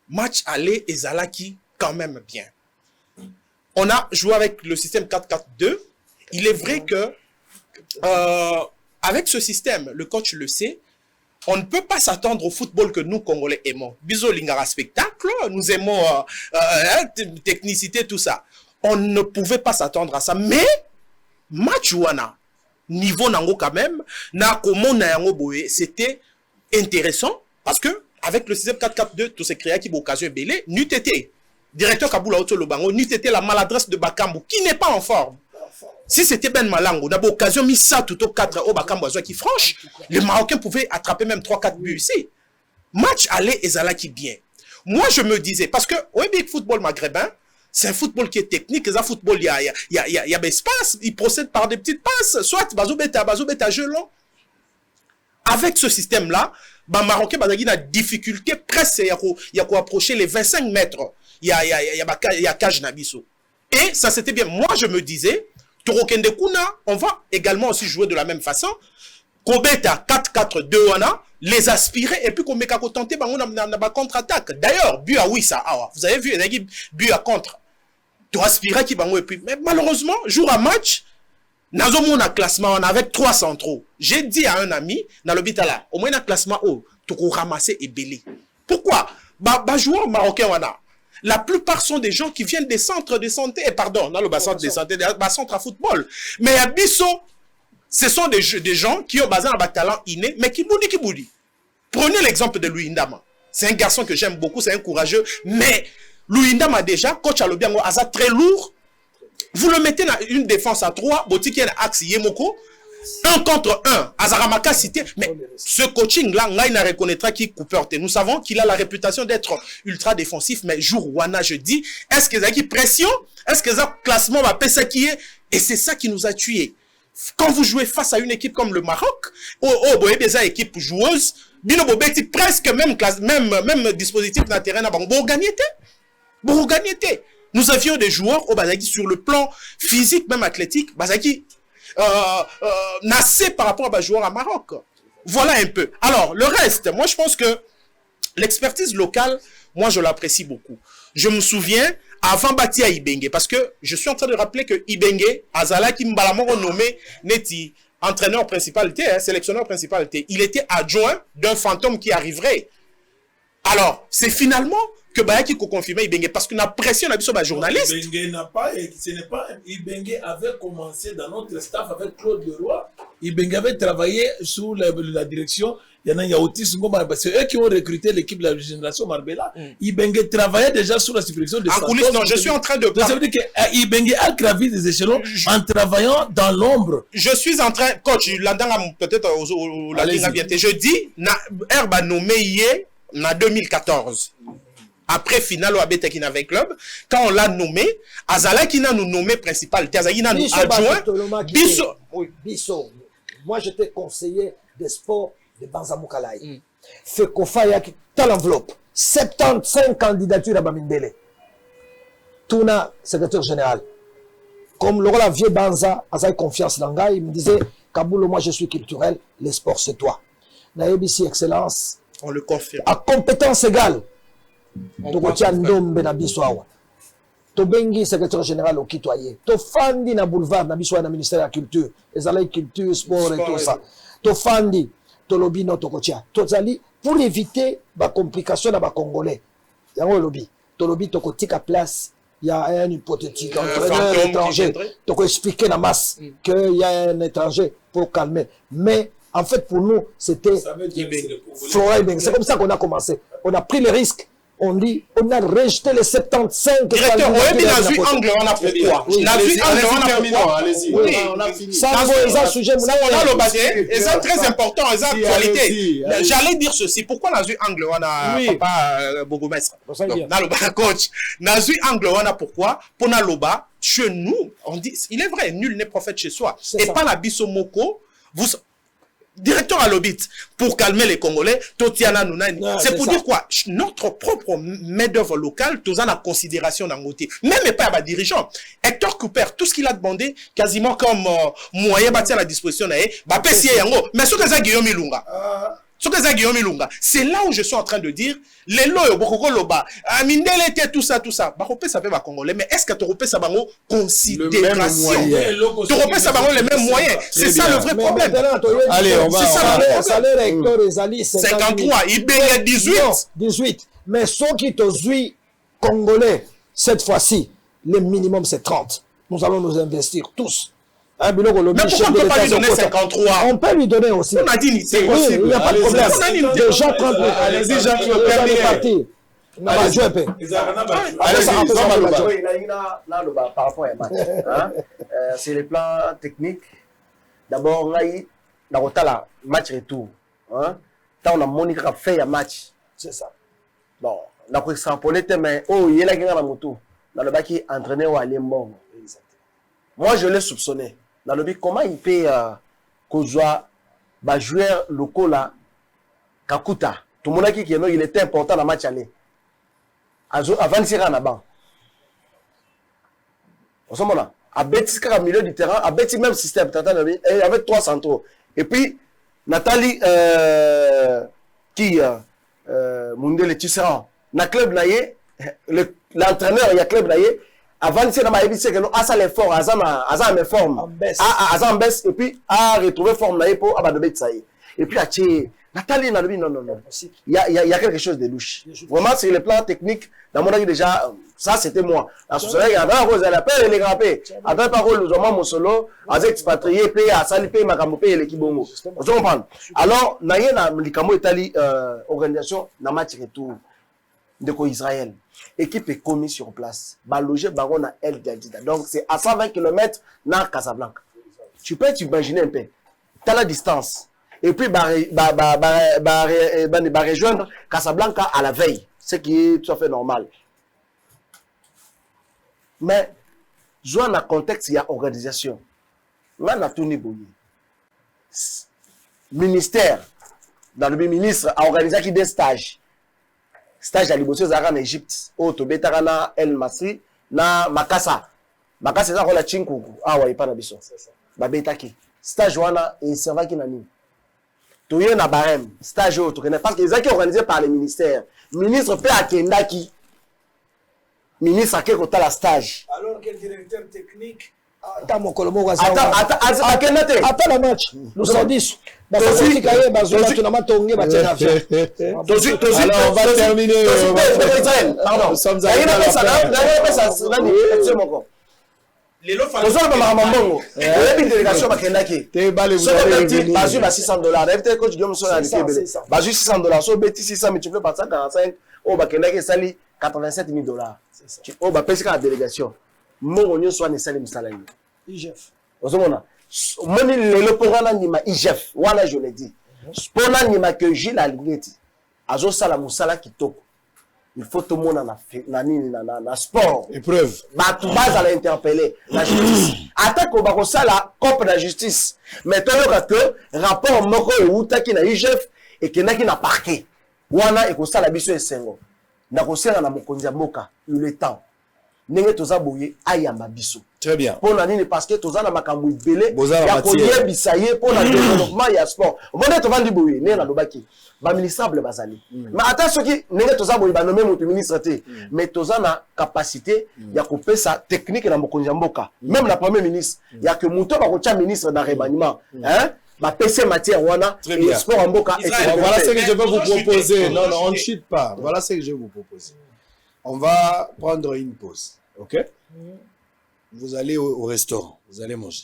match aller et Zalaki quand même bien. On a joué avec le système 4-4-2. Il est vrai que avec ce système, le coach le sait, on ne peut pas s'attendre au football que nous, Congolais, aimons. Biso Lingara spectacle, nous aimons technicité, tout ça. On ne pouvait pas s'attendre à ça. Mais, match wana, niveau nango quand même, na komo na yango boye, c'était intéressant parce que avec le système 4-4-2, tout s'est créé qui occasion belé, n'eût été directeur Kaboula Oto Lobango, n'eut été la maladresse de Bakambu, qui n'est pas en forme. Si c'était Ben Malango, on a l'occasion mis ça tout au 4 au Bakambu qui franche, les Marocains pouvaient attraper même 3-4 buts ici. Match aller et Zalaki bien. Moi, je me disais, parce que au big football maghrébin, c'est un football qui est technique, c'est un football, il y a des espaces, il procède par des petites passes, soit Bazoubeta, jeu long. Avec ce système-là, les Marocains ont une difficulté presque, il y a quoi approcher les 25 mètres. Il y a Kaj Nabiso. Et ça, c'était bien. Moi, je me disais, on va également aussi jouer de la même façon. Kobeta 4-4-2, les aspirer et puis qu'on met qu'à tenter dans contre-attaque. D'ailleurs, but à Wissa, vous avez vu, but à contre. Tu aspirais qui et puis, mais malheureusement, jour à match, dans un classement, on avait 3 centraux. J'ai dit à un ami, dans l'hôpital là, au moins dans le classement haut, tu peux ramasser et belé. Pourquoi? Joueurs marocains, on a. La plupart sont des gens qui viennent des centres de santé, pardon, dans le centre de santé, des centres à football. Mais à Bisso, ce sont des gens qui ont basé un talent inné, mais qui boudit. Prenez l'exemple de Louis Ndama. C'est un garçon que j'aime beaucoup, c'est un courageux, mais Louis Ndama déjà, coach à l'Obiango, Aza très lourd. Vous le mettez dans une défense à 3, Botiki et Axe Yemoko, 1 contre 1, Azaramaka cité, mais ce coaching-là, il reconnaîtra qui Cooper. Nous savons qu'il a la réputation d'être ultra défensif, mais jour Wana, je dis, est-ce qu'il y a qui pression? Est-ce que ça classement va passer qui est? Et c'est ça qui nous a tués. Quand vous jouez face à une équipe comme le Maroc, vous avez des équipes joueuses, Bino Bobeti presque même dispositif dans le terrain, vous gagnez. Nous avions des joueurs au Bazaki sur le plan physique, même athlétique, Bazaki nassé par rapport à joueurs à Maroc. Voilà un peu. Alors, le reste, moi je pense que l'expertise locale, moi je l'apprécie beaucoup. Je me souviens, avant Bati à Ibenge, parce que je suis en train de rappeler que Ibenge, Azala qui m'a nommé Neti, entraîneur principal, sélectionneur principal, il était adjoint d'un fantôme qui arriverait. Alors, c'est finalement que Bayaki a confirmé Ibenge parce qu'on a pression sur les journalistes. Ibenge n'a pas, et ce n'est pas. Ibenge avait commencé dans notre staff avec Claude Leroy. Ibenge avait travaillé sous la direction. Il y en a Yaouti Sungoma, c'est eux qui ont recruté l'équipe de la génération Marbella. Ibenge travaillait déjà sous la supervision de Santos. Non, je suis en train de parler. Ça veut dire que Ibenge a gravi des échelons en travaillant dans l'ombre. Je suis en train, coach, peut-être je dis, Herbe a nommé hier en 2014. Après finale au Abetekina avec club, quand on l'a nommé, Azala qui n'a nous nommé principal, Azala nous adjoint, Bisso. Moi j'étais conseiller des sports de Banzamoukalai. Fait qu'on faille dans l'enveloppe. 75 candidatures à Bamindele. Touna, secrétaire général. Comme le rôle vieux Banza, Azaï confiance dans Gaï, il me disait, Kaboul, moi je suis culturel, les sports c'est toi. Naïbisi excellence. On le confirme. À compétence égale. Tokotia ndombe na biso awa. Tobengi secrétaire général au kitoyer. To fandi na boulevard na biso na ministère de la culture, ezala culture, sport et tout ça. To fandi to lobby no tokotia. Tozali pour éviter ba complication na ba congolais. Yango lobby. To lobby tokotika place, il y a un hypothétique entraîneur étranger. Toko expliquer na masse que il y a un étranger pour calmer. Mais en fait pour nous c'était Flora Ibenge. C'est comme ça qu'on a commencé. On a pris les risques. On dit, on a rejeté les 75. Directeur, on a angle, on a pourquoi. Allez-y. On a fini. Ça, on a le bâti, et c'est très important, et c'est actualité. J'allais dire ceci. Pourquoi on a vu angle, on a papa Bogomestre. Coach, on a vu angle, on a pourquoi. Pour Naloba, chez nous, on dit, il est vrai, nul n'est prophète chez soi. Et pas la Bissomoko, vous. Directeur à l'obit, pour calmer les Congolais, Totiana Nounani. C'est pour dire quoi? Notre propre main-d'œuvre locale, tout ça, la considération d'un côté. Même pas à dirigeant. Hector Cooper, tout ce qu'il a demandé, quasiment comme moyen bâti à la disposition, mais ce que c'est Guillaume Ilunga. C'est là où je suis en train de dire, les lois, beaucoup loba, Mindele était tout ça. Baropé, ça fait ma Congolais, mais est-ce que tu ça bango considération? Tu repères ça bango les mêmes moyens. C'est ça le vrai problème. Allez, on va. C'est ça le salaire Hector Ezali 53, il paye 18. Mais ceux qui te jouent Congolais, cette fois-ci, le minimum c'est 30. Nous allons nous investir tous. Mais pourquoi on ne peut pas lui donner 53? On peut lui donner aussi. On a dit, c'est possible. Il n'y a pas de problème. Déjà 30. Allez-y, Jean-Claude. Par rapport à match. C'est le plan technique. D'abord, on a match retour. Quand on a monique à faire un match. C'est ça. Bon, on a extrapolé, mais il y a la moto. Dans le bac qui entraîné au Alimbo. Moi, je l'ai soupçonné. Dans le but, comment il peut joueur locaux là, Kakuta, tout le monde qui il était important dans le match aller. Avant de tirer en avant. Au ce moment-là, à Betis, au milieu du terrain, à Betis, même système, avec 3 centraux. Et puis, Nathalie qui Mundele Tisserand na club naie l'entraîneur il y a club naie avant c'est dans ma émission que non à ça l'effort à mes formes en baisse et puis à retrouver forme naie pour abadobe ça et puis à tirer Nathalie non il y a quelque chose de louche vraiment sur le plan technique dans mon avis déjà ça c'était moi la société il y a dans rose la paix les grands-pères attends pas rôle nous mon solo avec expatrié payer à sali payer makambo payer l'équipe bongo vous comprenez alors naie na likamo Italie organisation na match retour de Israël équipe est commise sur place ba loger baron à El Jadida donc c'est à 120 km na Casablanca tu peux t'imaginer un peu t'as la distance et puis rejoindre Casablanca à la veille ce qui est tout à fait normal mais jouant dans le contexte il y a organisation là na tout niveau ministère dans le ministre a organisé qui des stages à Liboso Zara en Égypte au Tobetara na El Masri na Makassa c'est ça la Chinkuku ah ouais pas na biso ba betaki stage wana et serva qui na ni toye na barème stage au tourner parce que les qui organisé par le ministère ministre peut akendaki ministre a quelque la stage alors quel directeur technique attends mon colomo attends la match nous sommes 10 on va terminer. Pardon. Moni le programme ni ma IGF wala je le dis spona ni ma que Gilles Alingeti azo sala musala kitoko il faut tout le monde na sport épreuve ba tout base à l'interpeller la justice attaque ko ba ko sala cop la justice mais to que rapport moko utaki na IGF et kenaki na parquet wana e ko sala biso esengo na ko sala na mokonzi mboka le temps nenge toza boye ayamba biso très bien pour la nini parce que toza na makambo ibele ya koye bisaye pour la développement ya sport bonne to vandi boye ne na lobaki ba ministable bazali mais attends ce qui nenge toza boye ba nommer mon ministre té mais toza na capacité ya kopesa technique na mokonzi mboka même la premier ministre ya que muto ba ko tia ministre dans remaniement hein ba PC matière wana et sport en mboka voilà ce que je vais vous proposer non on ne chute pas voilà ce que je vais vous proposer. On va prendre une pause, ok? Vous allez au restaurant, vous allez manger.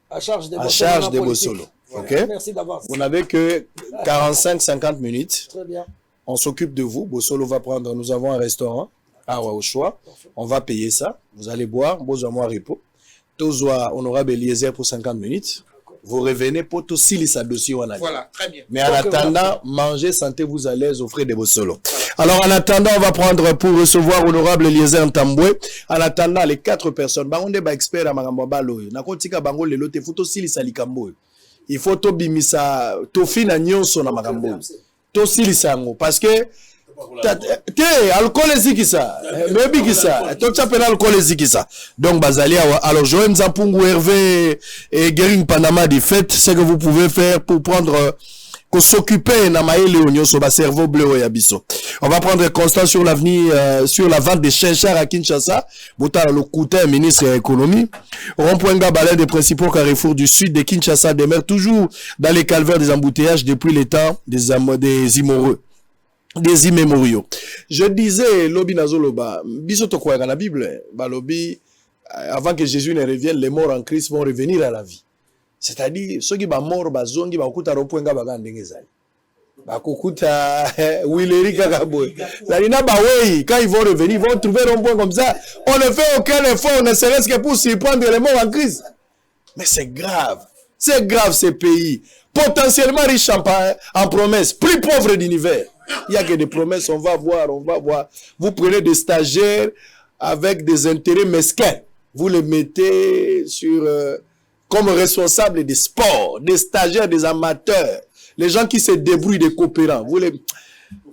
À charge de Bossolo, ok? Merci d'avance. Vous n'avez que 45-50 minutes. Très bien. On s'occupe de vous. Bossolo va prendre, nous avons un restaurant, au choix. On va payer ça. Vous allez boire, Bozoa repos. Tozoa honorable Eliezer pour 50 minutes. Vous revenez pour tout si les dossiers. Voilà, très bien. Mais en attendant, mangez, sentez-vous à l'aise, offrez des Bossolo. Alors, en attendant, on va prendre pour recevoir honorable Eliezer Ntambwe. En attendant, les 4 personnes, on est expert à Marambabalo. Nakotika bango le lote, faut aussi les salikambo. Il faut to bimisa, to fina nyonso na Marambo. To silisango. Parce que, te, alcool ezikisa. Maybe kisa. To chapena alcool ezikisa. Donc, bazali, alors, Joël Zampungu, Hervé et Gering Panama, des fêtes, ce que vous pouvez faire pour prendre, qu'on s'occuper na maïle oignon sur cerveau bleu et abisso. On va prendre constat sur l'avenir, sur la vente des chinchars à Kinshasa. Bouta le Coutin, ministre de l'économie. Rond-point Gabalin des principaux carrefours du sud de Kinshasa demeure toujours dans les calvaires des embouteillages depuis les temps des immémoriaux. Je disais, Lobi Nazoloba, bisoto kwa dans la Bible, Balobi, avant que Jésus ne revienne, les morts en Christ vont revenir à la vie. C'est-à-dire, ceux qui sont morts, bazongi, bakuta ropoenga bagandengezali. Bakuta, Willeri Kakaboy. Quand ils vont revenir, ils vont trouver un point comme ça. On ne fait aucun effort, ne serait-ce que pour s'y prendre les morts en crise. Mais c'est grave. C'est grave, ces pays. Potentiellement riches en promesses, plus pauvres d'univers. Il n'y a que des promesses, on va voir. Vous prenez des stagiaires avec des intérêts mesquins. Vous les mettez sur... comme responsables des sports, des stagiaires, des amateurs, les gens qui se débrouillent, des coopérants. Vous les...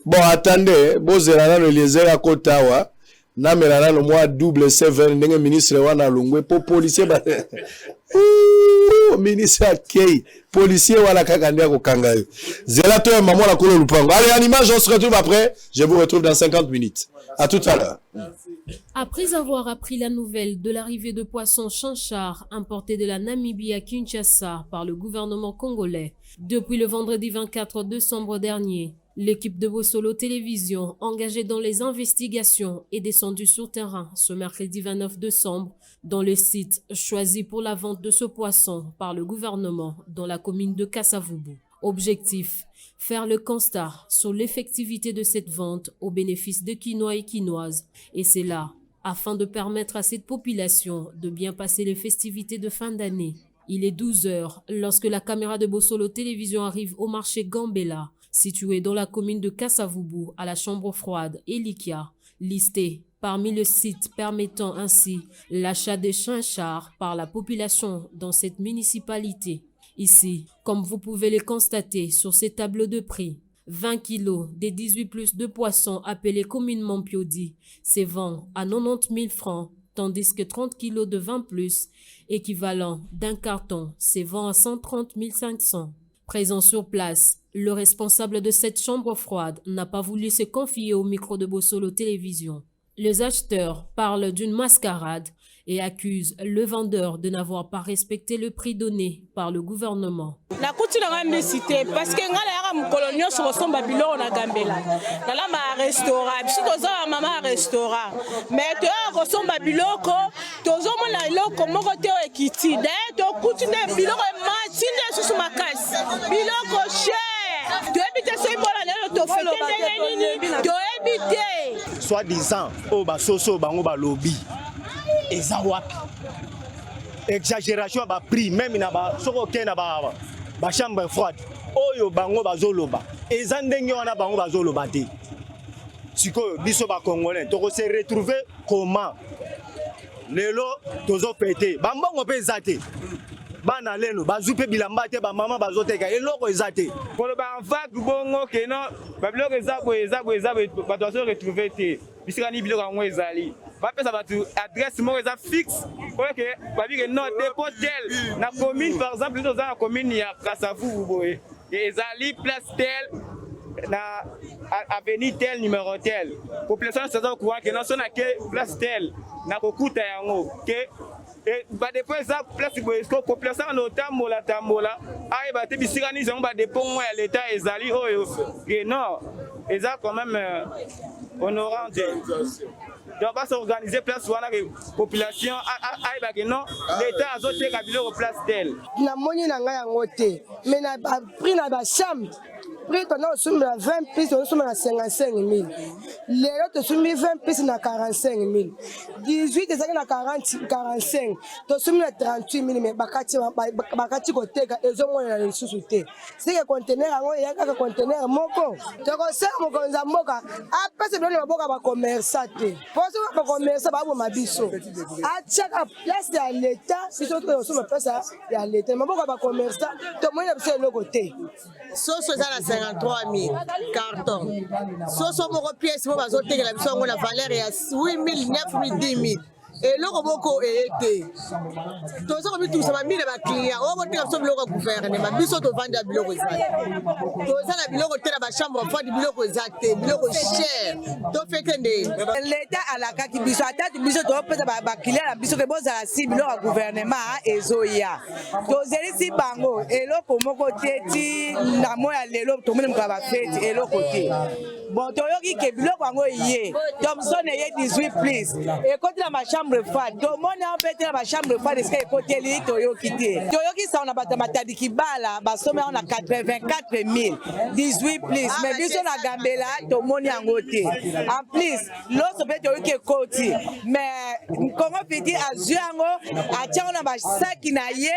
Bon, attendez, Bozerana le Eliezer à Kotawa, Namerana le mois double 7, ministre Wana Lungwe, pour policier. ministre akei policier wala kaka ndia kokanga yo zela to maman la kolo lupango. Allez, en image, on se retrouve après. Je vous retrouve dans 50 minutes. À tout à l'heure. Après avoir appris la nouvelle de l'arrivée de poissons chanchards importés de la Namibie à Kinshasa par le gouvernement congolais depuis le vendredi 24 décembre dernier, l'équipe de Bossolo Télévision, engagée dans les investigations, est descendue sur terrain ce mercredi 29 décembre dans le site choisi pour la vente de ce poisson par le gouvernement dans la commune de Kassavubu. Objectif: faire le constat sur l'effectivité de cette vente au bénéfice de Quinois et Quinoises. Et c'est là, afin de permettre à cette population de bien passer les festivités de fin d'année. Il est 12 heures lorsque la caméra de Bossolo Télévision arrive au marché Gambela, situé dans la commune de Kassavubu, à la chambre froide Elikia, listé parmi les sites permettant ainsi l'achat des chinchards par la population dans cette municipalité. Ici, comme vous pouvez le constater sur ces tableaux de prix, 20 kilos des 18 plus de poissons appelés communément piodi se vendent à 90 000 francs, tandis que 30 kilos de 20 plus, équivalent d'un carton, se vend à 130 500. Présent sur place, le responsable de cette chambre froide n'a pas voulu se confier au micro de Bossolo Télévision. Les acheteurs parlent d'une mascarade et accusent le vendeur de n'avoir pas respecté le prix donné par le gouvernement. La couture n'a pas cité parce que nous avons coloniaux sur son Babylone na Gambela. Nous avons un restaurant, si nous avons un maman restaurant, mais tu as son Babylone, tu as un loko mokote ekiti. D'ailleurs, tu as couture de biloko matine sur ma casse. Biloko cher. Tu habites ce bon tu fais tu habites. Soi-disant, au basoso bango ba lobby. Eza wapi exagération ba prix même na ba soko ke na ba chambre froide oyo bango bazoloba eza ndenge wana bango bazoloba te sikoyo biso ba congolais to se retrouver comment lelo tozo pété bambongo pe zate bana leno bazupe bilamba te ba mama bazoteka eloko ezate pour ba vague bongo ke non ba biloko eza ba doit se retrouver te bisika ni biloko ngo ezali ça va adresse mo fixe pour que va dire non dépôt tel na commune par exemple dans la commune ya Kassavubu boye ezali place tel na avenue tel numéro tel population ça va courant que non sona que place tel na kokuta yango que et ba dépôt ça place boye ko population no tambola ay ba te bisika ni zongo ba dépôt mo ya l'état ezali oyo que non eza quand même honorant donc va s'organiser place wana que population aïba que non l'état azoteka biloko place tel na moni na ngai yango te mais na prix na ba chambre prix tona osumba 20 pièces osumba na 55 000 lelo tosumbi 20 pièces na 45 000 18 ezaki na 45 tosumbi na 38 000 mais bakati koteka ezomona na lisusu te sike conteneur yango eyaka conteneur moko tokosala mokonzi ya mboka apesa biloko ya maboka bakomersa te poso bakomersa baboma biso atiaka place ya leta biso tosomba place ya leta maboka bakomersa tomoni na biso eloko te soso eza na 53 000 carton soso moko pièce mo bazotekela biso yango na valeur ya 8 000 9 000 10 000 eloko moko eyete toza komitusa bamile baclient oyo boteka biso biloko ya gouvernement biso tovanda biloko eza toza na biloko te na bachambre froide biloko eza te biloko cher tofete nde leta alakaki biso atati biso topesa baclient na biso ke bozala si biloko ya gouvernement ezoya tozelisi bango eloko moko te ti na moya lelo tomoni mokala bafeti eloko te bon toyoki ke biloko yango ye thomson eye 18 plus ekoti na machambre fade tomoni yango mpe te na bachambre fade esika ekoteli toyoki te toyoki sango na bato matadi kibala basomi yango na 84 000 18 plus mais biso na Gambela tomoni yango te en plus loso mpe toyoki ekoti mais Congo Fiti azwi yango atiango na basaki na ye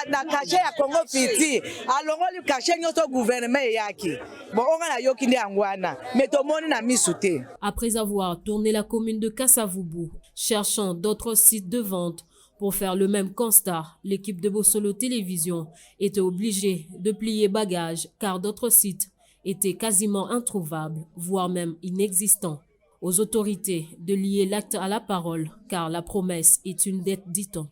na kashe ya Congo Fiti alongoli kashe nyonso gouvernement eyaki bon onga na yoki nde yango wana. Après avoir tourné la commune de Kassavubu, cherchant d'autres sites de vente pour faire le même constat, l'équipe de Bossolo Télévision était obligée de plier bagages car d'autres sites étaient quasiment introuvables, voire même inexistants. Aux autorités de lier l'acte à la parole car la promesse est une dette, dit-on.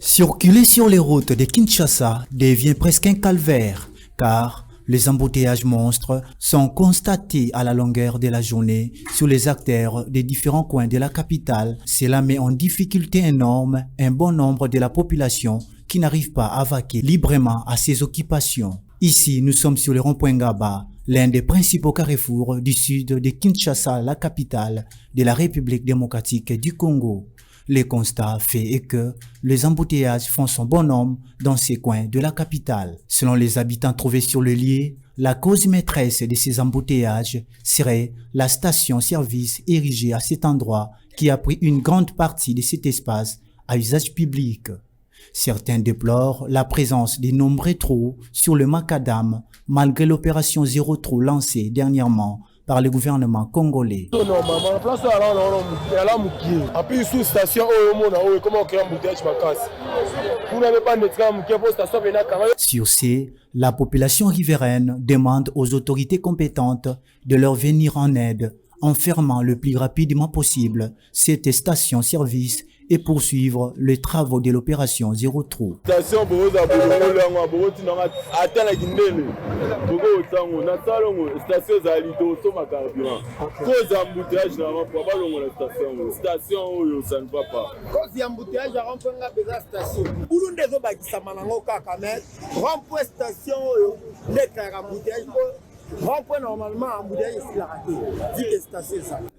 Circuler sur les routes de Kinshasa devient presque un calvaire, car les embouteillages monstres sont constatés à la longueur de la journée sur les artères des différents coins de la capitale. Cela met en difficulté énorme un bon nombre de la population qui n'arrive pas à vaquer librement à ses occupations. Ici, nous sommes sur le rond-point Ngaba, l'un des principaux carrefours du sud de Kinshasa, la capitale de la République démocratique du Congo. Le constat fait est que les embouteillages font son bon nombre dans ces coins de la capitale. Selon les habitants trouvés sur le lieu, la cause maîtresse de ces embouteillages serait la station-service érigée à cet endroit qui a pris une grande partie de cet espace à usage public. Certains déplorent la présence de nombreux trous sur le macadam malgré l'opération Zéro Trou lancée dernièrement par le gouvernement congolais. Sur ce, la population riveraine demande aux autorités compétentes de leur venir en aide en fermant le plus rapidement possible cette station-service et poursuivre les travaux de l'opération Zéro Trou.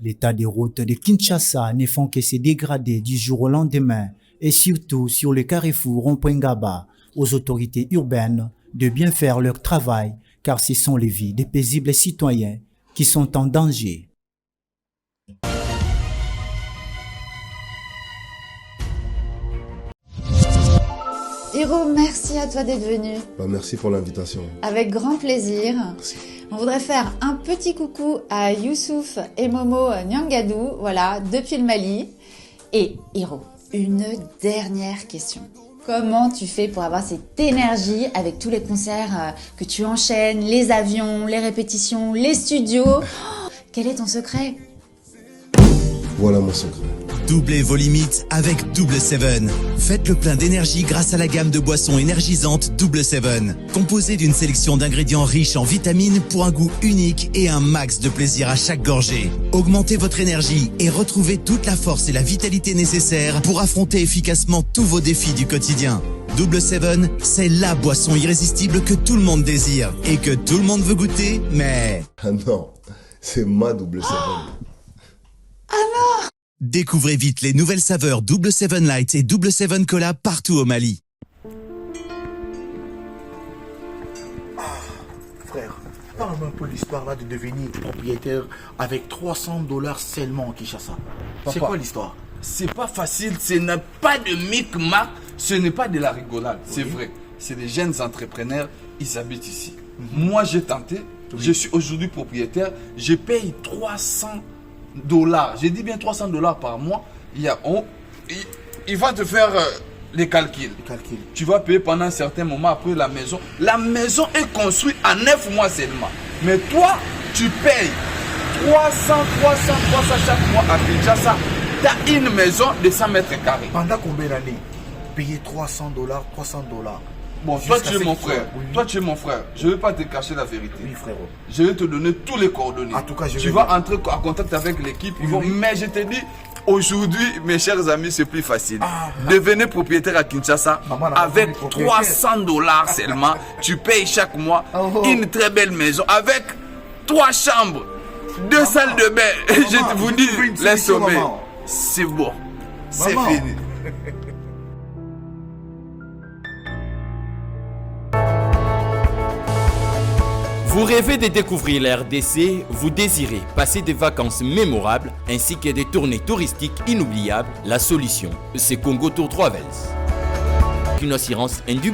L'état des routes de Kinshasa ne font que se dégrader du jour au lendemain et surtout sur le carrefour rond-point Ngaba, aux autorités urbaines de bien faire leur travail car ce sont les vies des paisibles citoyens qui sont en danger. Hiro, merci à toi d'être venu. Merci pour l'invitation. Avec grand plaisir. Merci. On voudrait faire un petit coucou à Youssouf et Momo Nyangadou, voilà, depuis le Mali. Et Hiro, une dernière question. Comment tu fais pour avoir cette énergie avec tous les concerts que tu enchaînes, les avions, les répétitions, les studios? Quel est ton secret? Voilà mon secret. Doublez vos limites avec Double Seven. Faites le plein d'énergie grâce à la gamme de boissons énergisantes Double Seven. Composée d'une sélection d'ingrédients riches en vitamines pour un goût unique et un max de plaisir à chaque gorgée. Augmentez votre énergie et retrouvez toute la force et la vitalité nécessaires pour affronter efficacement tous vos défis du quotidien. Double Seven, c'est la boisson irrésistible que tout le monde désire et que tout le monde veut goûter, mais... Ah non, c'est ma Double Seven. Ah non! Découvrez vite les nouvelles saveurs Double Seven Light et Double Seven Cola partout au Mali. Frère, parle-moi un peu l'histoire là de devenir propriétaire avec $300 seulement en Kinshasa. C'est quoi l'histoire? C'est pas facile, ce n'est pas de micmac, ce n'est pas de la rigolade, c'est vrai. C'est des jeunes entrepreneurs, ils habitent ici. Moi j'ai tenté, je suis aujourd'hui propriétaire, je paye $300. J'ai dit bien $300 par mois. Il va te faire les calculs. Tu vas payer pendant un certain moment après la maison. La maison est construite en 9 mois seulement. Mais toi, tu payes 300 chaque mois à Kinshasa. Tu as une maison de 100 mètres carrés. Pendant combien d'années? Payer $300. Bon, toi tu es mon frère. Toi tu es mon frère. Je ne vais pas te cacher la vérité. Oui, frérot. Je vais te donner tous les coordonnées. En tout cas, tu vas entrer en contact avec l'équipe. Mais je te dis, aujourd'hui, mes chers amis, c'est plus facile. Devenez propriétaire à Kinshasa avec $300 seulement. Tu payes chaque mois une très belle maison avec 3 chambres, 2 salles de bain. Je vous dis, les sommets. C'est bon. C'est fini. Vous rêvez de découvrir la RDC, vous désirez passer des vacances mémorables ainsi que des tournées touristiques inoubliables. La solution, c'est Congo Tour Travels. Une assurance indubitable.